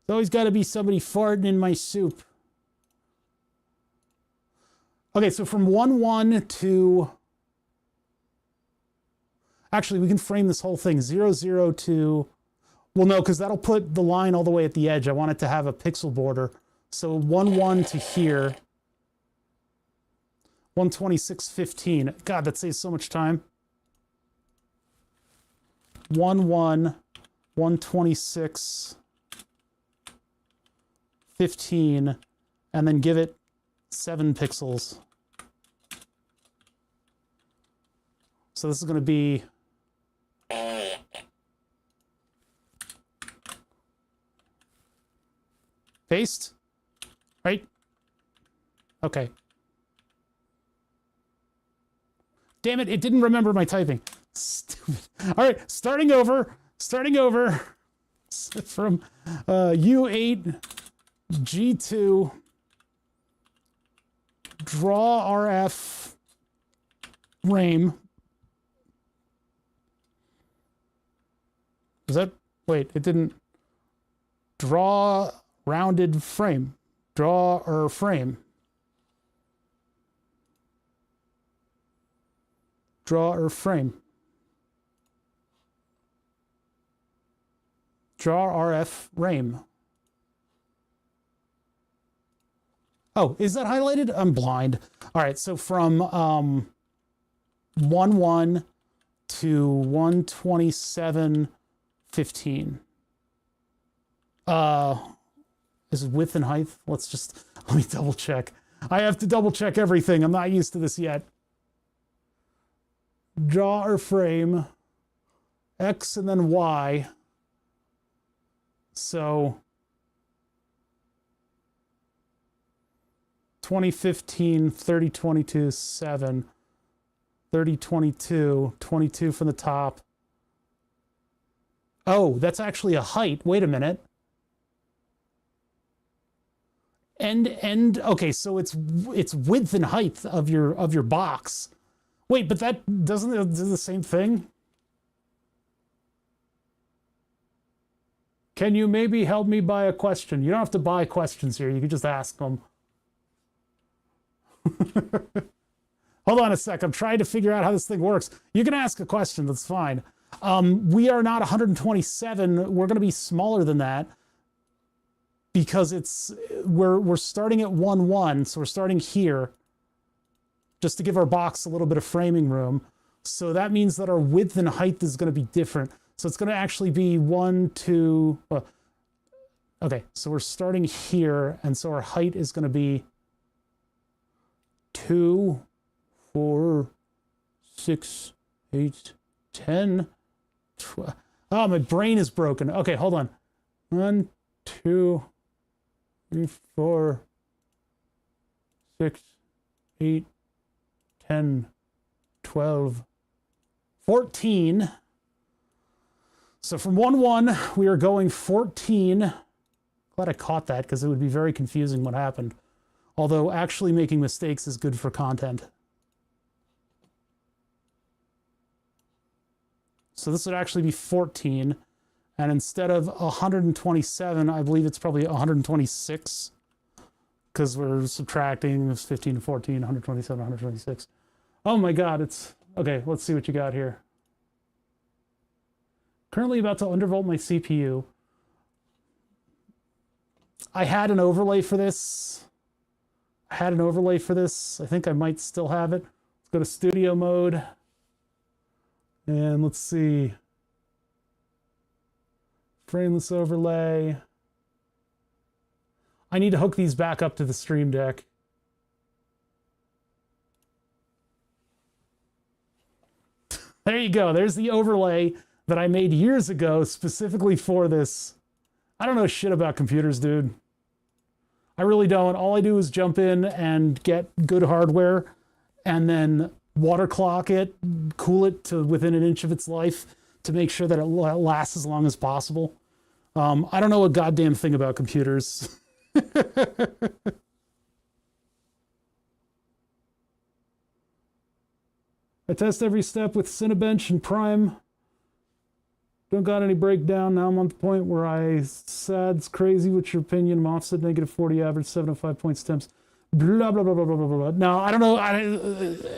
There's always got to be somebody farting in my soup. Okay, so from 1-1 to... Actually, we can frame this whole thing. 0-0 to... Well, no, because that'll put the line all the way at the edge. I want it to have a pixel border. So 1-1 to here. 126.15. God, that saves so much time. 1-1, 126.15, and then give it 7 pixels. So this is going to be paste, right? Okay. Damn it, it didn't remember my typing. Stupid. All right, starting over from U8, G2, draw RF, frame. Is that, wait, it didn't, draw rounded frame, draw or frame. Draw or frame. Draw RF frame. Oh, is that highlighted? I'm blind. All right, so from 1-1 to 127.15. Is it width and height? Let me double check. I have to double check everything. I'm not used to this yet. Draw or frame, X and then Y. So 2015, 3022, 7, 3022, 22 from the top. Oh, that's actually a height. Wait a minute. Okay, so it's width and height of your box. Wait, but that doesn't it do the same thing? Can you maybe help me buy a question? You don't have to buy questions here. You can just ask them. Hold on a sec. I'm trying to figure out how this thing works. You can ask a question. That's fine. We are not 127. We're going to be smaller than that because we're starting at 1-1. So we're starting here just to give our box a little bit of framing room. So that means that our width and height is going to be different. So it's going to actually be 1, 2. Okay, so we're starting here, and so our height is going to be 2, 4, 6, 8, 10, 12. Oh, my brain is broken. Okay, hold on. 1, 2, 3, 4, 6, 8, 10, 12, 14. So from 1-1, we are going 14. Glad I caught that because it would be very confusing what happened. Although actually making mistakes is good for content. So this would actually be 14. And instead of 127, I believe it's probably 126. Because we're subtracting 15 to 14, 127, 126. Oh my God, it's... Okay, let's see what you got here. Currently about to undervolt my CPU. I had an overlay for this. I think I might still have it. Let's go to studio mode. And let's see. Frameless overlay. I need to hook these back up to the Stream Deck. There you go. There's the overlay that I made years ago specifically for this. I don't know shit about computers, dude. I really don't. All I do is jump in and get good hardware and then water clock it, cool it to within an inch of its life to make sure that it lasts as long as possible. I don't know a goddamn thing about computers. I test every step with Cinebench and Prime. Don't got any breakdown. Now I'm on the point where I said it's crazy. What's your opinion? I'm offset -40 average, 705 points temps. Blah, blah, blah, blah, blah, blah, blah. Now, I don't know.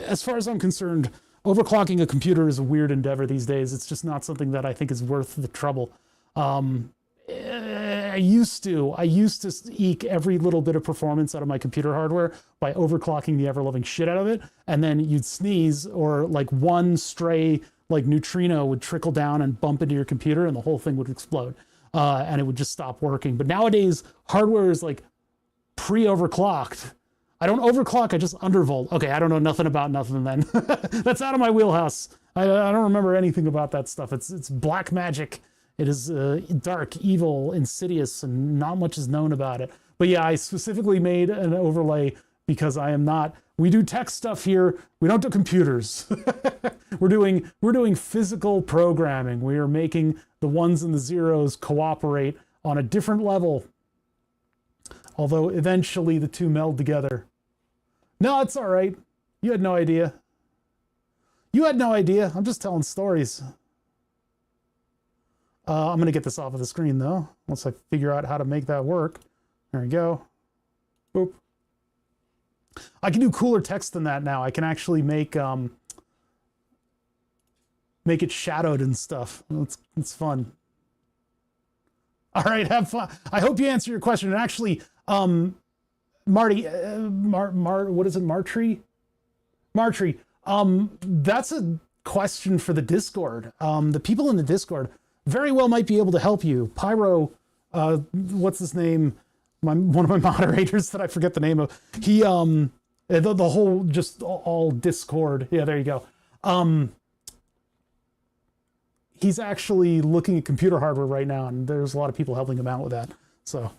As far as I'm concerned, overclocking a computer is a weird endeavor these days. It's just not something that I think is worth the trouble. I used to eke every little bit of performance out of my computer hardware by overclocking the ever-loving shit out of it, and then you'd sneeze or like one stray like neutrino would trickle down and bump into your computer and the whole thing would explode, and it would just stop working. But nowadays, hardware is like pre-overclocked. I don't overclock, I just undervolt. Okay, I don't know nothing about nothing then. That's out of my wheelhouse. I don't remember anything about that stuff. It's black magic. It is dark, evil, insidious, and not much is known about it. But yeah, I specifically made an overlay because I am not. We do tech stuff here. We don't do computers. We're doing physical programming. We are making the ones and the zeros cooperate on a different level. Although eventually the two meld together. No, it's all right. You had no idea. You had no idea. I'm just telling stories. I'm going to get this off of the screen, though, once I figure out how to make that work. There we go. Boop. I can do cooler text than that now. I can actually make it shadowed and stuff. It's fun. All right, have fun. I hope you answer your question. And actually, Marty, what is it, Martree? Martree, that's a question for the Discord. The people in the Discord very well might be able to help you. Pyro, what's his name? One of my moderators that I forget the name of. He, the whole, just all Discord. Yeah, there you go. He's actually looking at computer hardware right now, and there's a lot of people helping him out with that. So,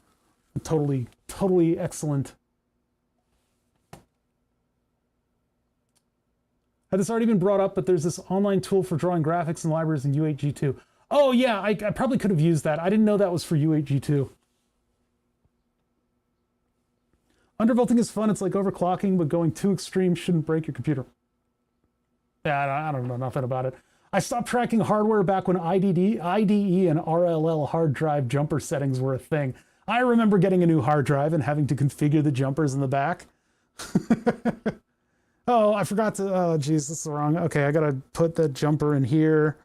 totally excellent. Had this already been brought up, but there's this online tool for drawing graphics and libraries in U8G2. Oh yeah, I probably could have used that. I didn't know that was for U8G2. Undervolting is fun. It's like overclocking, but going too extreme shouldn't break your computer. Yeah, I don't know nothing about it. I stopped tracking hardware back when IDE and RLL hard drive jumper settings were a thing. I remember getting a new hard drive and having to configure the jumpers in the back. Oh, I forgot to, oh geez, that's the wrong, okay, I gotta put the jumper in here.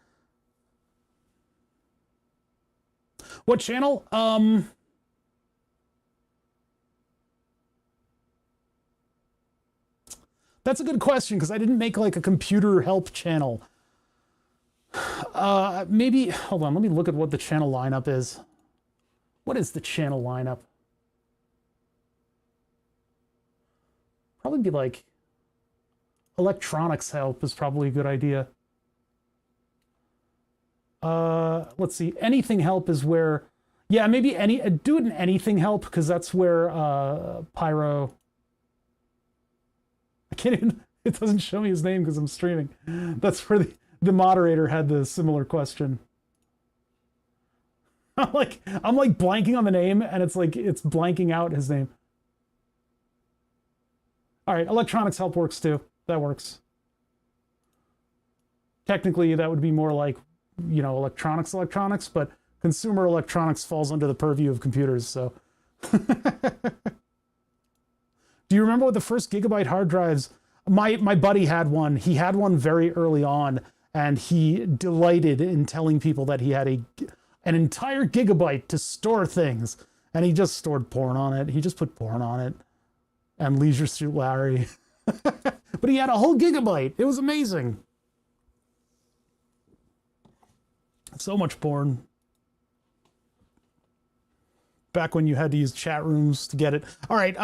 What channel? That's a good question, because I didn't make like a computer help channel. Maybe, hold on, let me look at what the channel lineup is. What is the channel lineup? Probably be like, electronics help is probably a good idea. Let's see, anything help is where, yeah, maybe do it in anything help, because that's where Pyro, I can't even, it doesn't show me his name because I'm streaming. That's where the moderator had the similar question. I'm like blanking on the name, and it's like it's blanking out his name. All right, electronics help works too. That works. Technically, that would be more like, you know, electronics, but consumer electronics falls under the purview of computers, so. Do you remember what the first gigabyte hard drives? My buddy had one. He had one very early on, and he delighted in telling people that he had an entire gigabyte to store things, and he just stored porn on it. He just put porn on it, and Leisure Suit Larry. But he had a whole gigabyte. It was amazing. So much porn. Back when you had to use chat rooms to get it. All right,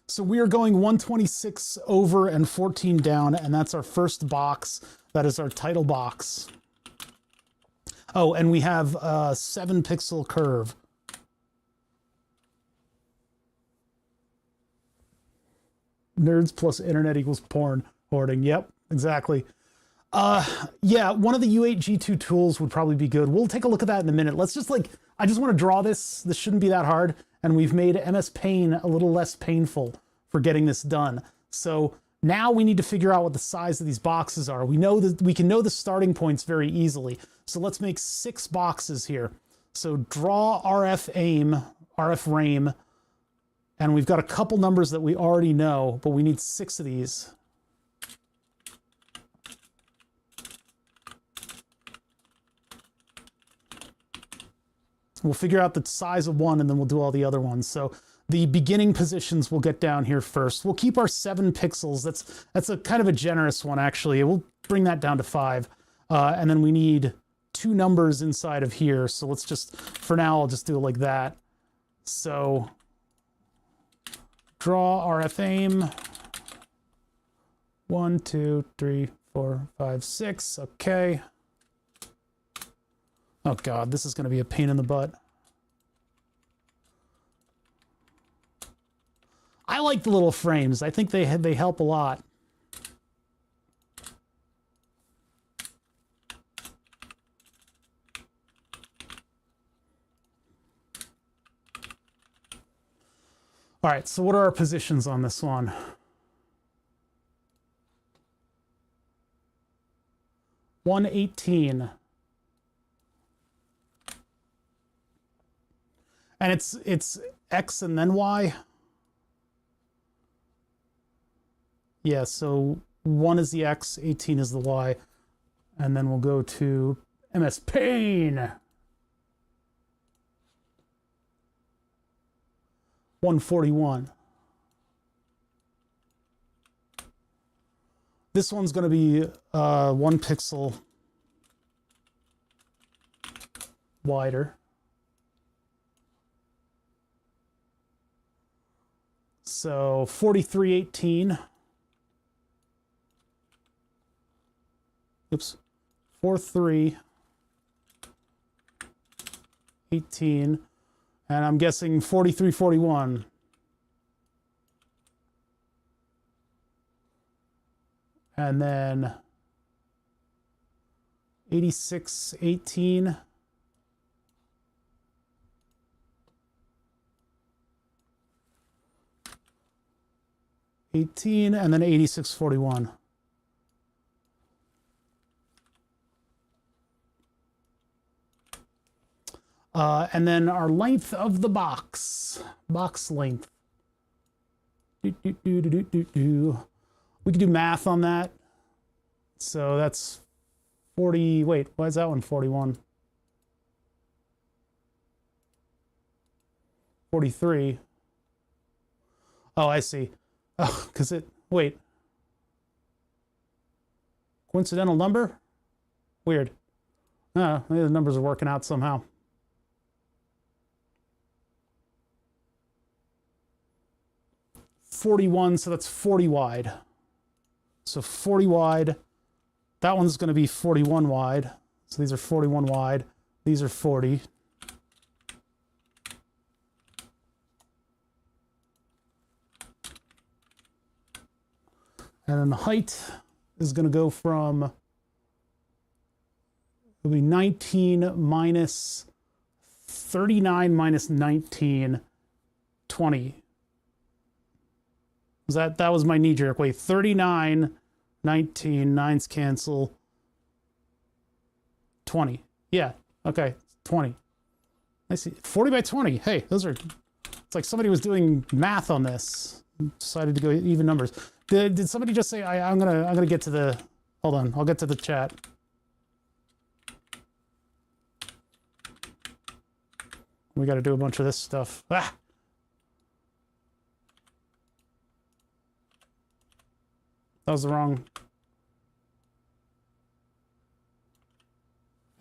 so we are going 126 over and 14 down, and that's our first box That is our title box. Oh, and we have a 7-pixel curve. Nerds plus internet equals porn hoarding. Yep, exactly. Yeah, one of the U8G2 tools would probably be good. We'll take a look at that in a minute. Let's just I just want to draw this. This shouldn't be that hard. And we've made MS Paint a little less painful for getting this done. So now we need to figure out what the size of these boxes are. We know that we can know the starting points very easily. So let's make 6 boxes here. So draw RF aim, RF rame, and we've got a couple numbers that we already know, but we need 6 of these. We'll figure out the size of one and then we'll do all the other ones. So the beginning positions we'll get down here first. We'll keep our 7 pixels. That's a kind of a generous one, actually. We'll bring that down to 5. And then we need 2 numbers inside of here. So let's just, for now, I'll just do it like that. So draw RF aim. 1, 2, 3, 4, 5, 6. Okay. Oh God, this is going to be a pain in the butt. I like the little frames. I think they help a lot. All right, so what are our positions on this one? $118. And it's X and then Y. Yeah, so 1 is the X, 18 is the Y. And then we'll go to MS Paint. 141. This one's going to be 1 pixel wider. So 4318. Oops. 4318. And I'm guessing 4341. And then 8618. 18, and then 8641. And then our length of the box length. We could do math on that. So that's 40, wait, why is that one 41? 43. Oh, I see. Oh, because wait. Coincidental number? Weird. Oh, maybe the numbers are working out somehow. $41, so that's 40 wide. So 40 wide. That one's going to be 41 wide. So these are 41 wide. These are 40. And then the height is going to go from, it'll be 19 minus 39 minus 19, 20. That was my knee jerk. Wait, 39, 19, 9's cancel, 20. Yeah, okay, 20. I see. 40 by 20. Hey, those are, it's like somebody was doing math on this. Decided to go even numbers. Did somebody just say I'm gonna get to the, hold on, I'll get to the chat. We got to do a bunch of this stuff. Ah. That was the wrong.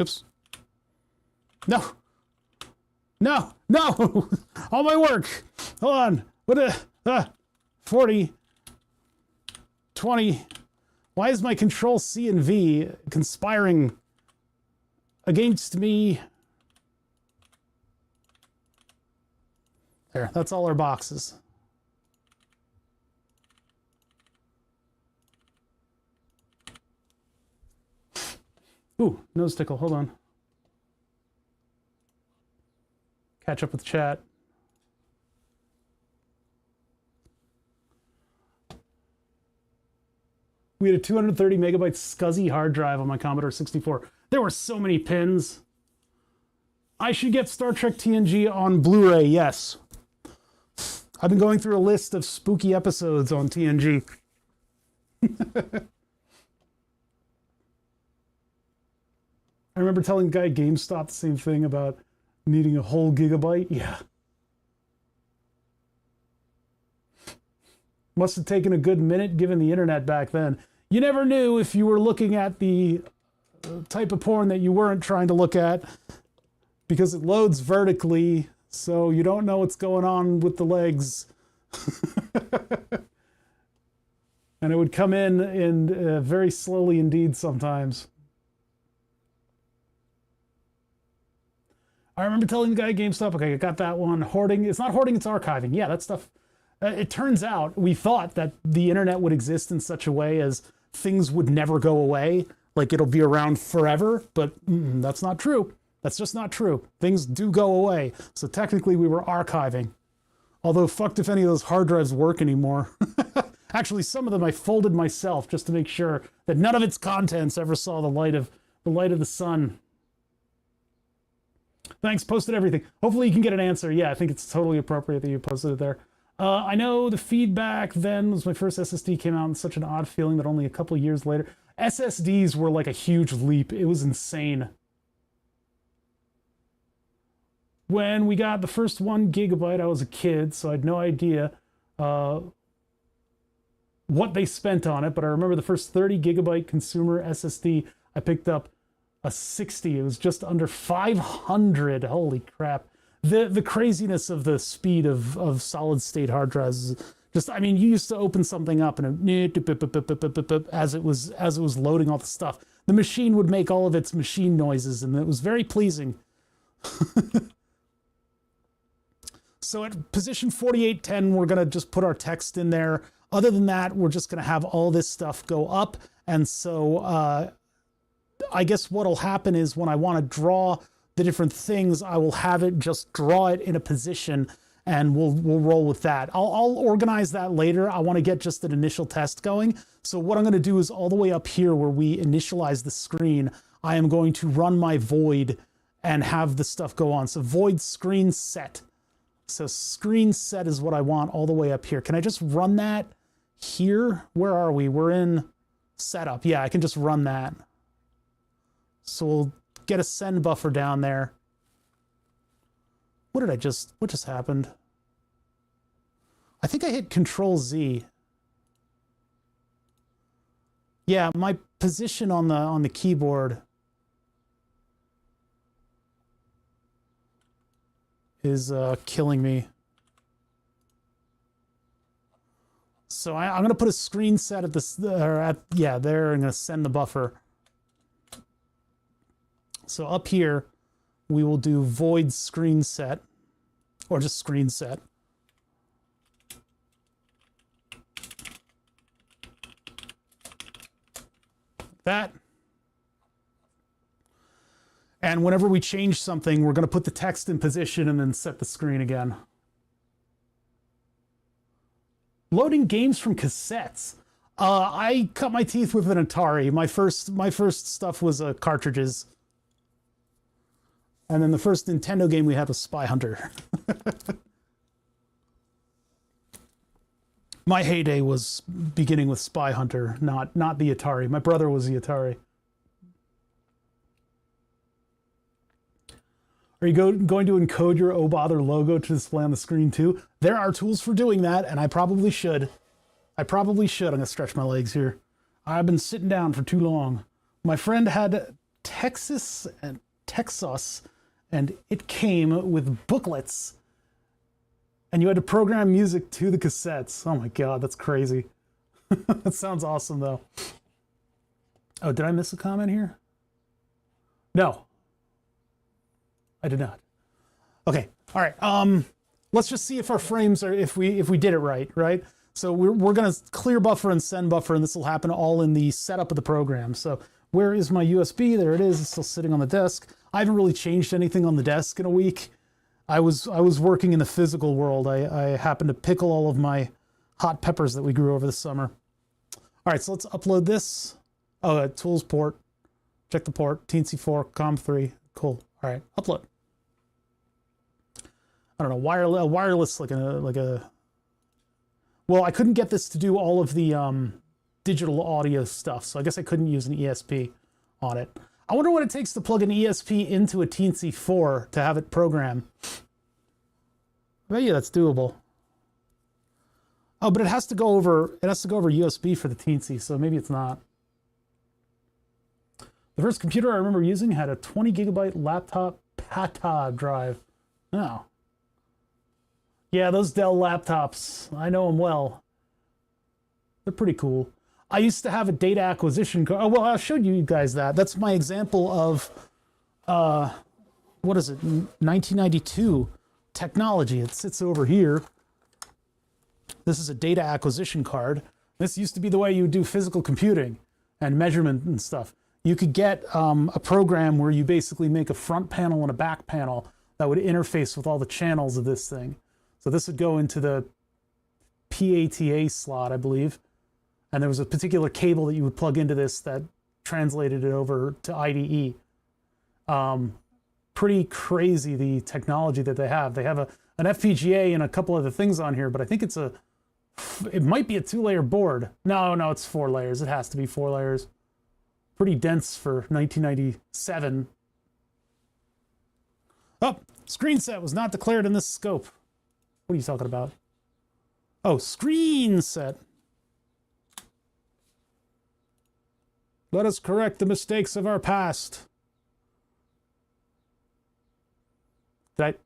Oops. No. No. No. All my work. Hold on. What 40. 20. Why is my control C and V conspiring against me? There, that's all our boxes. Ooh, nose tickle, hold on. Catch up with chat. We had a 230 megabyte SCSI hard drive on my Commodore 64. There were so many pins. I should get Star Trek TNG on Blu-ray, yes. I've been going through a list of spooky episodes on TNG. I remember telling the guy at GameStop the same thing about needing a whole gigabyte. Yeah. Must have taken a good minute given the internet back then. You never knew if you were looking at the type of porn that you weren't trying to look at because it loads vertically, so you don't know what's going on with the legs. And it would come in very slowly indeed sometimes. I remember telling the guy at GameStop, okay, I got that one. Hoarding, it's not hoarding, it's archiving. Yeah, that stuff. It turns out we thought that the internet would exist in such a way as things would never go away, like it'll be around forever, but that's not true. That's just not true. Things do go away. So technically we were archiving. Although fucked if any of those hard drives work anymore. Actually, some of them I folded myself just to make sure that none of its contents ever saw the light of the sun. Thanks, posted everything. Hopefully you can get an answer. Yeah, I think it's totally appropriate that you posted it there. I know the feedback then was my first SSD came out in such an odd feeling that only a couple years later. SSDs were like a huge leap. It was insane. When we got the first 1 gigabyte, I was a kid, so I had no idea what they spent on it. But I remember the first 30 gigabyte consumer SSD I picked up a 60. It was just under 500. Holy crap. The craziness of the speed of solid state hard drives is just, I mean, you used to open something up and as it was loading all the stuff, the machine would make all of its machine noises, and it was very pleasing. So at position 4810, we're going to just put our text in there. Other than that, we're just going to have all this stuff go up. And so I guess what'll happen is when I want to draw the different things, I will have it just draw it in a position, and we'll roll with that. I'll organize that later. I want to get just an initial test going. So what I'm going to do is all the way up here where we initialize the screen, I am going to run my void and have the stuff go on. So void screen set. So screen set is what I want all the way up here. Can I just run that here? Where are we? We're in setup. Yeah, I can just run that. So we'll get a send buffer down there. What just happened? I think I hit Control Z. Yeah, my position on the keyboard is killing me. So I'm going to put a screen set at this, yeah, there. I'm going to send the buffer. So up here, we will do void screen set, or just screen set. That. And whenever we change something, we're going to put the text in position and then set the screen again. Loading games from cassettes. I cut my teeth with an Atari. My first stuff was cartridges. And then the first Nintendo game we had was Spy Hunter. My heyday was beginning with Spy Hunter, not the Atari. My brother was the Atari. Are you going to encode your Oh Bother logo to display on the screen too? There are tools for doing that, and I probably should. I'm going to stretch my legs here. I've been sitting down for too long. My friend had Texas, and it came with booklets. And you had to program music to the cassettes. Oh my God, that's crazy. That sounds awesome though. Oh, did I miss a comment here? No, I did not. Okay, all right. Let's just see if our frames are, if we did it right? So we're gonna clear buffer and send buffer, and this will happen all in the setup of the program. So where is my USB? There it is. It's still sitting on the desk. I haven't really changed anything on the desk in a week. I was working in the physical world. I happened to pickle all of my hot peppers that we grew over the summer. All right, so let's upload this. Oh, tools port. Check the port. TNC4, COM3. Cool. All right, upload. I don't know, wireless like a. Well, I couldn't get this to do all of the digital audio stuff, so I guess I couldn't use an ESP on it. I wonder what it takes to plug an ESP into a TNC4 to have it program. I bet you that's doable. Oh, but it has to go over USB for the TNC, so maybe it's not. The first computer I remember using had a 20 gigabyte laptop PATA drive. Oh. Yeah, those Dell laptops, I know them well. They're pretty cool. I used to have a data acquisition card. Oh, well, I showed you guys that. That's my example of, what is it, 1992 technology. It sits over here. This is a data acquisition card. This used to be the way you would do physical computing and measurement and stuff. You could get a program where you basically make a front panel and a back panel that would interface with all the channels of this thing. So this would go into the PATA slot, I believe. And there was a particular cable that you would plug into this that translated it over to IDE. Pretty crazy, the technology that they have. They have an FPGA and a couple other things on here, but I think it might be a 2-layer board. No, it's 4 layers. It has to be 4 layers. Pretty dense for 1997. Oh, screen set was not declared in this scope. What are you talking about? Oh, screen set. Let us correct the mistakes of our past. Did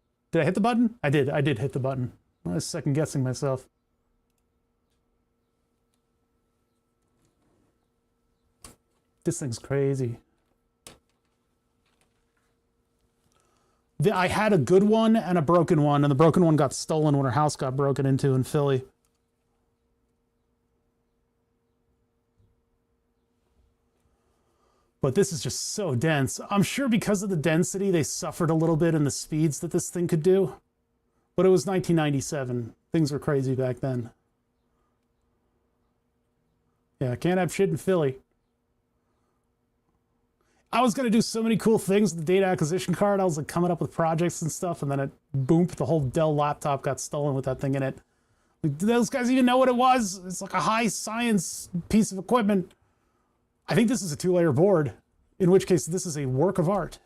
I hit the button? I did hit the button. I was second guessing myself. This thing's crazy. I had a good one and a broken one, and the broken one got stolen when our house got broken into in Philly. But this is just so dense. I'm sure because of the density, they suffered a little bit in the speeds that this thing could do. But it was 1997. Things were crazy back then. Yeah, can't have shit in Philly. I was going to do so many cool things with the data acquisition card. I was like coming up with projects and stuff, and then it, boom, the whole Dell laptop got stolen with that thing in it. Like, do those guys even know what it was? It's like a high science piece of equipment. I think this is a 2-layer board, in which case this is a work of art.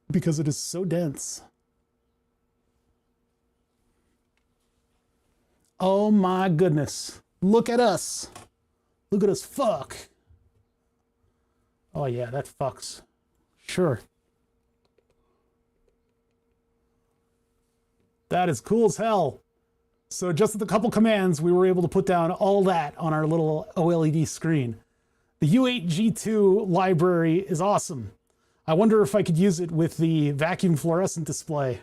Because it is so dense. Oh my goodness. Look at us. Look at us fuck. Oh yeah, that fucks. Sure. That is cool as hell. So just with a couple commands, we were able to put down all that on our little OLED screen. The U8G2 library is awesome. I wonder if I could use it with the vacuum fluorescent display.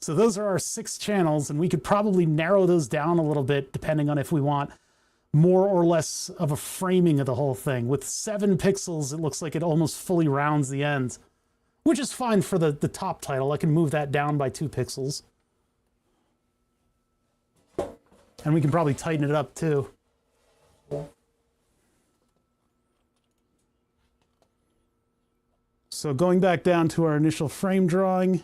So those are our 6 channels, and we could probably narrow those down a little bit depending on if we want more or less of a framing of the whole thing. With 7 pixels, it looks like it almost fully rounds the ends, which is fine for the top title. I can move that down by 2 pixels. And we can probably tighten it up too. So going back down to our initial frame drawing,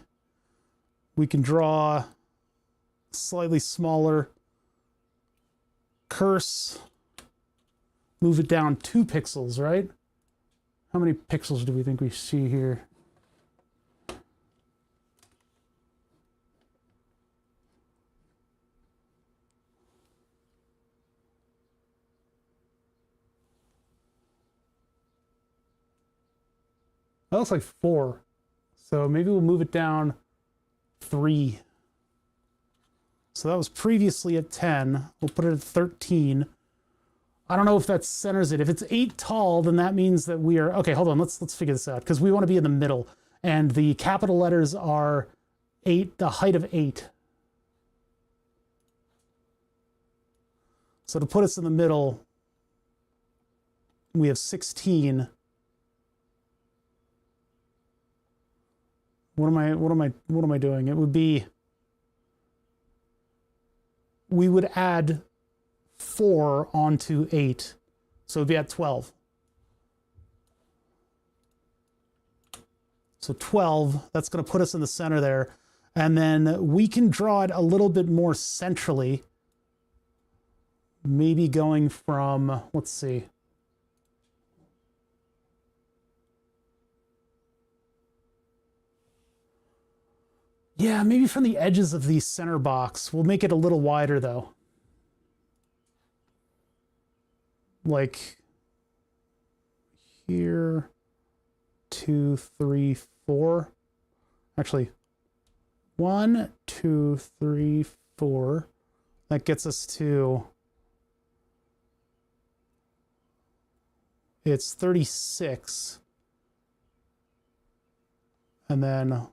we can draw slightly smaller curse, move it down 2 pixels, right? How many pixels do we think we see here? That looks like 4. So maybe we'll move it down 3. So that was previously at 10. We'll put it at 13. I don't know if that centers it. If it's 8 tall, then that means that we are, okay, hold on, let's figure this out, because we want to be in the middle, and the capital letters are 8, the height of 8. So to put us in the middle, we have 16. What am I doing? It would be, we would add 4 onto 8. So it'd be at 12. So 12, that's going to put us in the center there. And then we can draw it a little bit more centrally. Maybe going from, let's see. Yeah, maybe from the edges of the center box. We'll make it a little wider though. Like here, 2, 3, 4. Actually, 1, 2, 3, 4. That gets us to, it's 36. And then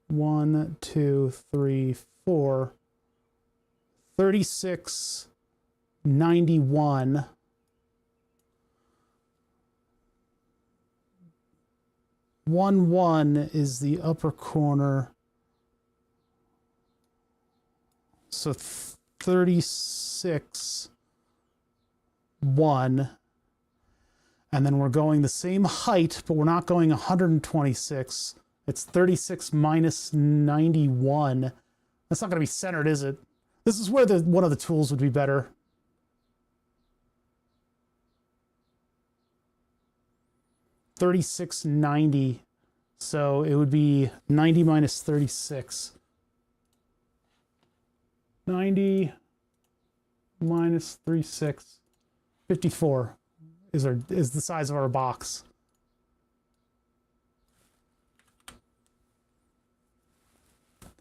1, 2, 3, 4. 36, 91. 1, 1 is the upper corner. So 36, 1. And then we're going the same height, but we're not going 126. It's 36 minus 91. That's not going to be centered, is it? This is where one of the tools would be better. $36.90. So it would be 90 minus 36. 90 minus 36. 54 is the size of our box.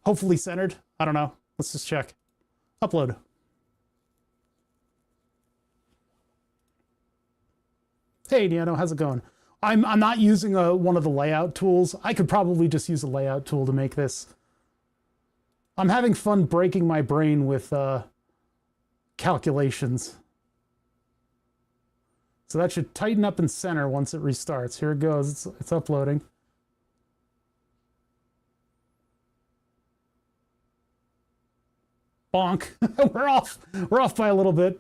Hopefully centered. I don't know. Let's just check. Upload. Hey, Niano, how's it going? I'm not using one of the layout tools. I could probably just use a layout tool to make this. I'm having fun breaking my brain with calculations. So that should tighten up and center once it restarts. Here it goes. It's uploading. Bonk. We're off by a little bit.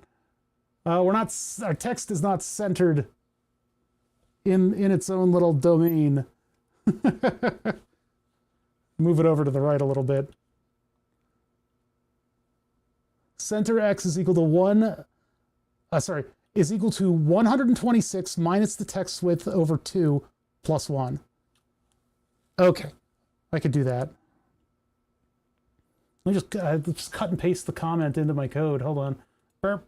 Our text is not centered in its own little domain. Move it over to the right a little bit. Center X is equal to is equal to 126 minus the text width over 2 plus 1. Okay, I could do that. Let me just cut and paste the comment into my code. Hold on. Burp.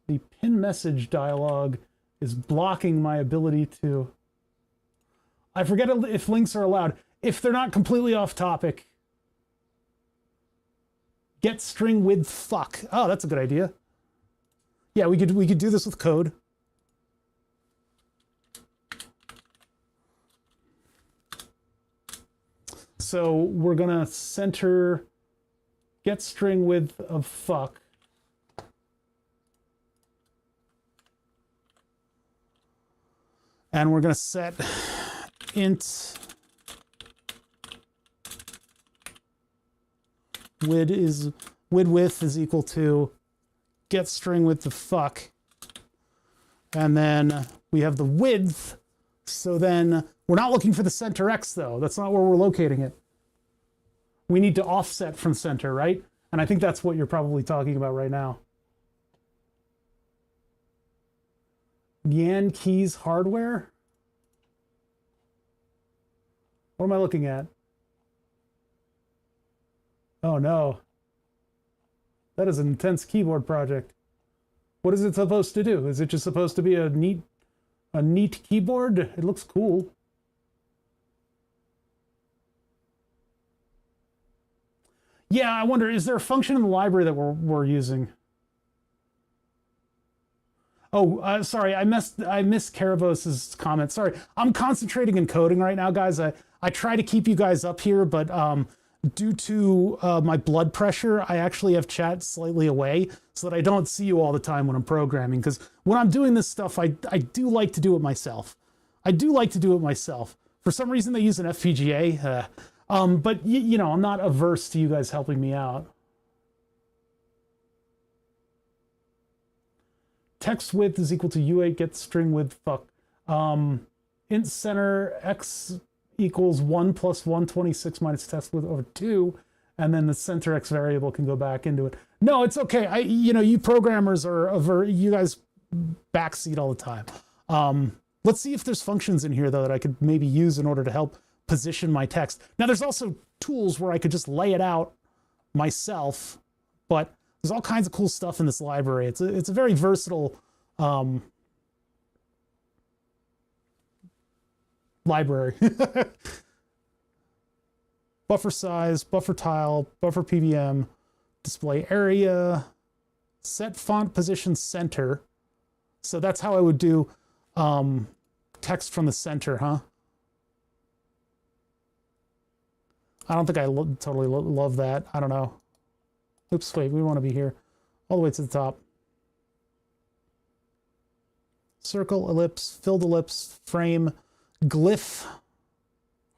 The pin message dialog is blocking my ability to... I forget if links are allowed. If they're not completely off topic, get string width fuck. Oh, that's a good idea. Yeah, we could do this with code. So we're gonna center get string width of fuck. And we're going to set int width is equal to get string width of fuck. And then we have the width. So then we're not looking for the center X though. That's not where we're locating it. We need to offset from center, right? And I think that's what you're probably talking about right now. Yan Keys hardware? What am I looking at? Oh no. That is an intense keyboard project. What is it supposed to do? Is it just supposed to be a neat keyboard? It looks cool. Yeah, I wonder, is there a function in the library that we're using? Oh, sorry, I missed Caravos's comment. Sorry, I'm concentrating in coding right now, guys. I try to keep you guys up here, but due to my blood pressure, I actually have chat slightly away so that I don't see you all the time when I'm programming. Because when I'm doing this stuff, I do like to do it myself. I do like to do it myself. For some reason, they use an FPGA. But you know, I'm not averse to you guys helping me out. Text width is equal to U8 get string width, fuck. Int center x equals 1 plus 126 minus text width over 2, and then the center x variable can go back into it. No, it's okay. You know, you programmers are you guys backseat all the time. Let's see if there's functions in here though that I could maybe use in order to help position my text. Now there's also tools where I could just lay it out myself, but there's all kinds of cool stuff in this library. It's a very versatile library. Buffer size, buffer tile, buffer PBM, display area, set font position center. So that's how I would do text from the center, huh? I don't think I totally love that. I don't know. Oops, wait, we want to be here. All the way to the top. Circle, ellipse, filled ellipse, frame, glyph,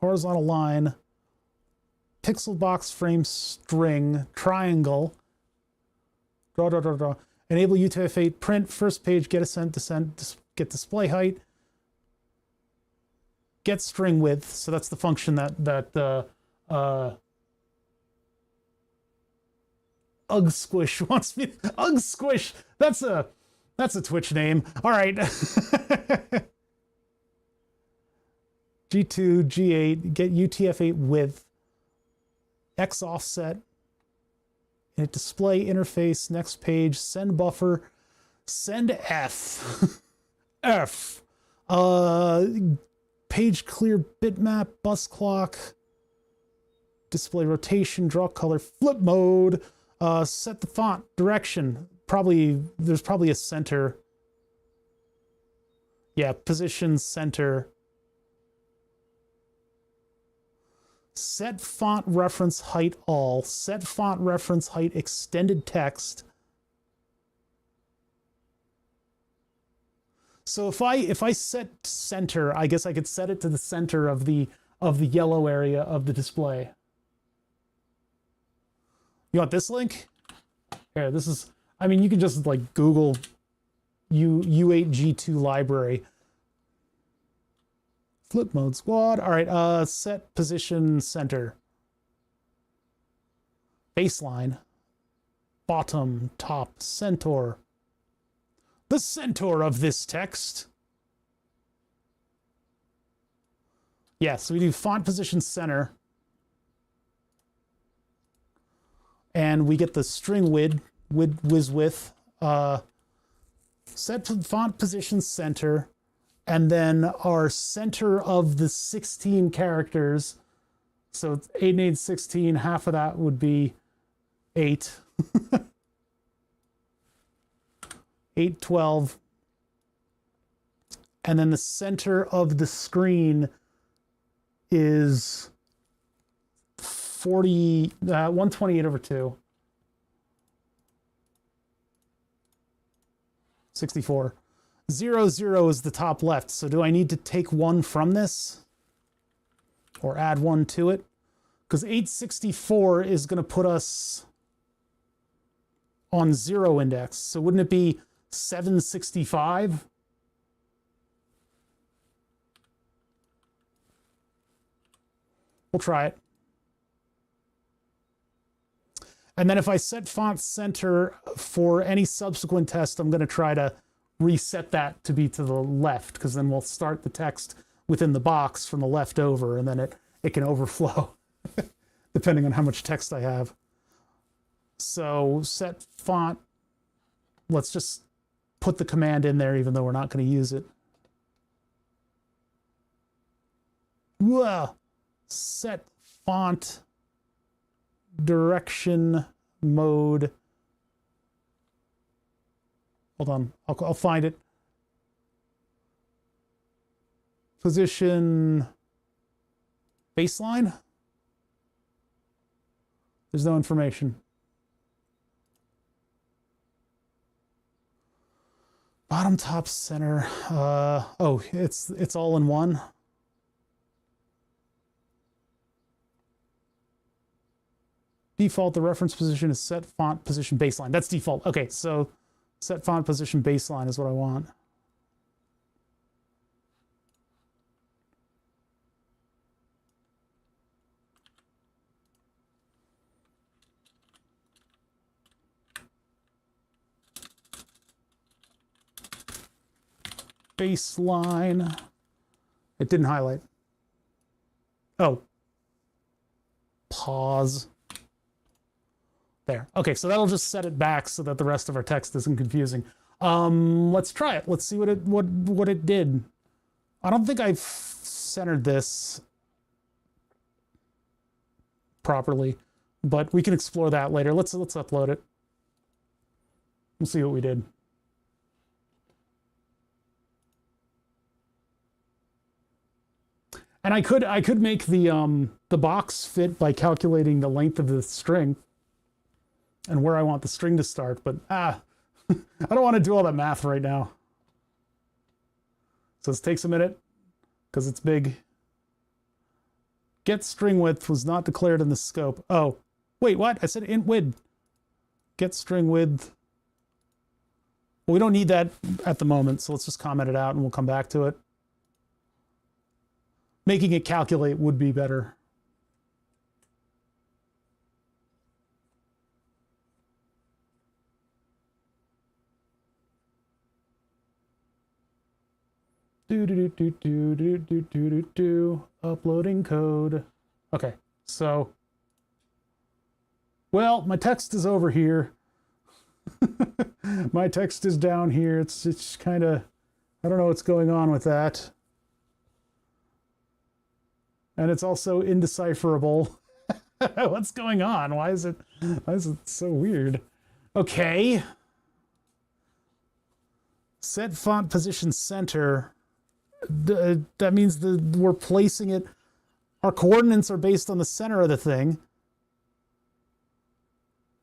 horizontal line, pixel box, frame, string, triangle, draw. Enable UTF-8, print, first page, get ascent, descent, get display height, get string width. So that's the function that Ugg Squish wants me. Ugg Squish. That's a Twitch name. All right. G2, G8, get UTF-8 width, X offset, and display interface, next page, send buffer, send F. F. Page clear bitmap, bus clock, display rotation, draw color, flip mode, set the font direction. There's probably a center. Yeah, position center. Set font reference height all. Set font reference height extended text. So if I set center, I guess I could set it to the center of the yellow area of the display. You want this link? Here, this is, I mean, you can just like Google U8G2 library. Flip mode squad. All right, set position center. Baseline. Bottom, top, center. The center of this text. Yeah, so we do font position center. And we get the string width, set font position center, and then our center of the 16 characters. So it's 8 and 8, 16, half of that would be 8. 8, 12. And then the center of the screen is 128 over 2. 64. 0, 0 is the top left. So do I need to take 1 from this? Or add 1 to it? Because 864 is going to put us on 0 index. So wouldn't it be 765? We'll try it. And then if I set font center for any subsequent test, I'm going to try to reset that to be to the left, because then we'll start the text within the box from the left over, and then it can overflow depending on how much text I have. So set font, let's just put the command in there even though we're not going to use it. Whoa. Set font direction mode. Hold on, I'll find it. Position baseline. There's no information. Bottom, top, center. Oh, it's all in one. Default, the reference position is set font position baseline. That's default. Okay, so set font position baseline is what I want. Baseline. It didn't highlight. Oh. Pause. There. Okay, so that'll just set it back so that the rest of our text isn't confusing. Let's try it. Let's see what it did. I don't think I've centered this properly, but we can explore that later. Let's upload it. We'll see what we did. And I could make the box fit by calculating the length of the string and where I want the string to start, but I don't want to do all that math right now. So this takes a minute because it's big. Get string width was not declared in the scope. Oh, wait, what? I said int width. Get string width. Well, we don't need that at the moment, so let's just comment it out and we'll come back to it. Making it calculate would be better. Uploading code. Okay, so, well, my text is over here. My text is down here. It's kind of, I don't know what's going on with that. And it's also indecipherable. What's going on? Why is it so weird? Okay. Set font position center. That means we're placing it. Our coordinates are based on the center of the thing.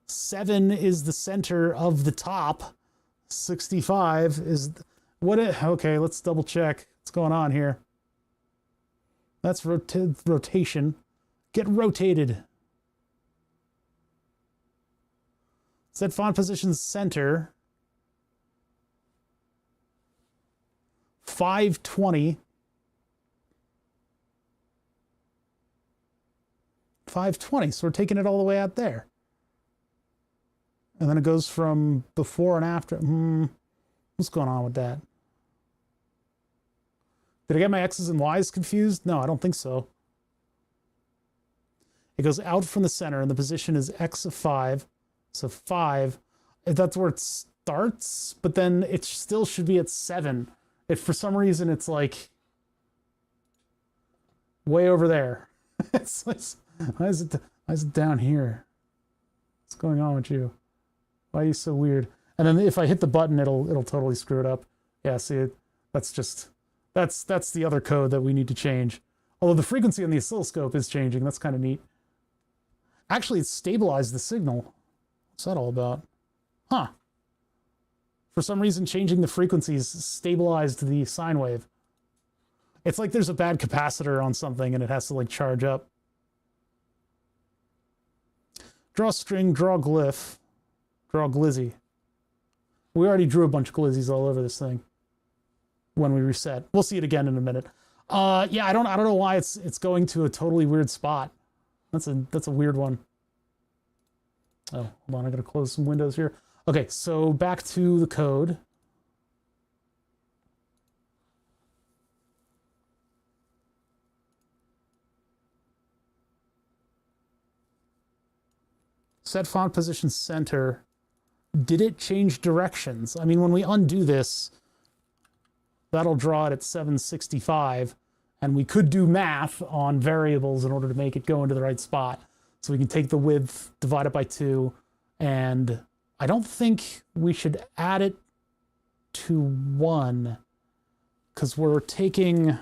7 is the center of the top. 65 is okay, let's double check what's going on here. That's rotation. Get rotated. Set font position center. 520. 520. So we're taking it all the way out there. And then it goes from before and after. What's going on with that? Did I get my X's and Y's confused? No, I don't think so. It goes out from the center and the position is X of 5. So 5, that's where it starts, but then it still should be at 7. If for some reason it's like way over there. Why is it down here? What's going on with you? Why are you so weird? And then if I hit the button, it'll totally screw it up. Yeah, see, that's the other code that we need to change. Although the frequency on the oscilloscope is changing, that's kind of neat. Actually, it's stabilized the signal. What's that all about? Huh. For some reason, changing the frequencies stabilized the sine wave. It's like there's a bad capacitor on something and it has to like charge up. Draw string, draw glyph, draw glizzy. We already drew a bunch of glizzies all over this thing when we reset. We'll see it again in a minute. Yeah, I don't know why it's going to a totally weird spot. That's a weird one. Oh, hold on, I gotta close some windows here. Okay, so back to the code. Set font position center. Did it change directions? I mean, when we undo this, that'll draw it at 765, and we could do math on variables in order to make it go into the right spot. So we can take the width, divide it by 2, and I don't think we should add it to 1 because we're taking...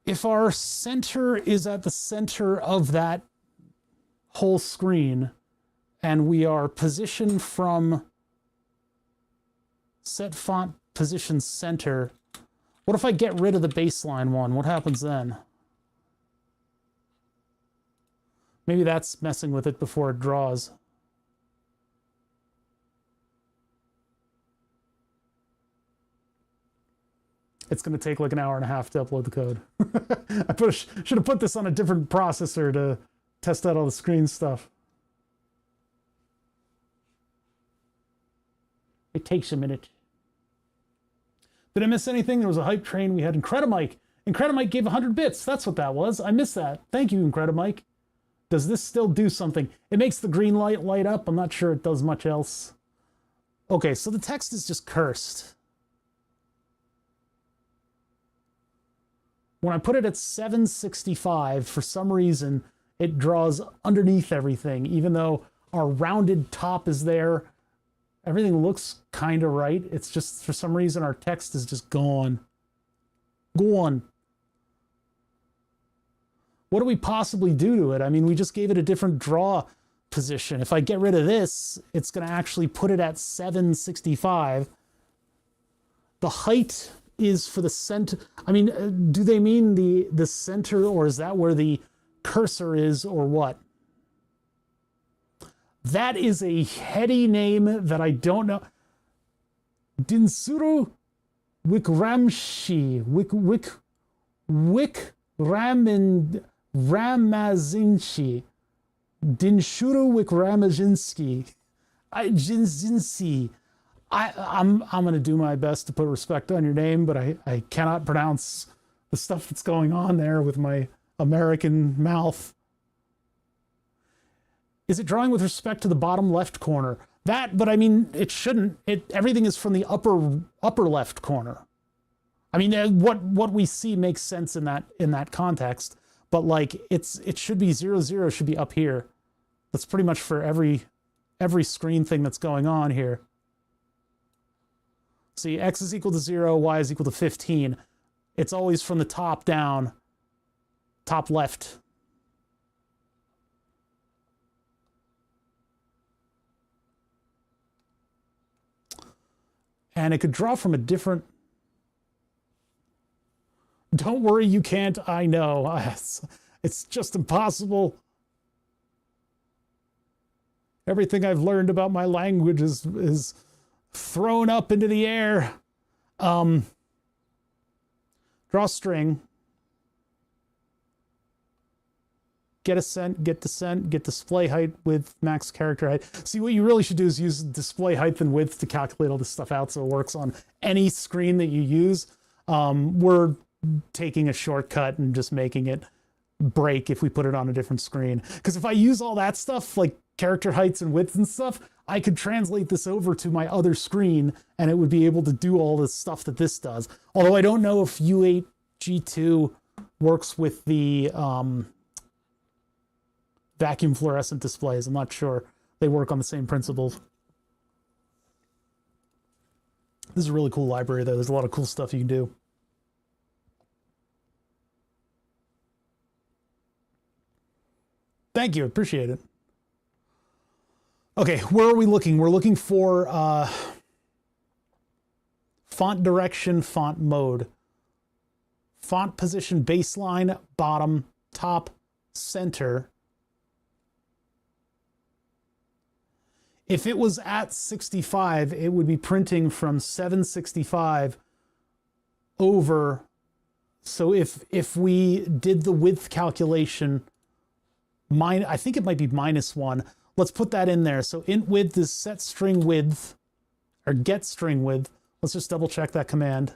If our center is at the center of that whole screen and we are positioned from set font position center, what if I get rid of the baseline one? What happens then? Maybe that's messing with it before it draws. It's going to take like an hour and a half to upload the code. I should have put this on a different processor to test out all the screen stuff. It takes a minute. Did I miss anything? There was a hype train. We had Incredimike. Incredimike gave 100 bits. That's what that was. I missed that. Thank you, Incredimike. Does this still do something? It makes the green light light up. I'm not sure it does much else. Okay, so the text is just cursed. When I put it at 765, for some reason, it draws underneath everything, even though our rounded top is there. Everything looks kind of right. It's just, for some reason, our text is just gone. Gone. What do we possibly do to it? I mean, we just gave it a different draw position. If I get rid of this, it's going to actually put it at 765. The height is for the center. I mean, do they mean the center, or is that where the cursor is, or what? That is a heady name that I don't know. Dinsuru Wikramshi. Ramazinshi. Dinshuru Wikramazinski. Jinzinsi. I'm going to do my best to put respect on your name, but I cannot pronounce the stuff that's going on there with my American mouth. Is it drawing with respect to the bottom left corner? That, but I mean, it shouldn't. Everything is from the upper left corner. I mean, what we see makes sense in that context, but like it should be 0, 0 should be up here. That's pretty much for every screen thing that's going on here. See, x is equal to 0, y is equal to 15. It's always from the top down, top left. And it could draw from a different... Don't worry, you can't. I know. It's just impossible. Everything I've learned about my language is thrown up into the air. Draw string. Get ascent, get descent, get display height, width, max character height. See, what you really should do is use display height and width to calculate all this stuff out so it works on any screen that you use. We're taking a shortcut and just making it break if we put it on a different screen. Because if I use all that stuff, like character heights and widths and stuff, I could translate this over to my other screen and it would be able to do all this stuff that this does. Although I don't know if U8G2 works with the vacuum fluorescent displays. I'm not sure. They work on the same principles. This is a really cool library, though. There's a lot of cool stuff you can do. Thank you. Appreciate it. Okay, where are we looking? We're looking for font direction, font mode. Font position, baseline, bottom, top, center. If it was at 65, it would be printing from 765 over. So if we did the width calculation, I think it might be -1. Let's put that in there. So int width is set string width, or get string width. Let's just double check that command.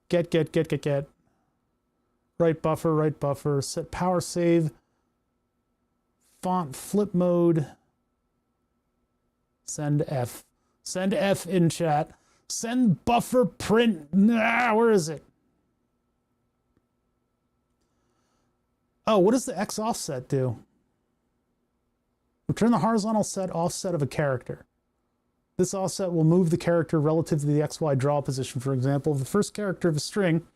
Get. Right buffer, set power save. Font flip mode. Send F. Send F in chat. Send buffer print. Nah, where is it? Oh, what does the X offset do? Return the horizontal set offset of a character. This offset will move the character relative to the XY draw position. For example, if the first character of a string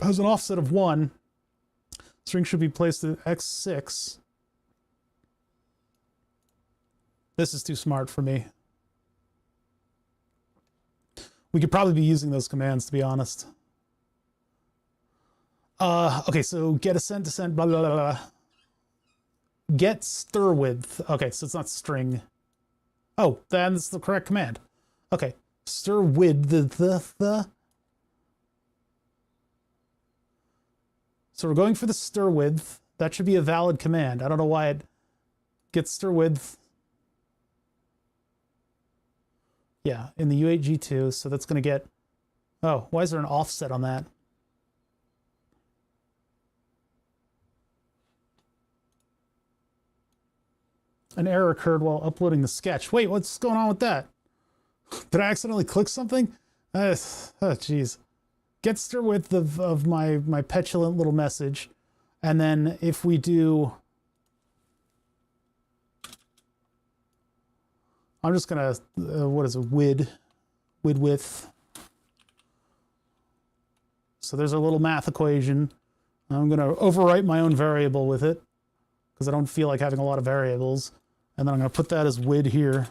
has an offset of 1, string should be placed at X6. This is too smart for me. We could probably be using those commands, to be honest. Okay, so get ascent, descent, blah, blah, blah, blah. Get stir width. Okay, so it's not string. Oh, that's the correct command. Okay, stir width, the. So we're going for the stir width. That should be a valid command. I don't know why it gets stir width. Yeah, in the U8G2, so that's going to get... Oh, why is there an offset on that? An error occurred while uploading the sketch. Wait, what's going on with that? Did I accidentally click something? Oh, jeez. Get stir width of my petulant little message. And then if we do... I'm just going to, what is it, width. So there's a little math equation. I'm going to overwrite my own variable with it because I don't feel like having a lot of variables. And then I'm going to put that as wid here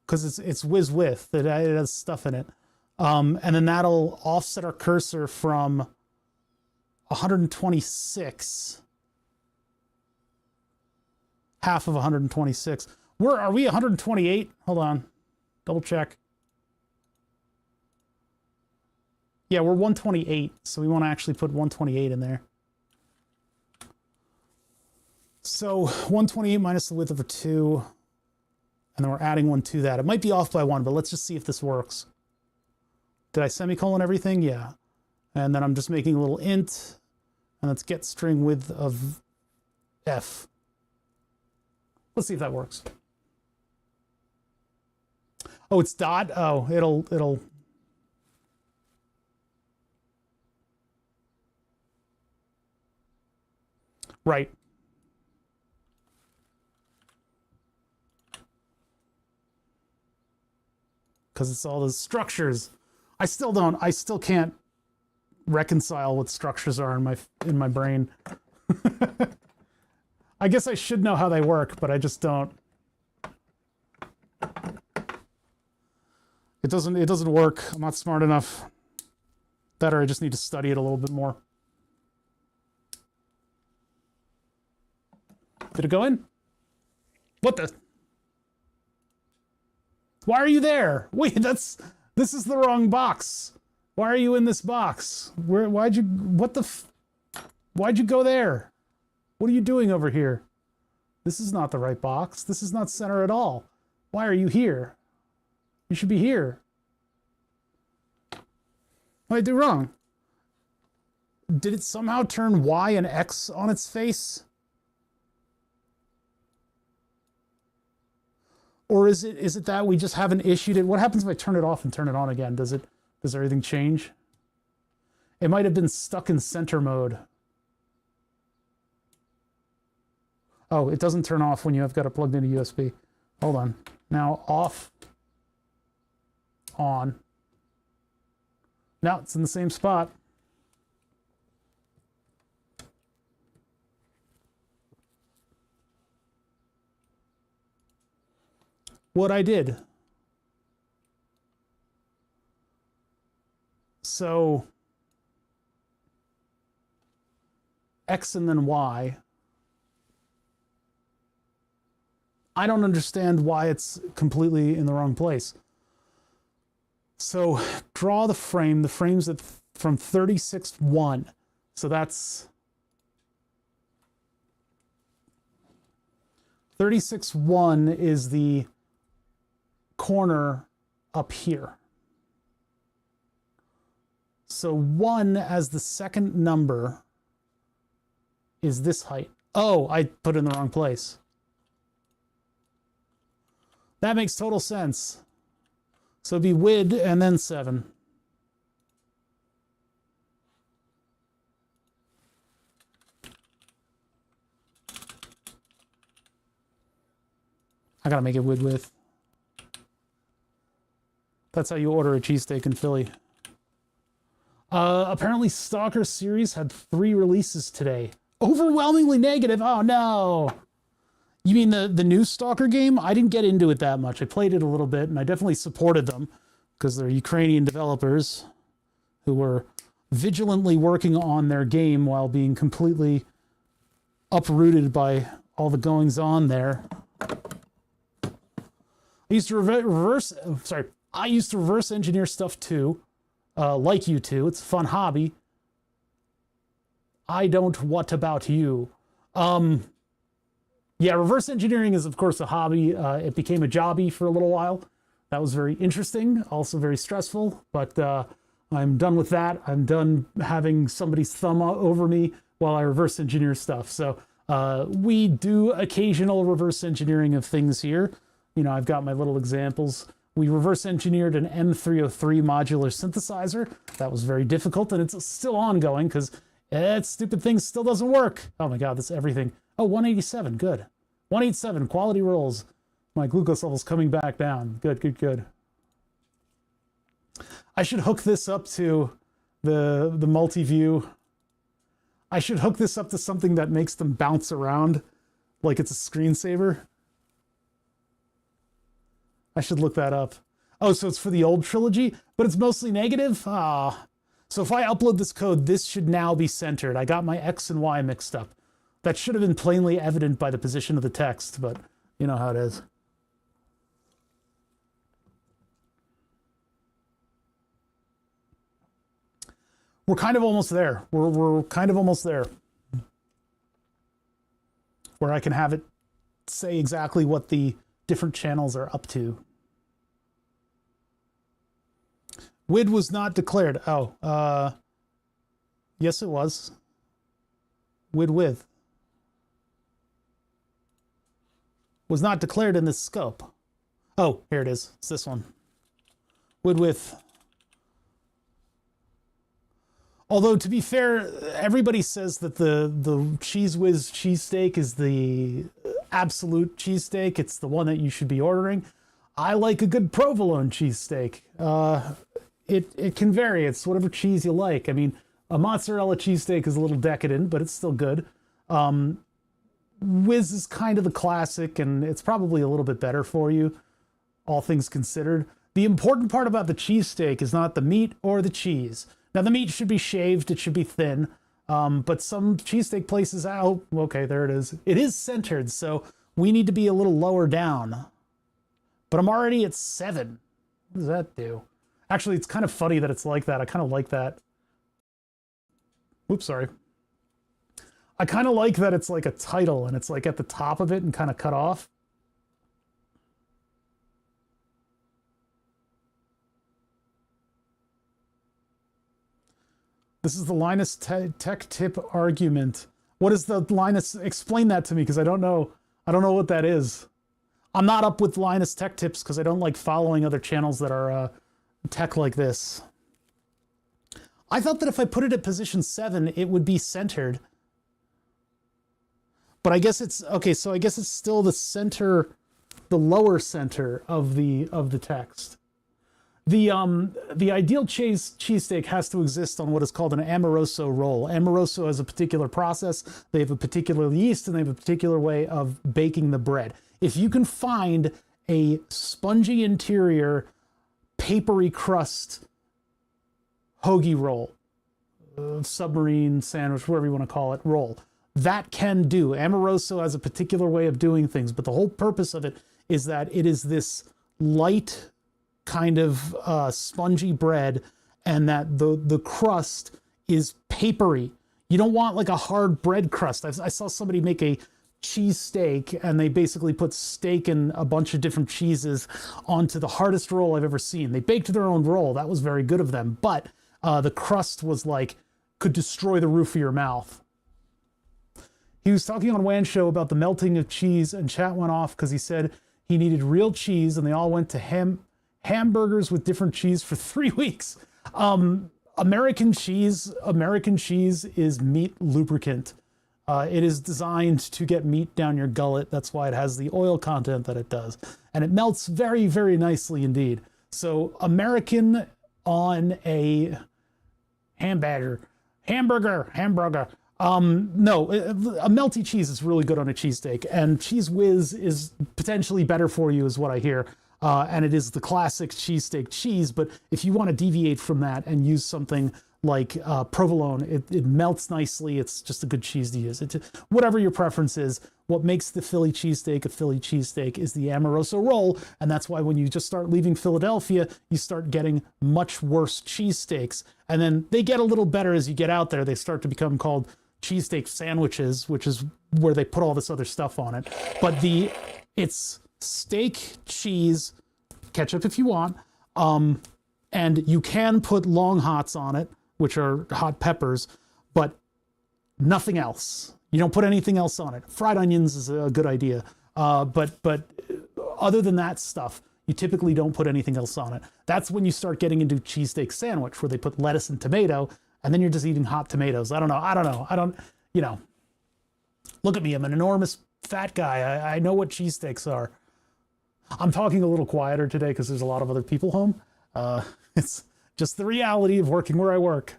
because it's whiz width. It has stuff in it. And then that'll offset our cursor from 126, half of 126. Are we 128? Hold on. Double check. Yeah, we're 128, so we want to actually put 128 in there. So 128 minus the width over 2, and then we're adding 1 to that. It might be off by 1, but let's just see if this works. Did I semicolon everything? Yeah. And then I'm just making a little int, and let's get string width of f. Let's see if that works. Oh, it's dot? Oh, it'll... Right. Because it's all those structures. I still can't reconcile what structures are in my brain. I guess I should know how they work, but I just don't. It doesn't work. I'm not smart enough. That or I just need to study it a little bit more. Did it go in? What the? Why are you there? Wait, this is the wrong box. Why are you in this box? Why'd you go there? What are you doing over here? This is not the right box. This is not center at all. Why are you here? You should be here. What did I do wrong? Did it somehow turn Y and X on its face? Or is it that we just haven't issued it? What happens if I turn it off and turn it on again? Does everything change? It might have been stuck in center mode. Oh, it doesn't turn off when you have got it plugged into USB. Hold on. Now off, on. Now it's in the same spot. What I did. So X and then Y. I don't understand why it's completely in the wrong place. So draw the frame. The frame's from 36.1. So that's 36.1 is the corner up here. So 1 as the second number is this height. Oh, I put it in the wrong place. That makes total sense. So it'd be WID and then 7. I gotta make it WID with. That's how you order a cheesesteak in Philly. Apparently Stalker series had 3 releases today. Overwhelmingly negative. Oh no. You mean the new Stalker game? I didn't get into it that much. I played it a little bit and I definitely supported them because they're Ukrainian developers who were vigilantly working on their game while being completely uprooted by all the goings on there. I used to reverse engineer stuff too, like you two. It's a fun hobby. I don't. What about you? Yeah, reverse engineering is of course a hobby. It became a jobby for a little while. That was very interesting, also very stressful. But I'm done with that. I'm done having somebody's thumb over me while I reverse engineer stuff. So we do occasional reverse engineering of things here. You know, I've got my little examples. We reverse engineered an M303 modular synthesizer. That was very difficult, and it's still ongoing because that stupid thing still doesn't work. Oh my God, that's everything. Oh, 187, good. 187, quality rolls. My glucose level's coming back down. Good, good, good. I should hook this up to the multi-view. I should hook this up to something that makes them bounce around like it's a screensaver. I should look that up. Oh, so it's for the old trilogy, but it's mostly negative? Ah. So if I upload this code, this should now be centered. I got my X and Y mixed up. That should have been plainly evident by the position of the text, but you know how it is. We're kind of almost there. We're kind of almost there. Where I can have it say exactly what the different channels are up to. WID was not declared. Oh, yes it was. WID with was not declared in this scope. Oh, here it is. It's this one. WID with. Although, to be fair, everybody says that the Cheese Whiz cheesesteak is the absolute cheesesteak. It's the one that you should be ordering. I like a good provolone cheesesteak. It can vary. It's whatever cheese you like. I mean, a mozzarella cheesesteak is a little decadent, but it's still good. Whiz is kind of the classic, and it's probably a little bit better for you, all things considered. The important part about the cheesesteak is not the meat or the cheese. Now, the meat should be shaved. It should be thin. But some cheesesteak places, oh, okay, there it is. It is centered, so we need to be a little lower down. But I'm already at 7. What does that do? Actually, it's kind of funny that it's like that. I kind of like that. Oops, sorry. I kind of like that it's like a title and it's like at the top of it and kind of cut off. This is the Linus Tech Tip argument. What is the Linus? Explain that to me, because I don't know. I don't know what that is. I'm not up with Linus Tech Tips because I don't like following other channels that are tech like this. I thought that if I put it at position 7, it would be centered. But I guess it's okay. So I guess it's still the center, the lower center of the text. The ideal cheesesteak has to exist on what is called an amoroso roll. Amoroso has a particular process. They have a particular yeast and they have a particular way of baking the bread. If you can find a spongy interior, papery crust hoagie roll, submarine sandwich, whatever you want to call it, roll, that can do. Amoroso has a particular way of doing things, but the whole purpose of it is that it is this light kind of spongy bread, and that the crust is papery. You don't want like a hard bread crust. I saw somebody make a cheese steak, and they basically put steak and a bunch of different cheeses onto the hardest roll I've ever seen. They baked their own roll. That was very good of them, but the crust was like, could destroy the roof of your mouth. He was talking on Wan's show about the melting of cheese, and chat went off because he said he needed real cheese, and they all went to hamburgers with different cheese for 3 weeks. American cheese is meat lubricant. It is designed to get meat down your gullet. That's why it has the oil content that it does. And it melts very, very nicely indeed. So American on a hamburger. No, a melty cheese is really good on a cheesesteak, and Cheese Whiz is potentially better for you, is what I hear. And it is the classic cheesesteak cheese, but if you want to deviate from that and use something like provolone, it melts nicely. It's just a good cheese to use. Whatever your preference is, what makes the Philly cheesesteak a Philly cheesesteak is the Amoroso roll, and that's why when you just start leaving Philadelphia, you start getting much worse cheesesteaks, and then they get a little better as you get out there. They start to become called cheesesteak sandwiches, which is where they put all this other stuff on it. But it's steak, cheese, ketchup if you want, and you can put long hots on it, which are hot peppers, but nothing else. You don't put anything else on it. Fried onions is a good idea, but other than that stuff, you typically don't put anything else on it. That's when you start getting into cheesesteak sandwich, where they put lettuce and tomato, and then you're just eating hot tomatoes. I don't know. Look at me. I'm an enormous fat guy. I know what cheesesteaks are. I'm talking a little quieter today because there's a lot of other people home. It's just the reality of working where I work.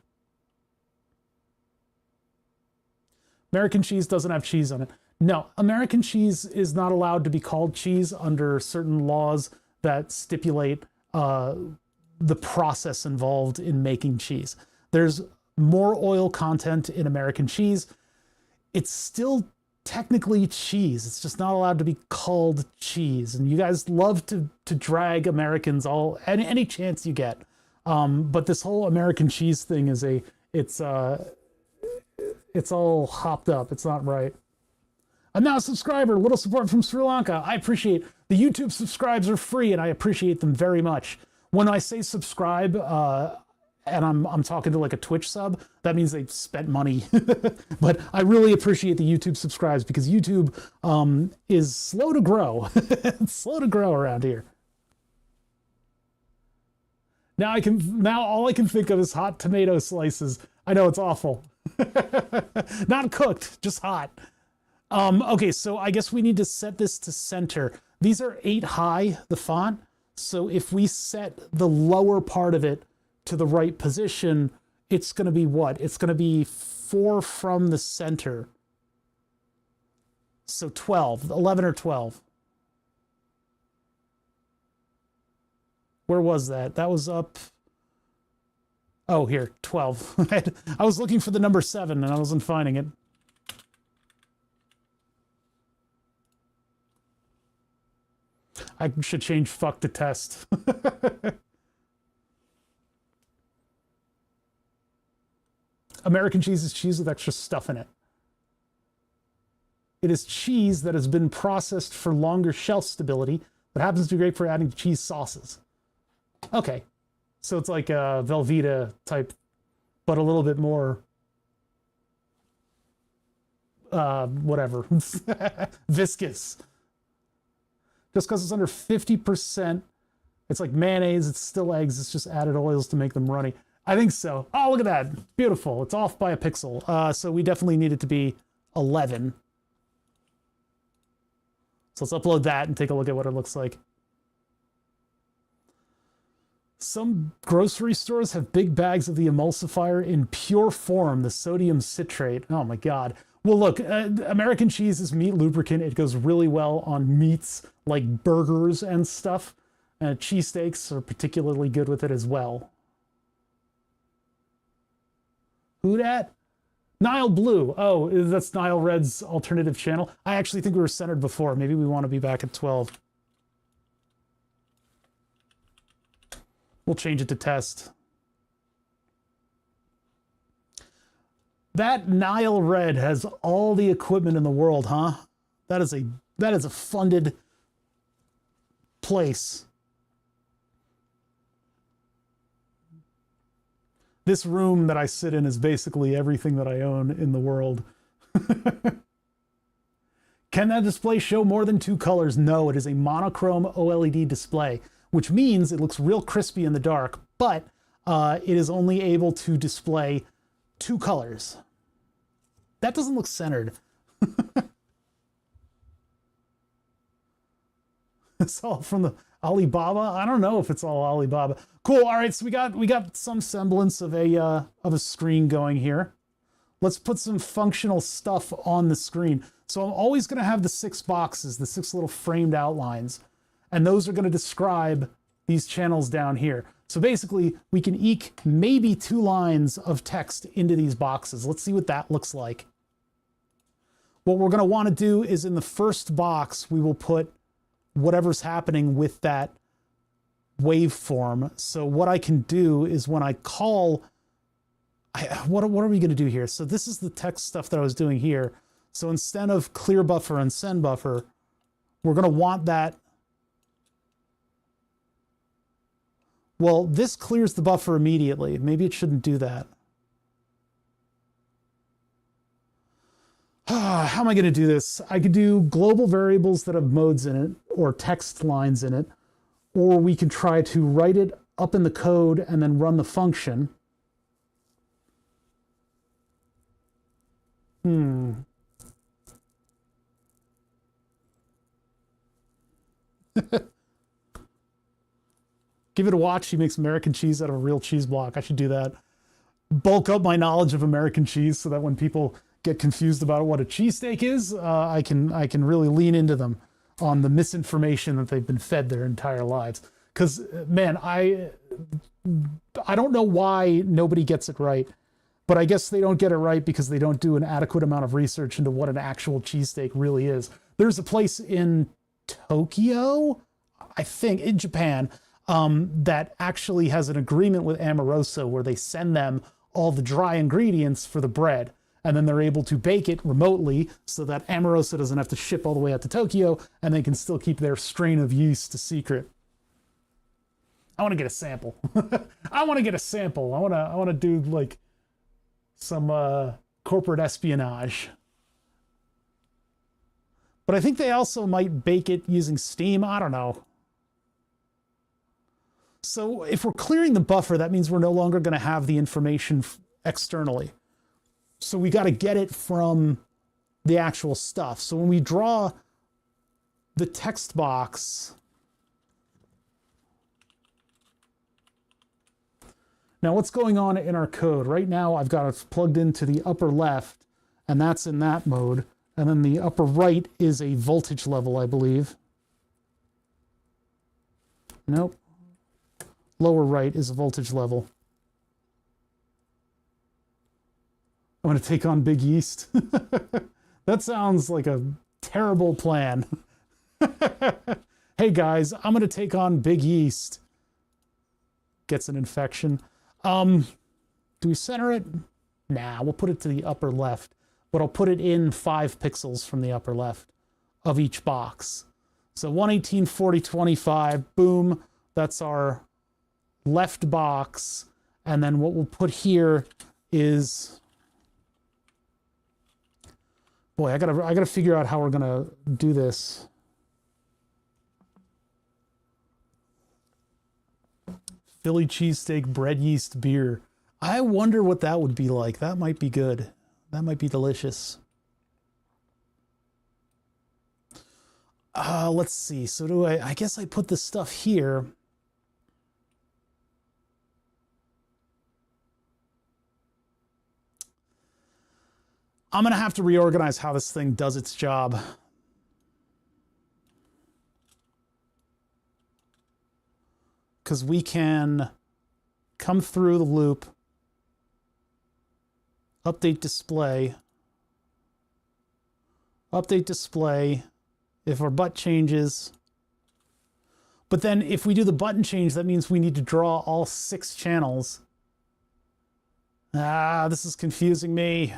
American cheese doesn't have cheese on it. No, American cheese is not allowed to be called cheese under certain laws that stipulate the process involved in making cheese. There's more oil content in American cheese. It's still technically cheese. It's just not allowed to be called cheese. And you guys love to drag Americans any chance you get. But this whole American cheese thing is it's all hopped up. It's not right. I'm now a subscriber. Little support from Sri Lanka. I appreciate the YouTube subscribes are free, and I appreciate them very much. When I say subscribe, and I'm talking to like a Twitch sub, that means they've spent money. But I really appreciate the YouTube subscribes, because YouTube is slow to grow. It's slow to grow around here. Now all I can think of is hot tomato slices. I know it's awful. Not cooked, just hot. Okay, so I guess we need to set this to center. These are 8 high, the font. So if we set the lower part of it to the right position, it's going to be what? It's going to be 4 from the center. So 12, 11 or 12. Where was that? That was up. Oh, here, 12. I was looking for the number 7 and I wasn't finding it. I should change fuck to test. American cheese is cheese with extra stuff in it. It is cheese that has been processed for longer shelf stability, but happens to be great for adding to cheese sauces. Okay, so it's like a Velveeta type, but a little bit more, whatever, viscous. Just because it's under 50%, it's like mayonnaise, it's still eggs, it's just added oils to make them runny. I think so. Oh, look at that. Beautiful. It's off by a pixel. So we definitely need it to be 11. So let's upload that and take a look at what it looks like. Some grocery stores have big bags of the emulsifier in pure form, the sodium citrate. Oh my God. Well, look, American cheese is meat lubricant. It goes really well on meats like burgers and stuff. Cheesesteaks are particularly good with it as well. Who dat? Nile Blue. Oh, that's Nile Red's alternative channel. I actually think we were centered before. Maybe we want to be back at 12. We'll change it to test. That Nile Red has all the equipment in the world, huh? That is a funded place. This room that I sit in is basically everything that I own in the world. Can that display show more than 2 colors? No, it is a monochrome OLED display. which means it looks real crispy in the dark, but it is only able to display 2 colors. That doesn't look centered. It's all from the Alibaba. I don't know if it's all Alibaba. Cool. All right, so we got some semblance of a screen going here. Let's put some functional stuff on the screen. So I'm always going to have the 6 boxes, the 6 little framed outlines, and those are going to describe these channels down here. So basically, we can eke maybe 2 lines of text into these boxes. Let's see what that looks like. What we're going to want to do is in the first box, we will put whatever's happening with that waveform. So what I can do is when I call, what are we going to do here? So this is the text stuff that I was doing here. So instead of clear buffer and send buffer, we're going to want that. Well, this clears the buffer immediately. Maybe it shouldn't do that. How am I going to do this? I could do global variables that have modes in it or text lines in it, or we can try to write it up in the code and then run the function. Give it a watch. He makes American cheese out of a real cheese block. I should do that. Bulk up my knowledge of American cheese so that when people get confused about what a cheesesteak is, I can really lean into them on the misinformation that they've been fed their entire lives. Because, man, I don't know why nobody gets it right, but I guess they don't get it right because they don't do an adequate amount of research into what an actual cheesesteak really is. There's a place in Tokyo, I think, in Japan, that actually has an agreement with Amoroso where they send them all the dry ingredients for the bread. And then they're able to bake it remotely so that Amoroso doesn't have to ship all the way out to Tokyo, and they can still keep their strain of yeast a secret. I want to get a sample. I want to get a sample. I want to do like some corporate espionage. But I think they also might bake it using steam. I don't know. So if we're clearing the buffer, that means we're no longer going to have the information externally. So we got to get it from the actual stuff. So when we draw the text box, now what's going on in our code? Right now I've got it plugged into the upper left, and that's in that mode. And then the upper right is a voltage level, I believe. Nope. Lower right is a voltage level. I'm going to take on Big Yeast. That sounds like a terrible plan. Hey guys, I'm going to take on Big Yeast. Gets an infection. Do we center it? Nah, we'll put it to the upper left, but I'll put it in 5 pixels from the upper left of each box. So 118, 40, 25, boom. That's our left box. And then what we'll put here is, boy, I gotta figure out how we're gonna do this. Philly cheesesteak, bread yeast, beer. I wonder what that would be like. That might be good. That might be delicious. Let's see. So I guess I put this stuff here. I'm going to have to reorganize how this thing does its job. Because we can come through the loop, update display, if our butt changes. But then if we do the button change, that means we need to draw all 6 channels. This is confusing me.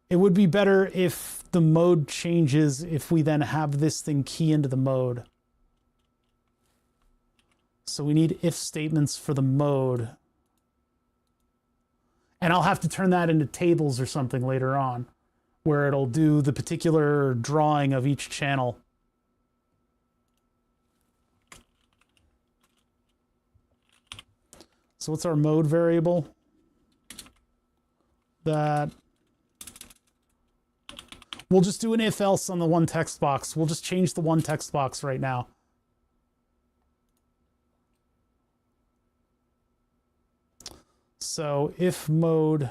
It would be better if the mode changes, if we then have this thing key into the mode. So we need if statements for the mode. And I'll have to turn that into tables or something later on, where it'll do the particular drawing of each channel. So what's our mode variable? That we'll just do an if else on the one text box. We'll just change the one text box right now. So if mode,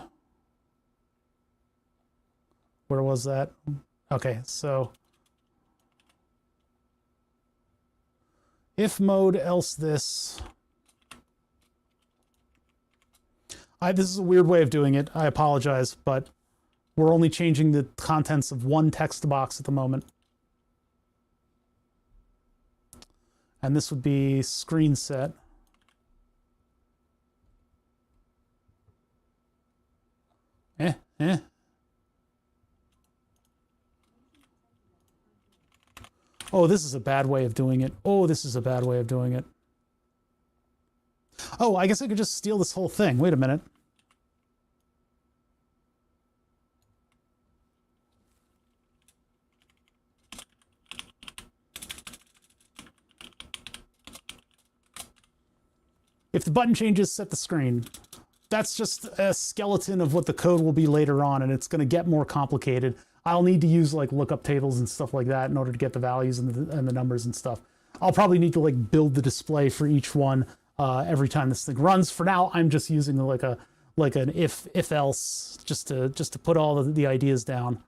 where was that? Okay, so if mode else this. This is a weird way of doing it. I apologize, but we're only changing the contents of one text box at the moment. And this would be screen set. Oh, this is a bad way of doing it. Oh, this is a bad way of doing it. Oh, I guess I could just steal this whole thing. Wait a minute. If the button changes, set the screen. That's just a skeleton of what the code will be later on, and it's going to get more complicated. I'll need to use like lookup tables and stuff like that in order to get the values and the numbers and stuff. I'll probably need to like build the display for each one every time this thing runs. For now, I'm just using like an if else just to put all the ideas down.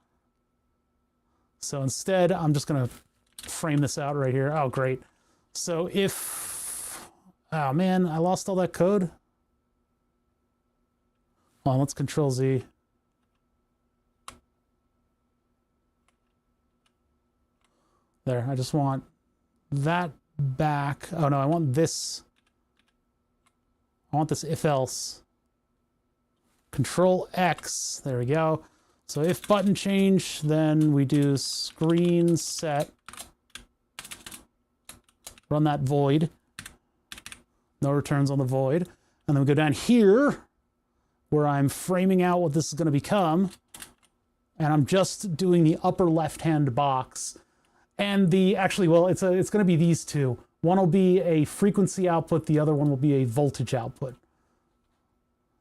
So instead, I'm just going to frame this out right here. Oh, great. So if, oh man, I lost all that code. Hold on, let's Control Z. There, I just want that back. Oh no, I want this. I want this if else. Control X, there we go. So if button change, then we do screen set. Run that void. No returns on the void. And then we go down here where I'm framing out what this is going to become. And I'm just doing the upper left-hand box. And the, actually, well, it's going to be these two. One will be a frequency output, the other one will be a voltage output.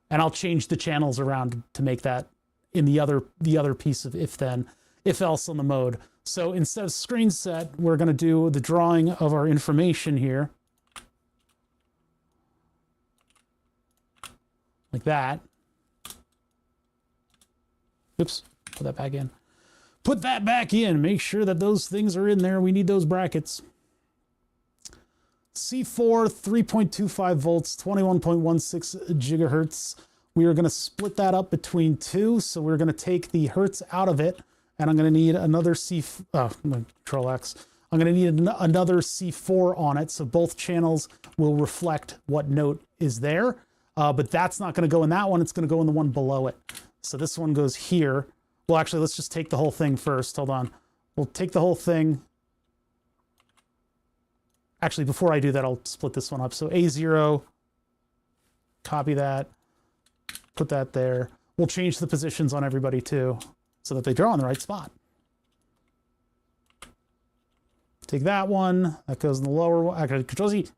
And I'll change the channels around to make that in the other piece of if else on the mode. So instead of screen set, we're going to do the drawing of our information here. Like that. Oops, put that back in. Put that back in. Make sure that those things are in there. We need those brackets. C4, 3.25 volts, 21.16 gigahertz. We are going to split that up between two. So we're going to take the hertz out of it. And I'm going to need another Control X. I'm going to need another C4 on it. So both channels will reflect what note is there. But that's not going to go in that one. It's going to go in the one below it. So this one goes here. Well, actually, let's just take the whole thing first. Hold on. We'll take the whole thing. Actually, before I do that, I'll split this one up. So A0, copy that, put that there. We'll change the positions on everybody too, so that they draw in the right spot. Take that one. That goes in the lower one. Actually, Control Z.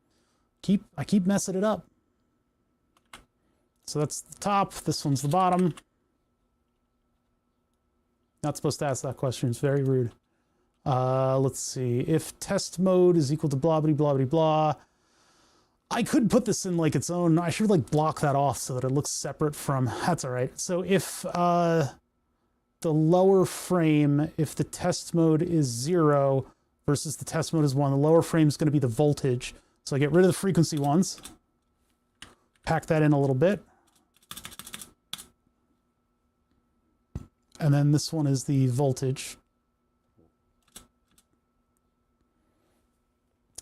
I keep messing it up. So that's the top. This one's the bottom. Not supposed to ask that question. It's very rude. Let's see. If test mode is equal to blah, blah, blah, blah, blah. I could put this in like its own. I should like block that off so that it looks separate from. That's all right. So if the lower frame, if the test mode is 0 versus the test mode is 1, the lower frame is going to be the voltage. So I get rid of the frequency ones. Pack that in a little bit. And then this one is the voltage.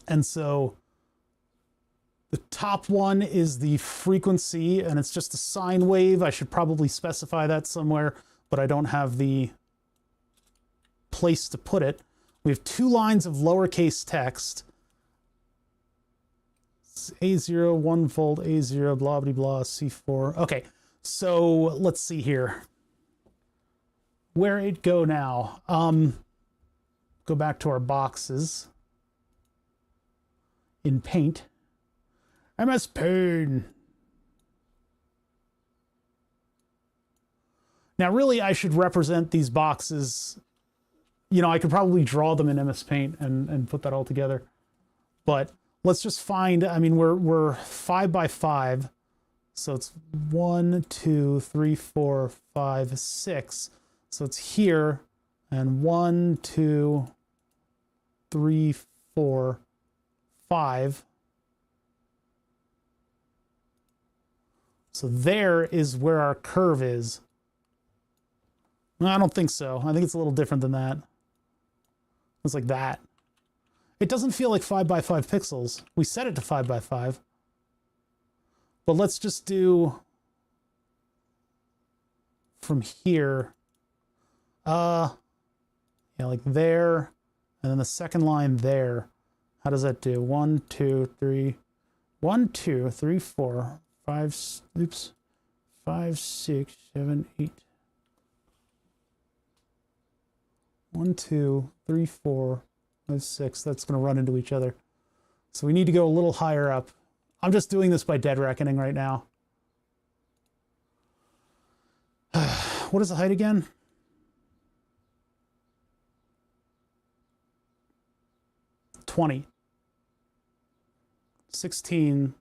And so the top one is the frequency, and it's just a sine wave. I should probably specify that somewhere, but I don't have the place to put it. We have two lines of lowercase text. It's A0, 1 volt, A0, blah, blah, blah, C4. Okay, so let's see here. Where it go now? Go back to our boxes in Paint. MS Paint. Now, really, I should represent these boxes. You know, I could probably draw them in MS Paint and put that all together. But let's just find, I mean, we're 5 by 5. So it's 1, 2, 3, 4, 5, 6. So it's here, and 1, 2, 3, 4, 5. So there is where our curve is. No, I don't think so. I think it's a little different than that. It's like that. It doesn't feel like 5 by 5 pixels. We set it to 5 by 5. But let's just do from here. Yeah, like there. And then the second line there. How does that do? 1, 2, 3. 1, 2, 3, 4, 5, oops. 5, 6, 7, 8. 1, 2, 3, 4, 5, 6. That's going to run into each other. So we need to go a little higher up. I'm just doing this by dead reckoning right now. What is the height again? $20. 16.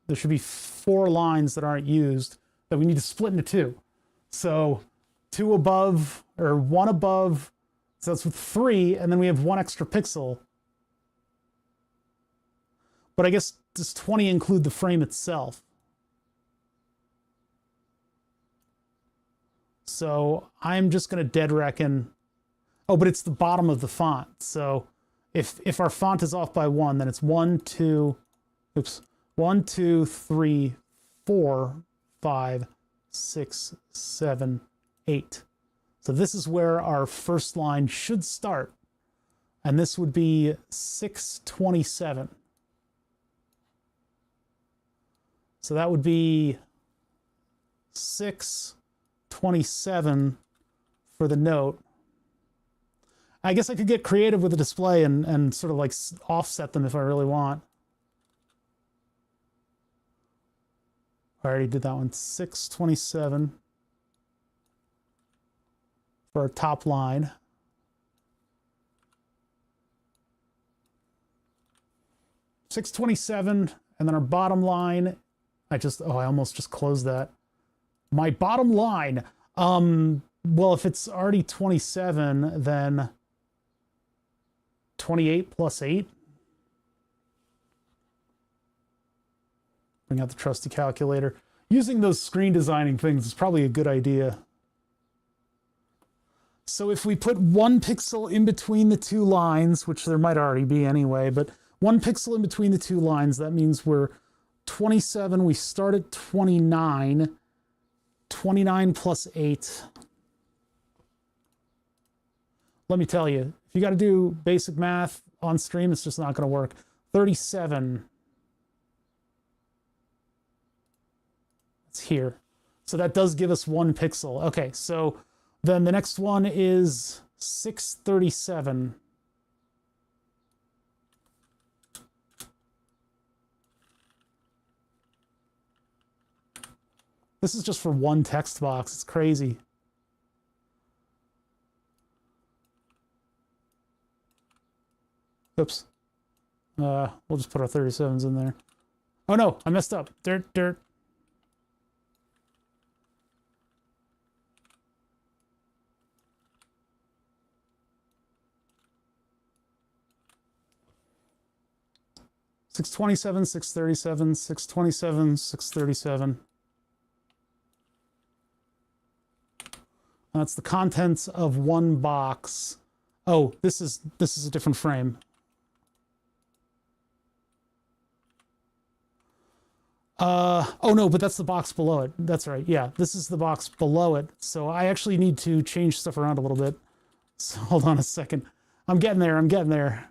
There should be 4 lines that aren't used that we need to split into 2. So 2 above, or 1 above. So that's with 3, and then we have 1 extra pixel. But I guess does 20 include the frame itself? So I'm just going to dead reckon. Oh, but it's the bottom of the font. So if our font is off by 1, then it's 1, 2, oops, 1, 2, 3, 4, 5, 6, 7, 8. So this is where our first line should start. And this would be 627. So that would be 627 for the note. I guess I could get creative with the display and sort of like offset them if I really want. I already did that one. 627 for our top line. 627, and then our bottom line. I almost just closed that. My bottom line, well, if it's already 27, then 28 plus 8. Bring out the trusty calculator. Using those screen designing things is probably a good idea. So if we put 1 pixel in between the 2 lines, which there might already be anyway, but 1 pixel in between the 2 lines, that means we're 27, we start at 29, 29 plus 8. Let me tell you, if you got to do basic math on stream, it's just not going to work. 37. It's here. So that does give us 1 pixel. Okay, so then the next one is 637. This is just for 1 text box. It's crazy. Oops. We'll just put our 37s in there. Oh no, I messed up. Dirt. 627, 637, 627, 637. That's the contents of 1 box. Oh, this is a different frame. Oh no, but that's the box below it. That's right. Yeah, this is the box below it. So I actually need to change stuff around a little bit. So hold on a second. I'm getting there.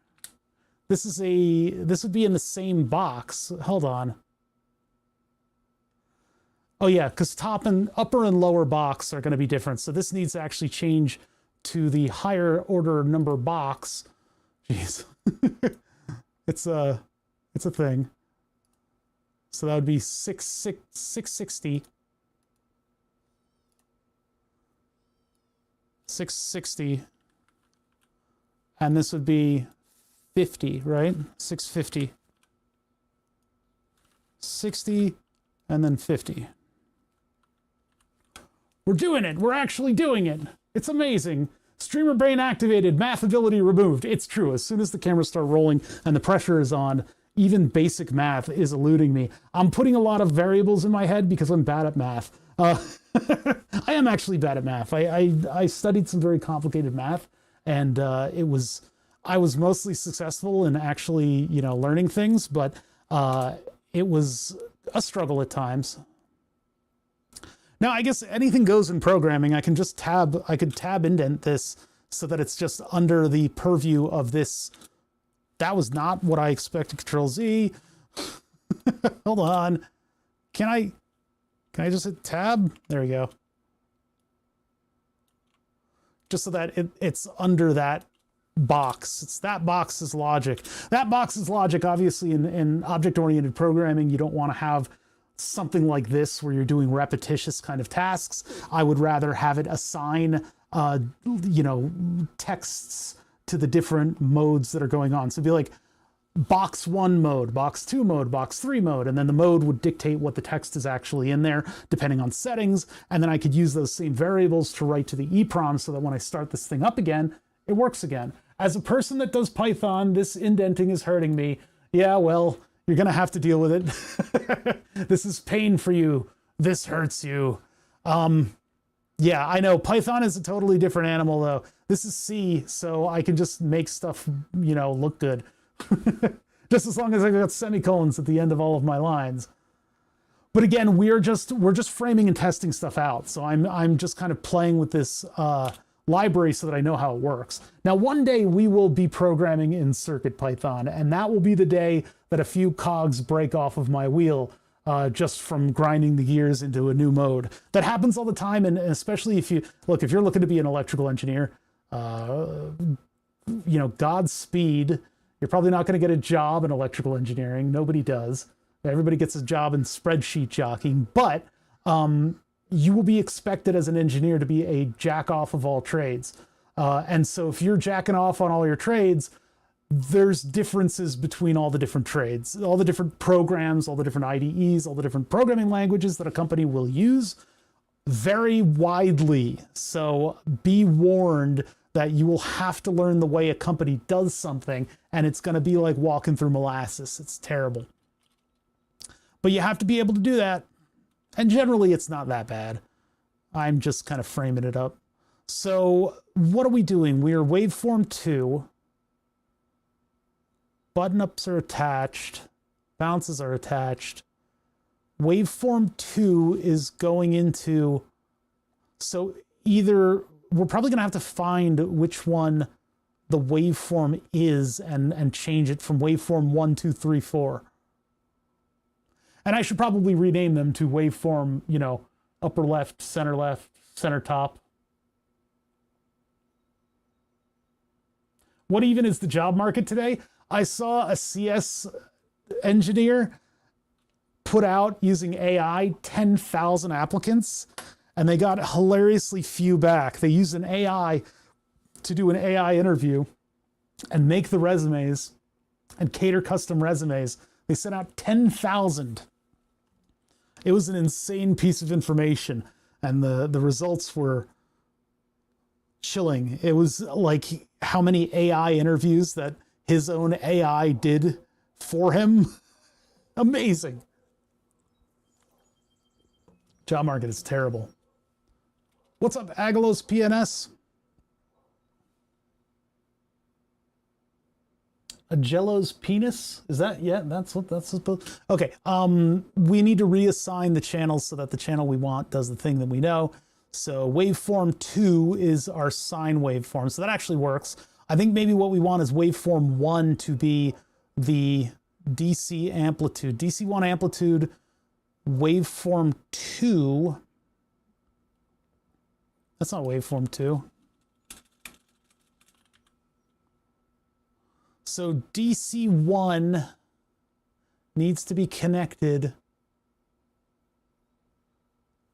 This would be in the same box. Hold on. Oh yeah, because upper and lower box are going to be different. So this needs to actually change to the higher order number box. Jeez. It's a thing. So that would be 660. 660, and this would be 50, right? 650. 60, and then 50. We're doing it. We're actually doing it. It's amazing. Streamer brain activated, math ability removed. It's true. As soon as the cameras start rolling and the pressure is on, even basic math is eluding me. I'm putting a lot of variables in my head because I'm bad at math. I am actually bad at math. I studied some very complicated math, and I was mostly successful in actually, learning things, but it was a struggle at times. Now, I guess anything goes in programming. I could tab indent this so that it's just under the purview of this. That was not what I expected. Control Z. Hold on. Can I just hit tab? There we go. Just so that it's under that box. It's that box's logic. That box's logic, obviously, in object-oriented programming, you don't want to have something like this where you're doing repetitious kind of tasks. I would rather have it assign, texts to the different modes that are going on. So it'd be like box 1 mode, box 2 mode, box 3 mode, and then the mode would dictate what the text is actually in there, depending on settings. And then I could use those same variables to write to the EEPROM so that when I start this thing up again, it works again. As a person that does Python, this indenting is hurting me. Yeah, well, you're going to have to deal with it. This is pain for you. This hurts you. Yeah, I know. Python is a totally different animal, though. This is C, so I can just make stuff, look good. Just as long as I got semicolons at the end of all of my lines. But again, we're just framing and testing stuff out. So I'm just kind of playing with this library so that I know how it works. Now, one day we will be programming in CircuitPython, and that will be the day that a few cogs break off of my wheel just from grinding the gears into a new mode. That happens all the time, and especially if you're looking to be an electrical engineer, Godspeed. You're probably not going to get a job in electrical engineering. Nobody does. Everybody gets a job in spreadsheet jockeying, but you will be expected as an engineer to be a jack off of all trades. And so if you're jacking off on all your trades, there's differences between all the different trades, all the different programs, all the different IDEs, all the different programming languages that a company will use vary widely. So be warned that you will have to learn the way a company does something, and it's going to be like walking through molasses. It's terrible. But you have to be able to do that. And generally, it's not that bad. I'm just kind of framing it up. So what are we doing? We are waveform 2. Button-ups are attached. Bounces are attached. Waveform 2 is going into... So either... We're probably going to have to find which one the waveform is and change it from waveform 1, 2, 3, 4. And I should probably rename them to waveform, upper left, center top. What even is the job market today? I saw a CS engineer put out using AI 10,000 applicants, and they got hilariously few back. They used an AI to do an AI interview and make the resumes and cater custom resumes. They sent out 10,000. It was an insane piece of information, and the results were chilling. It was like how many AI interviews that his own AI did for him. Amazing. Job market is terrible. What's up, Agalos PNS? Agelo's penis? Is that, yeah, that's what that's supposed. Okay, we need to reassign the channels so that the channel we want does the thing that we know. So waveform 2 is our sine waveform, so that actually works. I think maybe what we want is waveform 1 to be the DC amplitude. DC1 amplitude, waveform 2. That's not waveform 2. So DC1 needs to be connected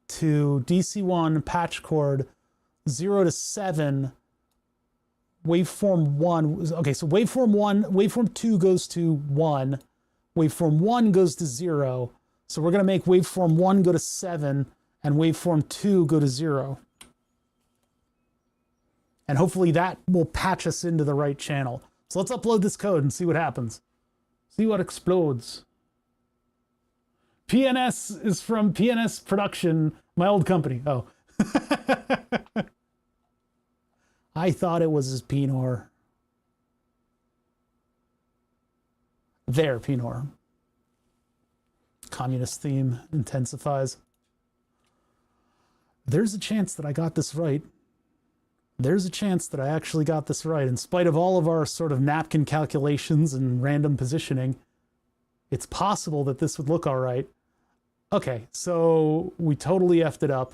to DC1 patch cord 0 to 7, waveform 1, okay, so waveform 2 goes to 1, waveform 1 goes to 0, so we're going to make waveform 1 go to 7, and waveform 2 go to 0. And hopefully that will patch us into the right channel. So let's upload this code and see what happens. See what explodes. PNS is from PNS Production, my old company. Oh. I thought it was his Pinor. Their Pinor. Communist theme intensifies. There's a chance that I got this right. There's a chance that I actually got this right. In spite of all of our sort of napkin calculations and random positioning, it's possible that this would look all right. Okay, so we totally effed it up.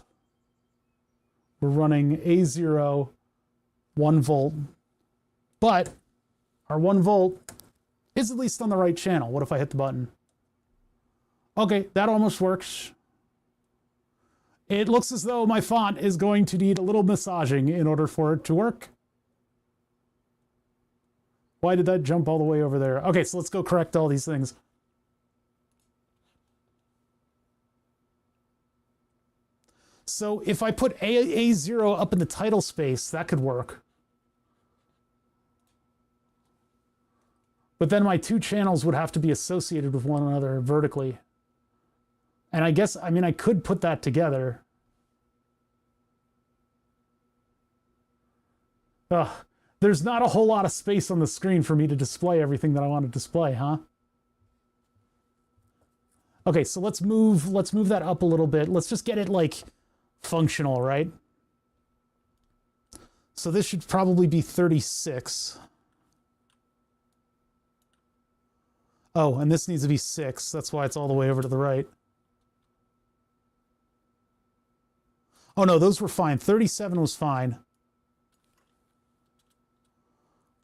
We're running A0, 1 volt, but our 1 volt is at least on the right channel. What if I hit the button? Okay, that almost works. It looks as though my font is going to need a little massaging in order for it to work. Why did that jump all the way over there? Okay, so let's go correct all these things. So if I put A0 up in the title space, that could work. But then my two channels would have to be associated with one another vertically. And I guess, I mean, I could put that together. Ugh, there's not a whole lot of space on the screen for me to display everything that I want to display, huh? Okay, so let's move that up a little bit. Let's just get it like functional, right? So this should probably be 36. Oh, and this needs to be 6. That's why it's all the way over to the right. Oh no, those were fine. 37 was fine.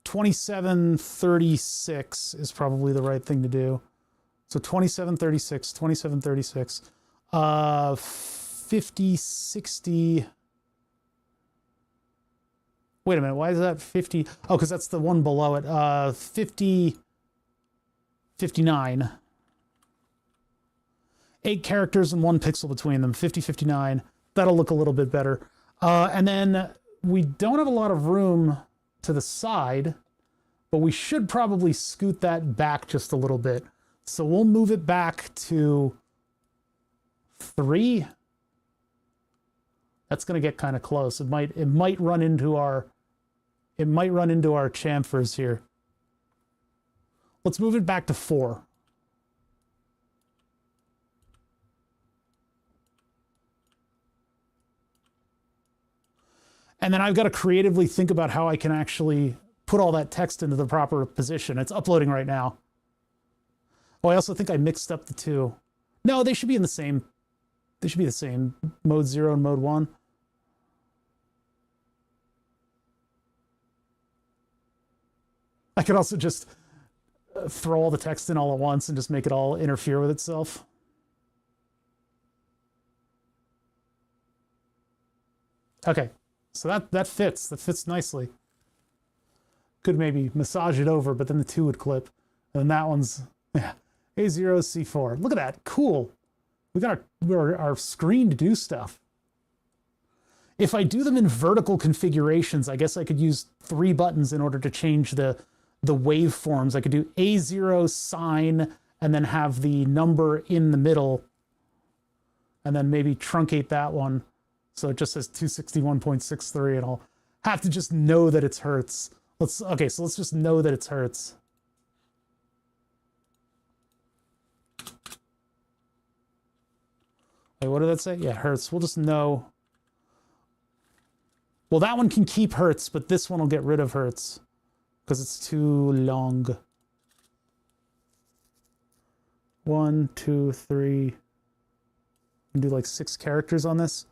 27, 36 is probably the right thing to do. So 27, 36, 27, 36. 50, 60. Wait a minute, why is that 50? Oh, because that's the one below it. 50, 59. 8 characters and 1 pixel between them. 50, 59. That'll look a little bit better. And then we don't have a lot of room to the side, but we should probably scoot that back just a little bit. So we'll move it back to 3. That's going to get kind of close. It might run into our chamfers here. Let's move it back to 4. And then I've got to creatively think about how I can actually put all that text into the proper position. It's uploading right now. Oh, I also think I mixed up the two. No, they should be in the same. They should be the same. Mode 0 and mode 1. I could also just throw all the text in all at once and just make it all interfere with itself. Okay. So that fits. That fits nicely. Could maybe massage it over, but then the 2 would clip. And then that one's, yeah, A0, C4. Look at that. Cool. We got our screen to do stuff. If I do them in vertical configurations, I guess I could use 3 buttons in order to change the waveforms. I could do A0 sine and then have the number in the middle and then maybe truncate that one. So it just says 261.63 and I'll have to just know that it's hertz. Okay, so let's just know that it's hertz. Wait, what did that say? Yeah, hertz. We'll just know. Well, that one can keep hertz, but this one will get rid of hertz because it's too long. 1, 2, 3. And do like 6 characters on this.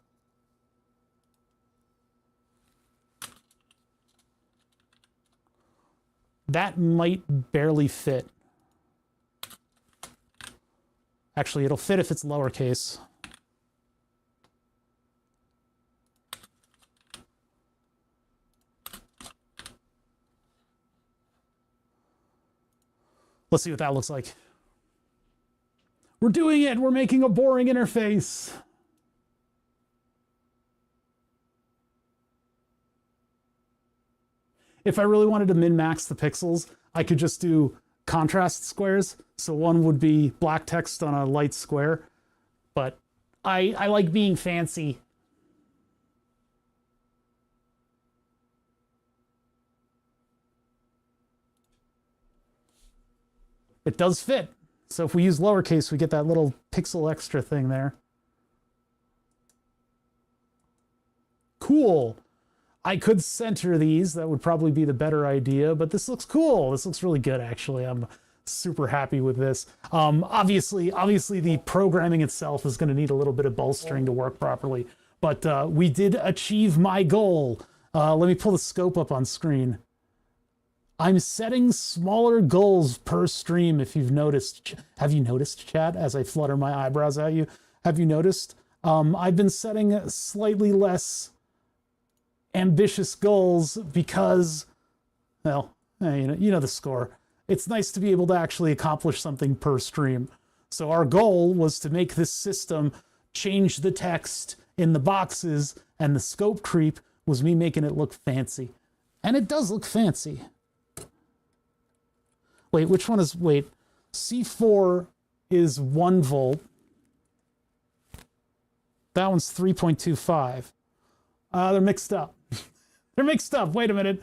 That might barely fit. Actually, it'll fit if it's lowercase. Let's see what that looks like. We're doing it. We're making a boring interface. If I really wanted to min-max the pixels, I could just do contrast squares. So one would be black text on a light square. But I like being fancy. It does fit. So if we use lowercase, we get that little pixel extra thing there. Cool. I could center these. That would probably be the better idea, but this looks cool. This looks really good, actually. I'm super happy with this. Obviously, the programming itself is going to need a little bit of bolstering to work properly, but we did achieve my goal. Let me pull the scope up on screen. I'm setting smaller goals per stream, if you've noticed. Have you noticed, chat, as I flutter my eyebrows at you? Have you noticed? I've been setting slightly less ambitious goals because, well, you know the score. It's nice to be able to actually accomplish something per stream. So our goal was to make this system change the text in the boxes, and the scope creep was me making it look fancy. And it does look fancy. Wait, which one is, wait, C4 is 1 volt. That one's 3.25. They're mixed up. They're mixed up. Wait a minute.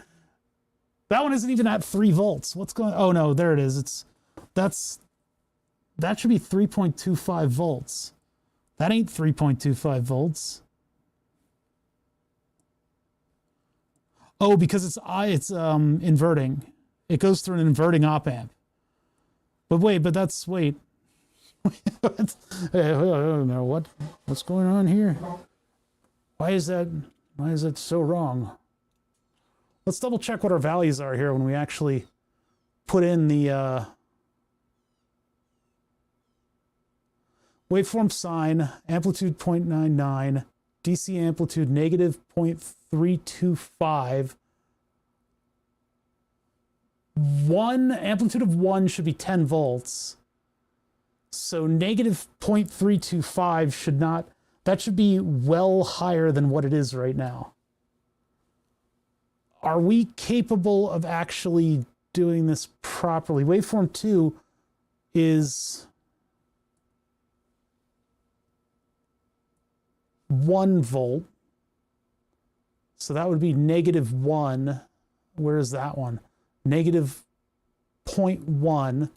That one isn't even at 3 volts. What's going, oh no, there it is. That should be 3.25 volts. That ain't 3.25 volts. Oh, because it's inverting. It goes through an inverting op amp. But wait, wait. I don't know what's going on here. Why is that so wrong? Let's double check what our values are here when we actually put in the waveform sine, amplitude 0.99, DC amplitude negative 0.325. Amplitude of 1 should be 10 volts. So negative 0.325 should not, that should be well higher than what it is right now. Are we capable of actually doing this properly? Waveform 2 is 1 volt. So that would be negative 1. Where is that one? Negative 0.1.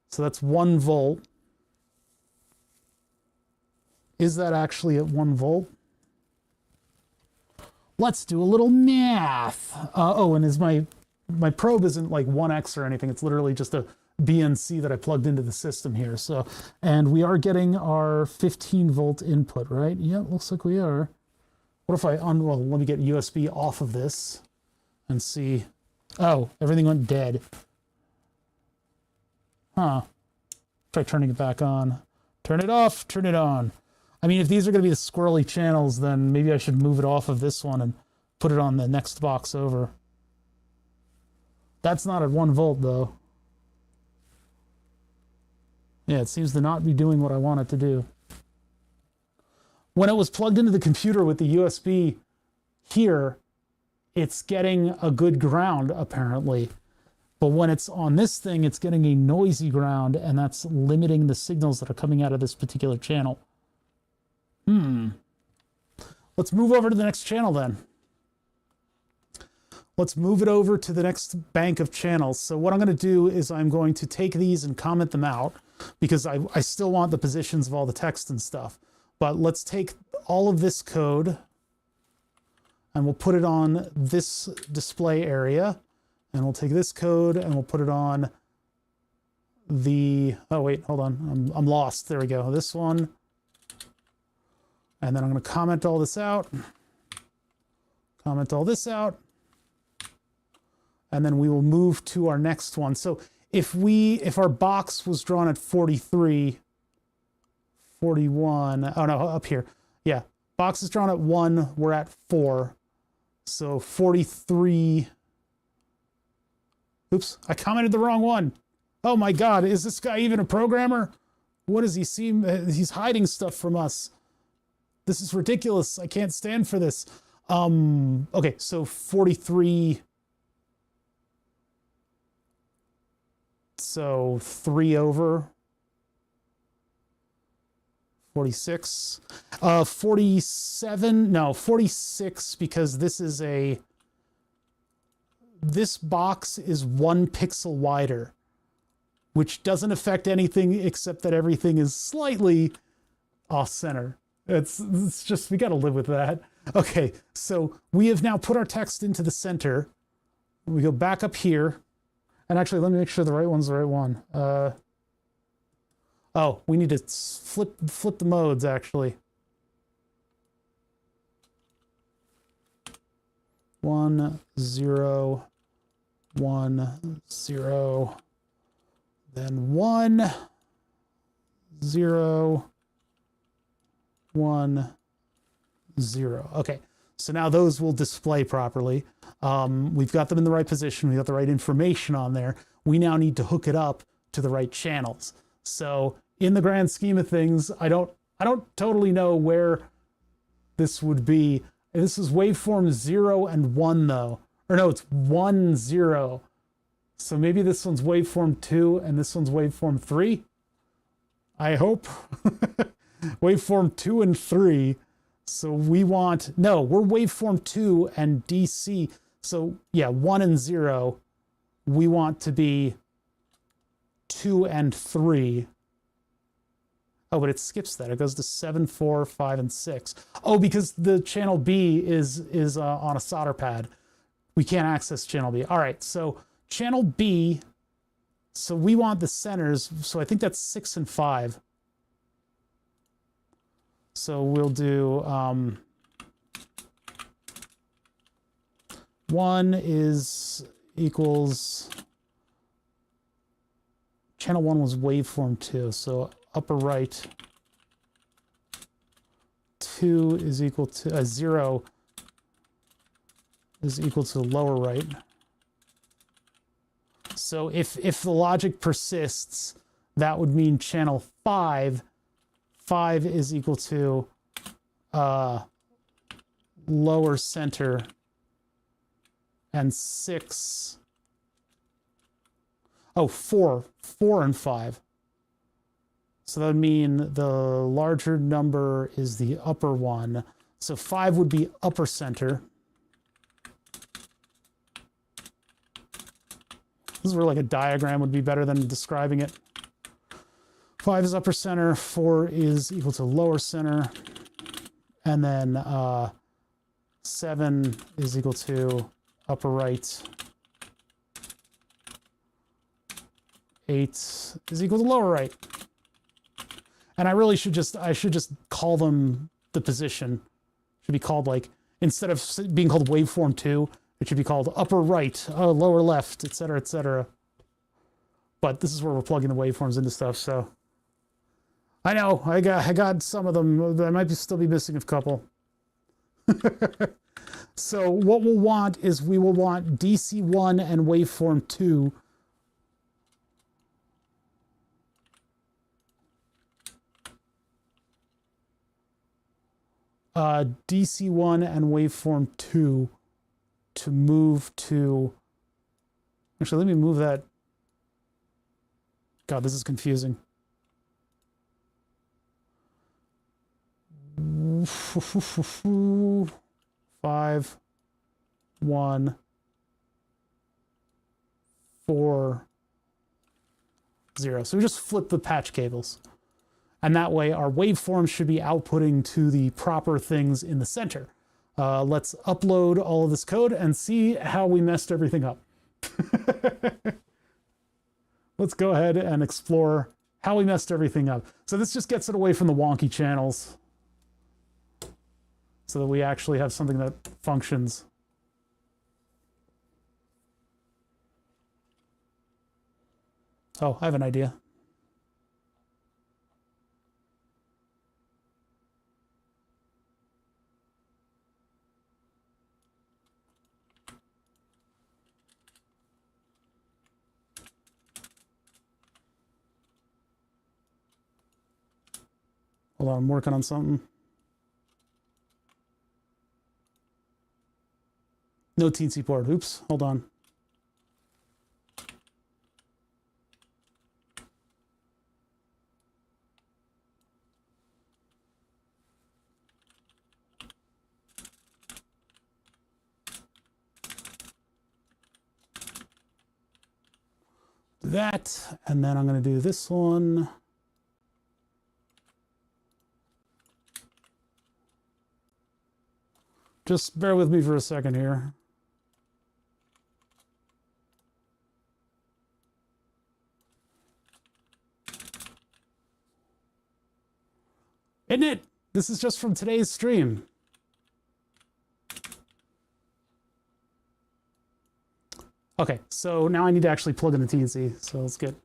So that's 1 volt. Is that actually at 1 volt? Let's do a little math. Oh, and is my probe isn't like 1x or anything. It's literally just a BNC that I plugged into the system here. So, and we are getting our 15 volt input, right? Yeah, looks like we are. What if well, let me get USB off of this and see. Oh, everything went dead. Huh. Try turning it back on. Turn it off, turn it on. I mean, if these are going to be the squirrely channels, then maybe I should move it off of this one and put it on the next box over. That's not at 1 volt, though. Yeah, it seems to not be doing what I want it to do. When it was plugged into the computer with the USB here, it's getting a good ground, apparently. But when it's on this thing, it's getting a noisy ground, and that's limiting the signals that are coming out of this particular channel. Let's move over to the next channel then. Let's move it over to the next bank of channels. So what I'm going to do is I'm going to take these and comment them out because I still want the positions of all the text and stuff. But let's take all of this code and we'll put it on this display area. And we'll take this code and we'll put it on the, oh wait, hold on. I'm lost. There we go. This one. And then I'm going to comment all this out. Comment all this out. And then we will move to our next one. So if our box was drawn at 43, 41, oh no, up here. Yeah, box is drawn at 1, we're at 4. So 43, oops, I commented the wrong one. Oh my God, is this guy even a programmer? What does he seem? He's hiding stuff from us. This is ridiculous. I can't stand for this. Okay, so 43. So 3 over 46. 47, no, 46, because this box is 1 pixel wider, which doesn't affect anything except that everything is slightly off center. It's just, we got to live with that. Okay, so we have now put our text into the center. We go back up here. And actually, let me make sure the right one's the right one. Oh, we need to flip the modes, actually. 1, 0, 1, 0, then 1, 0, 1, 0. Okay, so now those will display properly. We've got them in the right position. We got the right information on there. We now need to hook it up to the right channels. So in the grand scheme of things, I don't totally know where this would be. This is waveform 0 and 1 though. Or no, it's 1, 0. So maybe this one's waveform 2 and this one's waveform 3. I hope. Waveform 2 and 3. So we want, no, we're waveform 2 and DC. So yeah, 1 and 0. We want to be 2 and 3. Oh, but it skips that. It goes to 7, 4, 5, and 6. Oh, because the channel B is on a solder pad. We can't access channel B. All right, so channel B, so we want the centers. So I think that's 6 and 5. So we'll do 1 is equals, channel 1 was waveform 2, so upper right, 2 is equal to 0 is equal to lower right. So if the logic persists, that would mean channel 5 is equal to lower center, and 6, oh, 4 and 5. So that would mean the larger number is the upper one. So 5 would be upper center. This is where like a diagram would be better than describing it. 5 is upper center, 4 is equal to lower center, and then 7 is equal to upper right, 8 is equal to lower right. And I really should just call them the position. It should be called, like, instead of being called waveform 2, it should be called upper right, lower left, etc., etc. But this is where we're plugging the waveforms into stuff, so I know I got some of them. I might still be missing a couple. So what we'll want is we will want DC1 and waveform 2. DC1 and waveform 2 to move to, actually let me move that. God, this is confusing. 5, 1, 4, 0. So we just flip the patch cables. And that way our waveforms should be outputting to the proper things in the center. Let's upload all of this code and see how we messed everything up. Let's go ahead and explore how we messed everything up. So this just gets it away from the wonky channels, so that we actually have something that functions. Oh, I have an idea. Hold on, I'm working on something. No teensy port. Oops, hold on. That, and then I'm going to do this one. Just bear with me for a second here. Isn't it? This is just from today's stream. Okay, so now I need to actually plug in the TNC. So let's get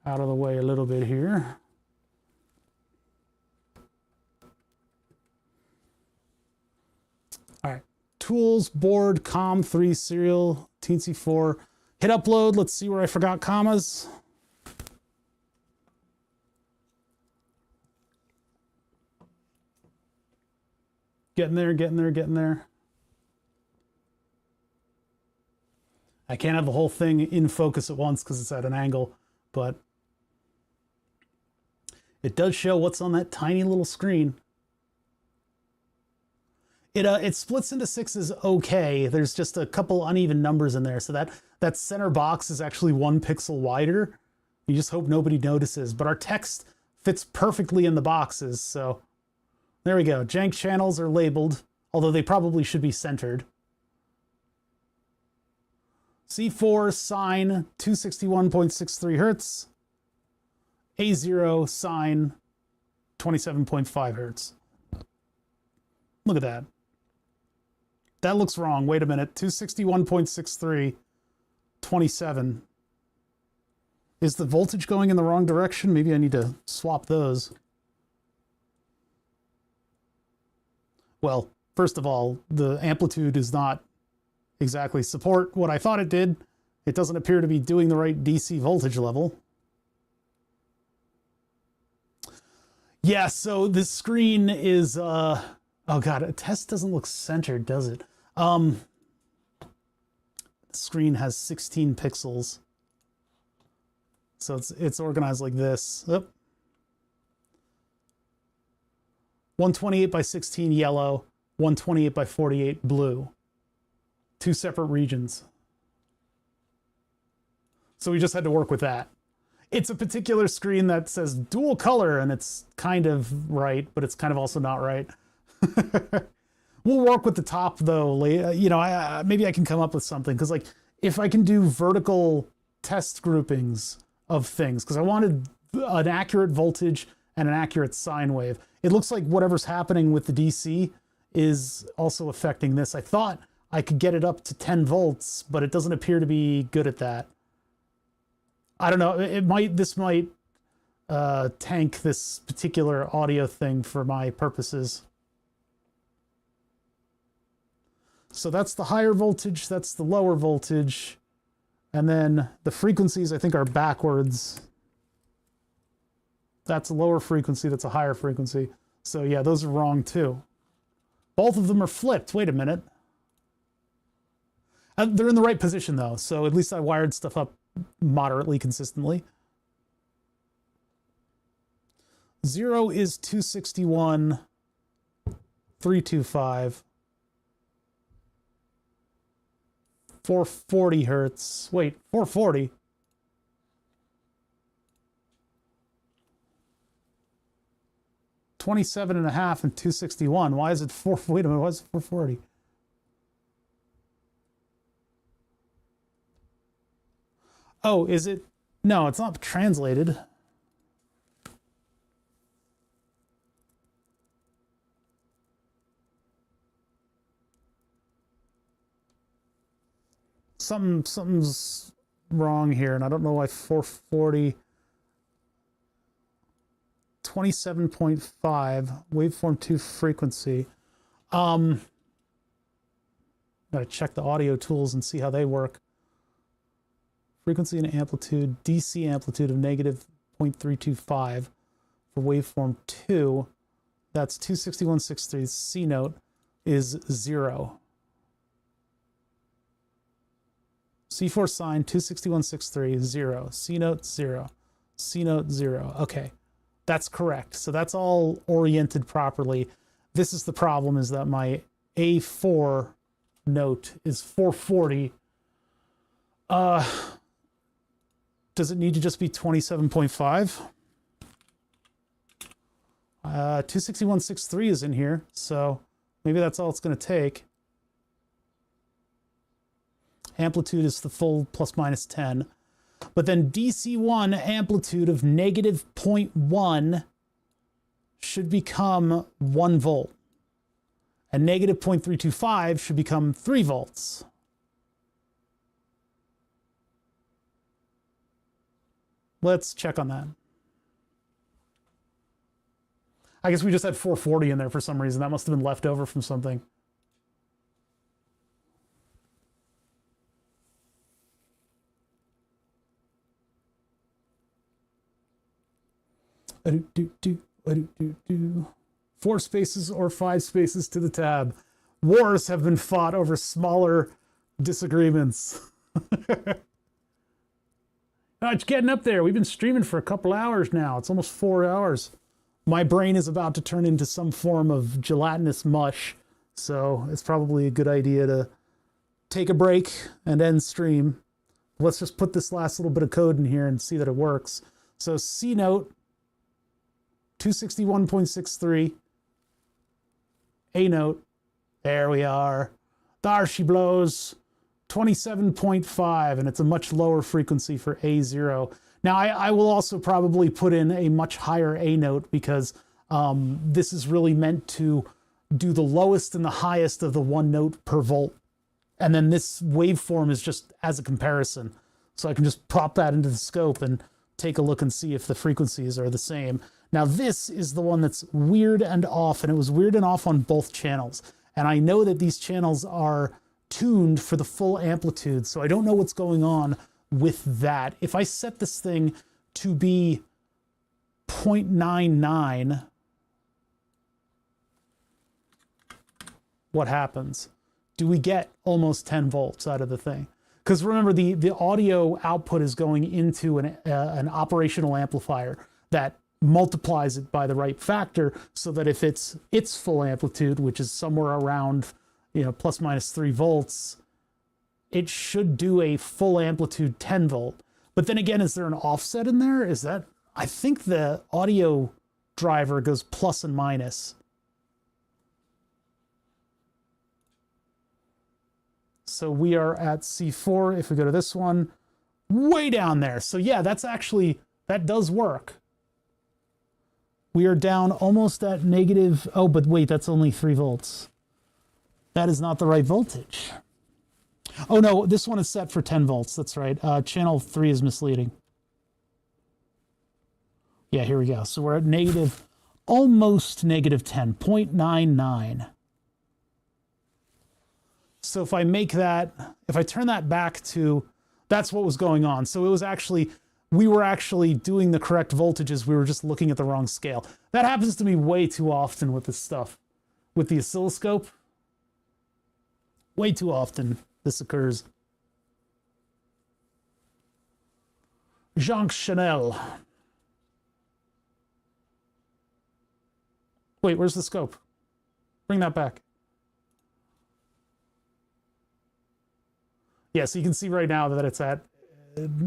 out of the way a little bit here. All right, tools, board, COM3 serial, TNC4. Hit upload. Let's see where I forgot commas. Getting there, getting there, getting there. I can't have the whole thing in focus at once because it's at an angle, but it does show what's on that tiny little screen. It splits into sixes okay. There's just a couple uneven numbers in there, so that center box is actually 1 pixel wider. You just hope nobody notices, but our text fits perfectly in the boxes, so there we go. Jank channels are labeled, although they probably should be centered. C4 sine 261.63 hertz. A0 sine 27.5 hertz. Look at that. That looks wrong. Wait a minute. 261.63, 27. Is the voltage going in the wrong direction? Maybe I need to swap those. Well, first of all, the amplitude does not exactly support what I thought it did. It doesn't appear to be doing the right DC voltage level. Yeah, so this screen is, oh God, a test doesn't look centered, does it? The screen has 16 pixels. So it's organized like this. Oop. 128 by 16 yellow, 128 by 48 blue. 2 separate regions. So we just had to work with that. It's a particular screen that says dual color, and it's kind of right, but it's kind of also not right. We'll work with the top though. You know, maybe I can come up with something, because like if I can do vertical test groupings of things, because I wanted an accurate voltage and an accurate sine wave. It looks like whatever's happening with the DC is also affecting this. I thought I could get it up to 10 volts, but it doesn't appear to be good at that. I don't know. This might tank this particular audio thing for my purposes. So that's the higher voltage, that's the lower voltage. And then the frequencies, I think, are backwards. That's a lower frequency, that's a higher frequency. So yeah, those are wrong too. Both of them are flipped. Wait a minute. They're in the right position though, so at least I wired stuff up moderately consistently. 0 is 261, 325. 440 hertz. Wait, 440? $27.5 and 261. Why is it 4? Wait a minute, why is it 440? Oh, is it? No, it's not translated. Something's wrong here, and I don't know why 440. 27.5 waveform 2 frequency. Gotta check the audio tools and see how they work. Frequency and amplitude, DC amplitude of negative 0.325 for waveform 2. That's 261.63. C note is 0. C4 sine 261.63, 0. C note 0. C note 0. Okay, that's correct. So that's all oriented properly. This is the problem, is that my A4 note is 440. Does it need to just be 27.5? 261.63 is in here, so maybe that's all it's going to take. Amplitude is the full plus minus 10. But then DC1 amplitude of negative 0.1 should become 1 volt. And negative 0.325 should become 3 volts. Let's check on that. I guess we just had 440 in there for some reason. That must have been left over from something. Four spaces or 5 spaces to the tab. Wars have been fought over smaller disagreements. Oh, it's getting up there. We've been streaming for a couple hours now. It's almost 4 hours. My brain is about to turn into some form of gelatinous mush, so it's probably a good idea to take a break and end stream. Let's just put this last little bit of code in here and see that it works. So C note, 261.63. A note, there we are. There she blows, 27.5, and it's a much lower frequency for A0. Now, I will also probably put in a much higher A note because this is really meant to do the lowest and the highest of the 1 note per volt. And then this waveform is just as a comparison. So I can just pop that into the scope and take a look and see if the frequencies are the same. Now, this is the one that's weird and off, and it was weird and off on both channels. And I know that these channels are tuned for the full amplitude, so I don't know what's going on with that. If I set this thing to be 0.99, what happens? Do we get almost 10 volts out of the thing? Because remember, the audio output is going into an operational amplifier that multiplies it by the right factor, so that if it's its full amplitude, which is somewhere around, plus minus 3 volts, it should do a full amplitude 10 volt. But then again, is there an offset in there? Is that, I think the audio driver goes plus and minus. So we are at C4. If we go to this one, way down there. So yeah, that's actually, that does work. We are down almost at negative, oh, but wait, that's only 3 volts. That is not the right voltage. Oh no, this one is set for 10 volts, that's right. Channel 3 is misleading. Yeah, here we go. So we're at negative, almost negative 10, 0.99. So if I make that, if I turn that back to, that's what was going on. So it was actually, we were actually doing the correct voltages. We were just looking at the wrong scale. That happens to me way too often with this stuff. With the oscilloscope, way too often this occurs. Jean Chanel. Wait, where's the scope? Bring that back. Yeah, so you can see right now that it's at,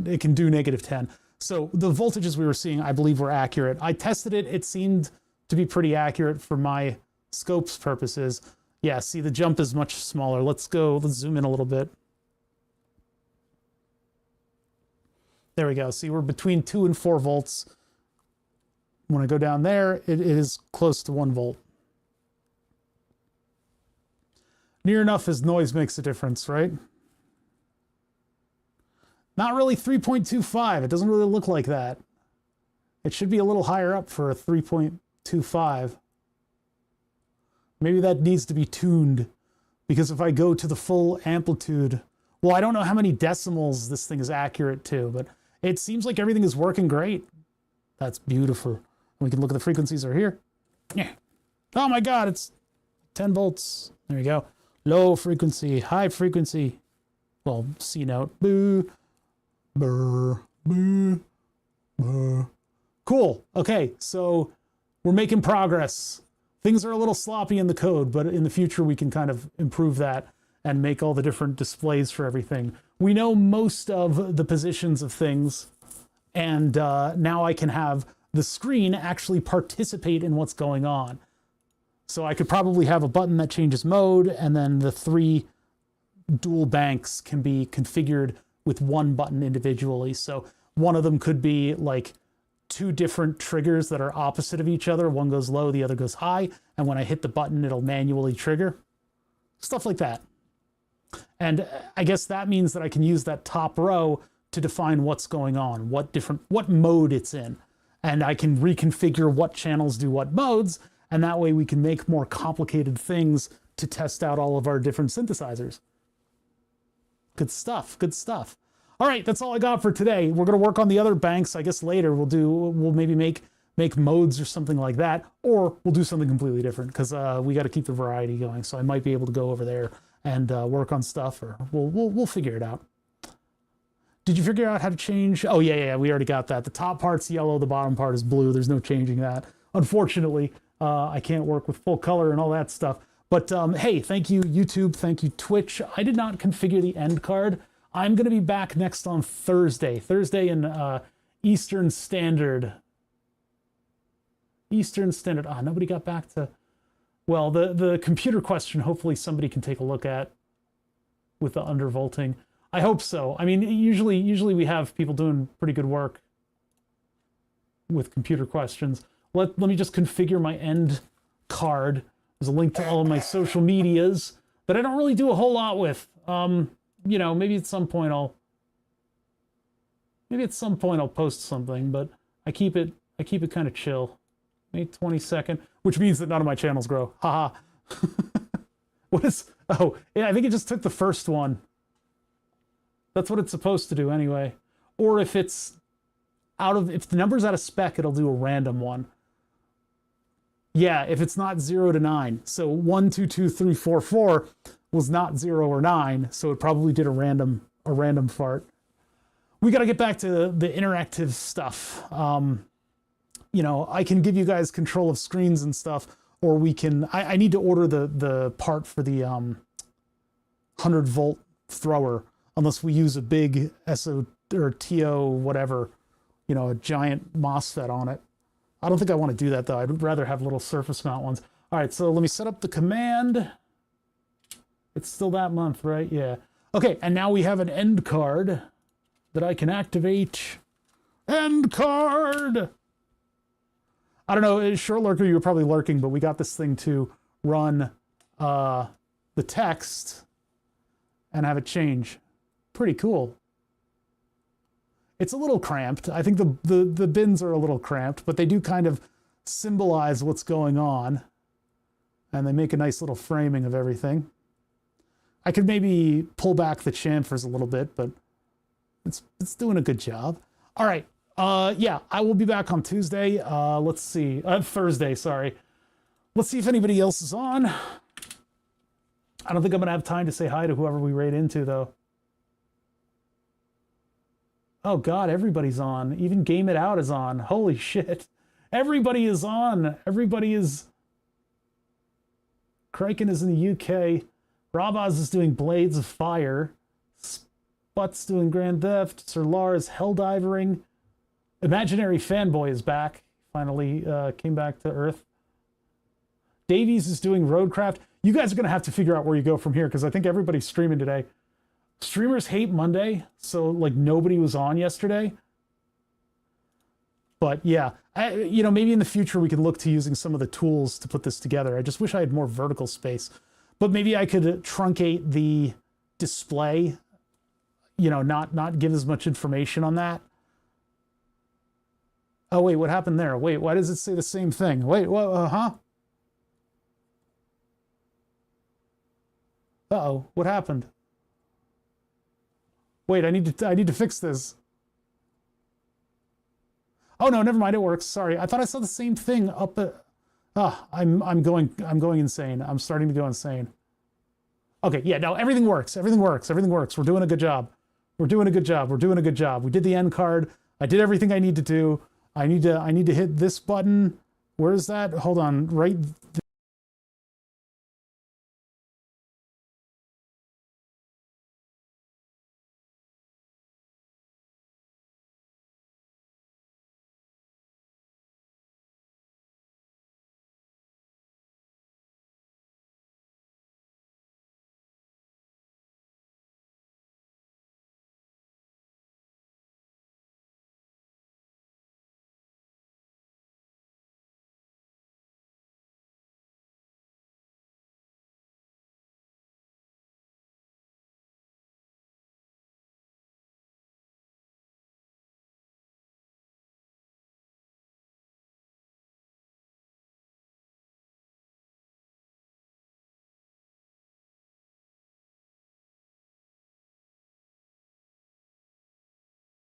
it can do negative 10. So the voltages we were seeing, I believe, were accurate. I tested it. It seemed to be pretty accurate for my scope's purposes. Yeah, see, the jump is much smaller. Let's zoom in a little bit. There we go. See, we're between 2 and 4 volts. When I go down there, it is close to 1 volt. Near enough as noise makes a difference, right? Not really 3.25. It doesn't really look like that. It should be a little higher up for a 3.25. Maybe that needs to be tuned, because if I go to the full amplitude, well, I don't know how many decimals this thing is accurate to, but it seems like everything is working great. That's beautiful. We can look at the frequencies are here. Yeah. Oh my God, it's 10 volts. There you go. Low frequency, high frequency. Well, C note. Boo, burr, boo, burr. Cool. Okay, so we're making progress. Things are a little sloppy in the code, but in the future we can kind of improve that and make all the different displays for everything. We know most of the positions of things, and now I can have the screen actually participate in what's going on. So I could probably have a button that changes mode, and then the 3 dual banks can be configured with one button individually. So one of them could be like 2 different triggers that are opposite of each other. One goes low, the other goes high. And when I hit the button, it'll manually trigger. Stuff like that. And I guess that means that I can use that top row to define what's going on, what mode it's in. And I can reconfigure what channels do what modes. And that way we can make more complicated things to test out all of our different synthesizers. Good stuff, good stuff. All right, that's all I got for today. We're gonna work on the other banks. I guess later we'll maybe make modes or something like that, or we'll do something completely different because we got to keep the variety going. So I might be able to go over there and work on stuff, or we'll figure it out. Did you figure out how to change? Oh yeah, we already got that. The top part's yellow, the bottom part is blue. There's no changing that. Unfortunately, I can't work with full color and all that stuff. But hey, thank you YouTube, thank you Twitch. I did not configure the end card. I'm gonna be back next on Thursday in Eastern Standard. Nobody got back to, well, the computer question, hopefully somebody can take a look at with the undervolting. I hope so. I mean, usually we have people doing pretty good work with computer questions. Let me just configure my end card. There's a link to all of my social medias that I don't really do a whole lot with. You know, maybe at some point I'll post something, but I keep it kind of chill. May 22nd, which means that none of my channels grow. Haha. Oh, yeah, I think it just took the first one. That's what it's supposed to do anyway. Or if the number's out of spec, it'll do a random one. Yeah, if it's not 0 to 9. So 1, 2, 2, 3, 4, 4 was not 0 or 9, so it probably did a random fart. We got to get back to the interactive stuff. You know, I can give you guys control of screens and stuff, or we can. I need to order the part for the 100-volt thrower, unless we use a big SO or TO whatever, you know, a giant MOSFET on it. I don't think I want to do that though. I'd rather have little surface mount ones. All right, so let me set up the command. It's still that month, right? Yeah. Okay, and now we have an end card that I can activate. End card! I don't know, Short Lurker, you were probably lurking, but we got this thing to run the text and have it change. Pretty cool. It's a little cramped. I think the bins are a little cramped, but they do kind of symbolize what's going on. And they make a nice little framing of everything. I could maybe pull back the chamfers a little bit, but it's doing a good job. All right. Yeah, I will be back on Tuesday. Let's see. Thursday, sorry. Let's see if anybody else is on. I don't think I'm going to have time to say hi to whoever we raid into, though. Oh, God, everybody's on. Even Game It Out is on. Holy shit. Everybody is on. Everybody is... Kraken is in the UK. Rabaz is doing Blades of Fire. Sput's doing Grand Theft. Sir Lars Helldivering. Imaginary Fanboy is back. Finally came back to Earth. Davies is doing Roadcraft. You guys are going to have to figure out where you go from here, because I think everybody's streaming today. Streamers hate Monday, so like nobody was on yesterday. But yeah, you know, maybe in the future we can look to using some of the tools to put this together. I just wish I had more vertical space. But maybe I could truncate the display, you know, not give as much information on that. Oh, wait, what happened there? Wait, why does it say the same thing? Wait, what, Uh-oh, what happened? Wait, I need to fix this. Oh, no, never mind, it works. Sorry, I thought I saw the same thing up at... Ah, I'm going insane. I'm starting to go insane. Okay, yeah, no, everything works. Everything works. Everything works. We're doing a good job. We're doing a good job. We're doing a good job. We did the end card. I did everything I need to do. I need to hit this button. Where is that? Hold on. Right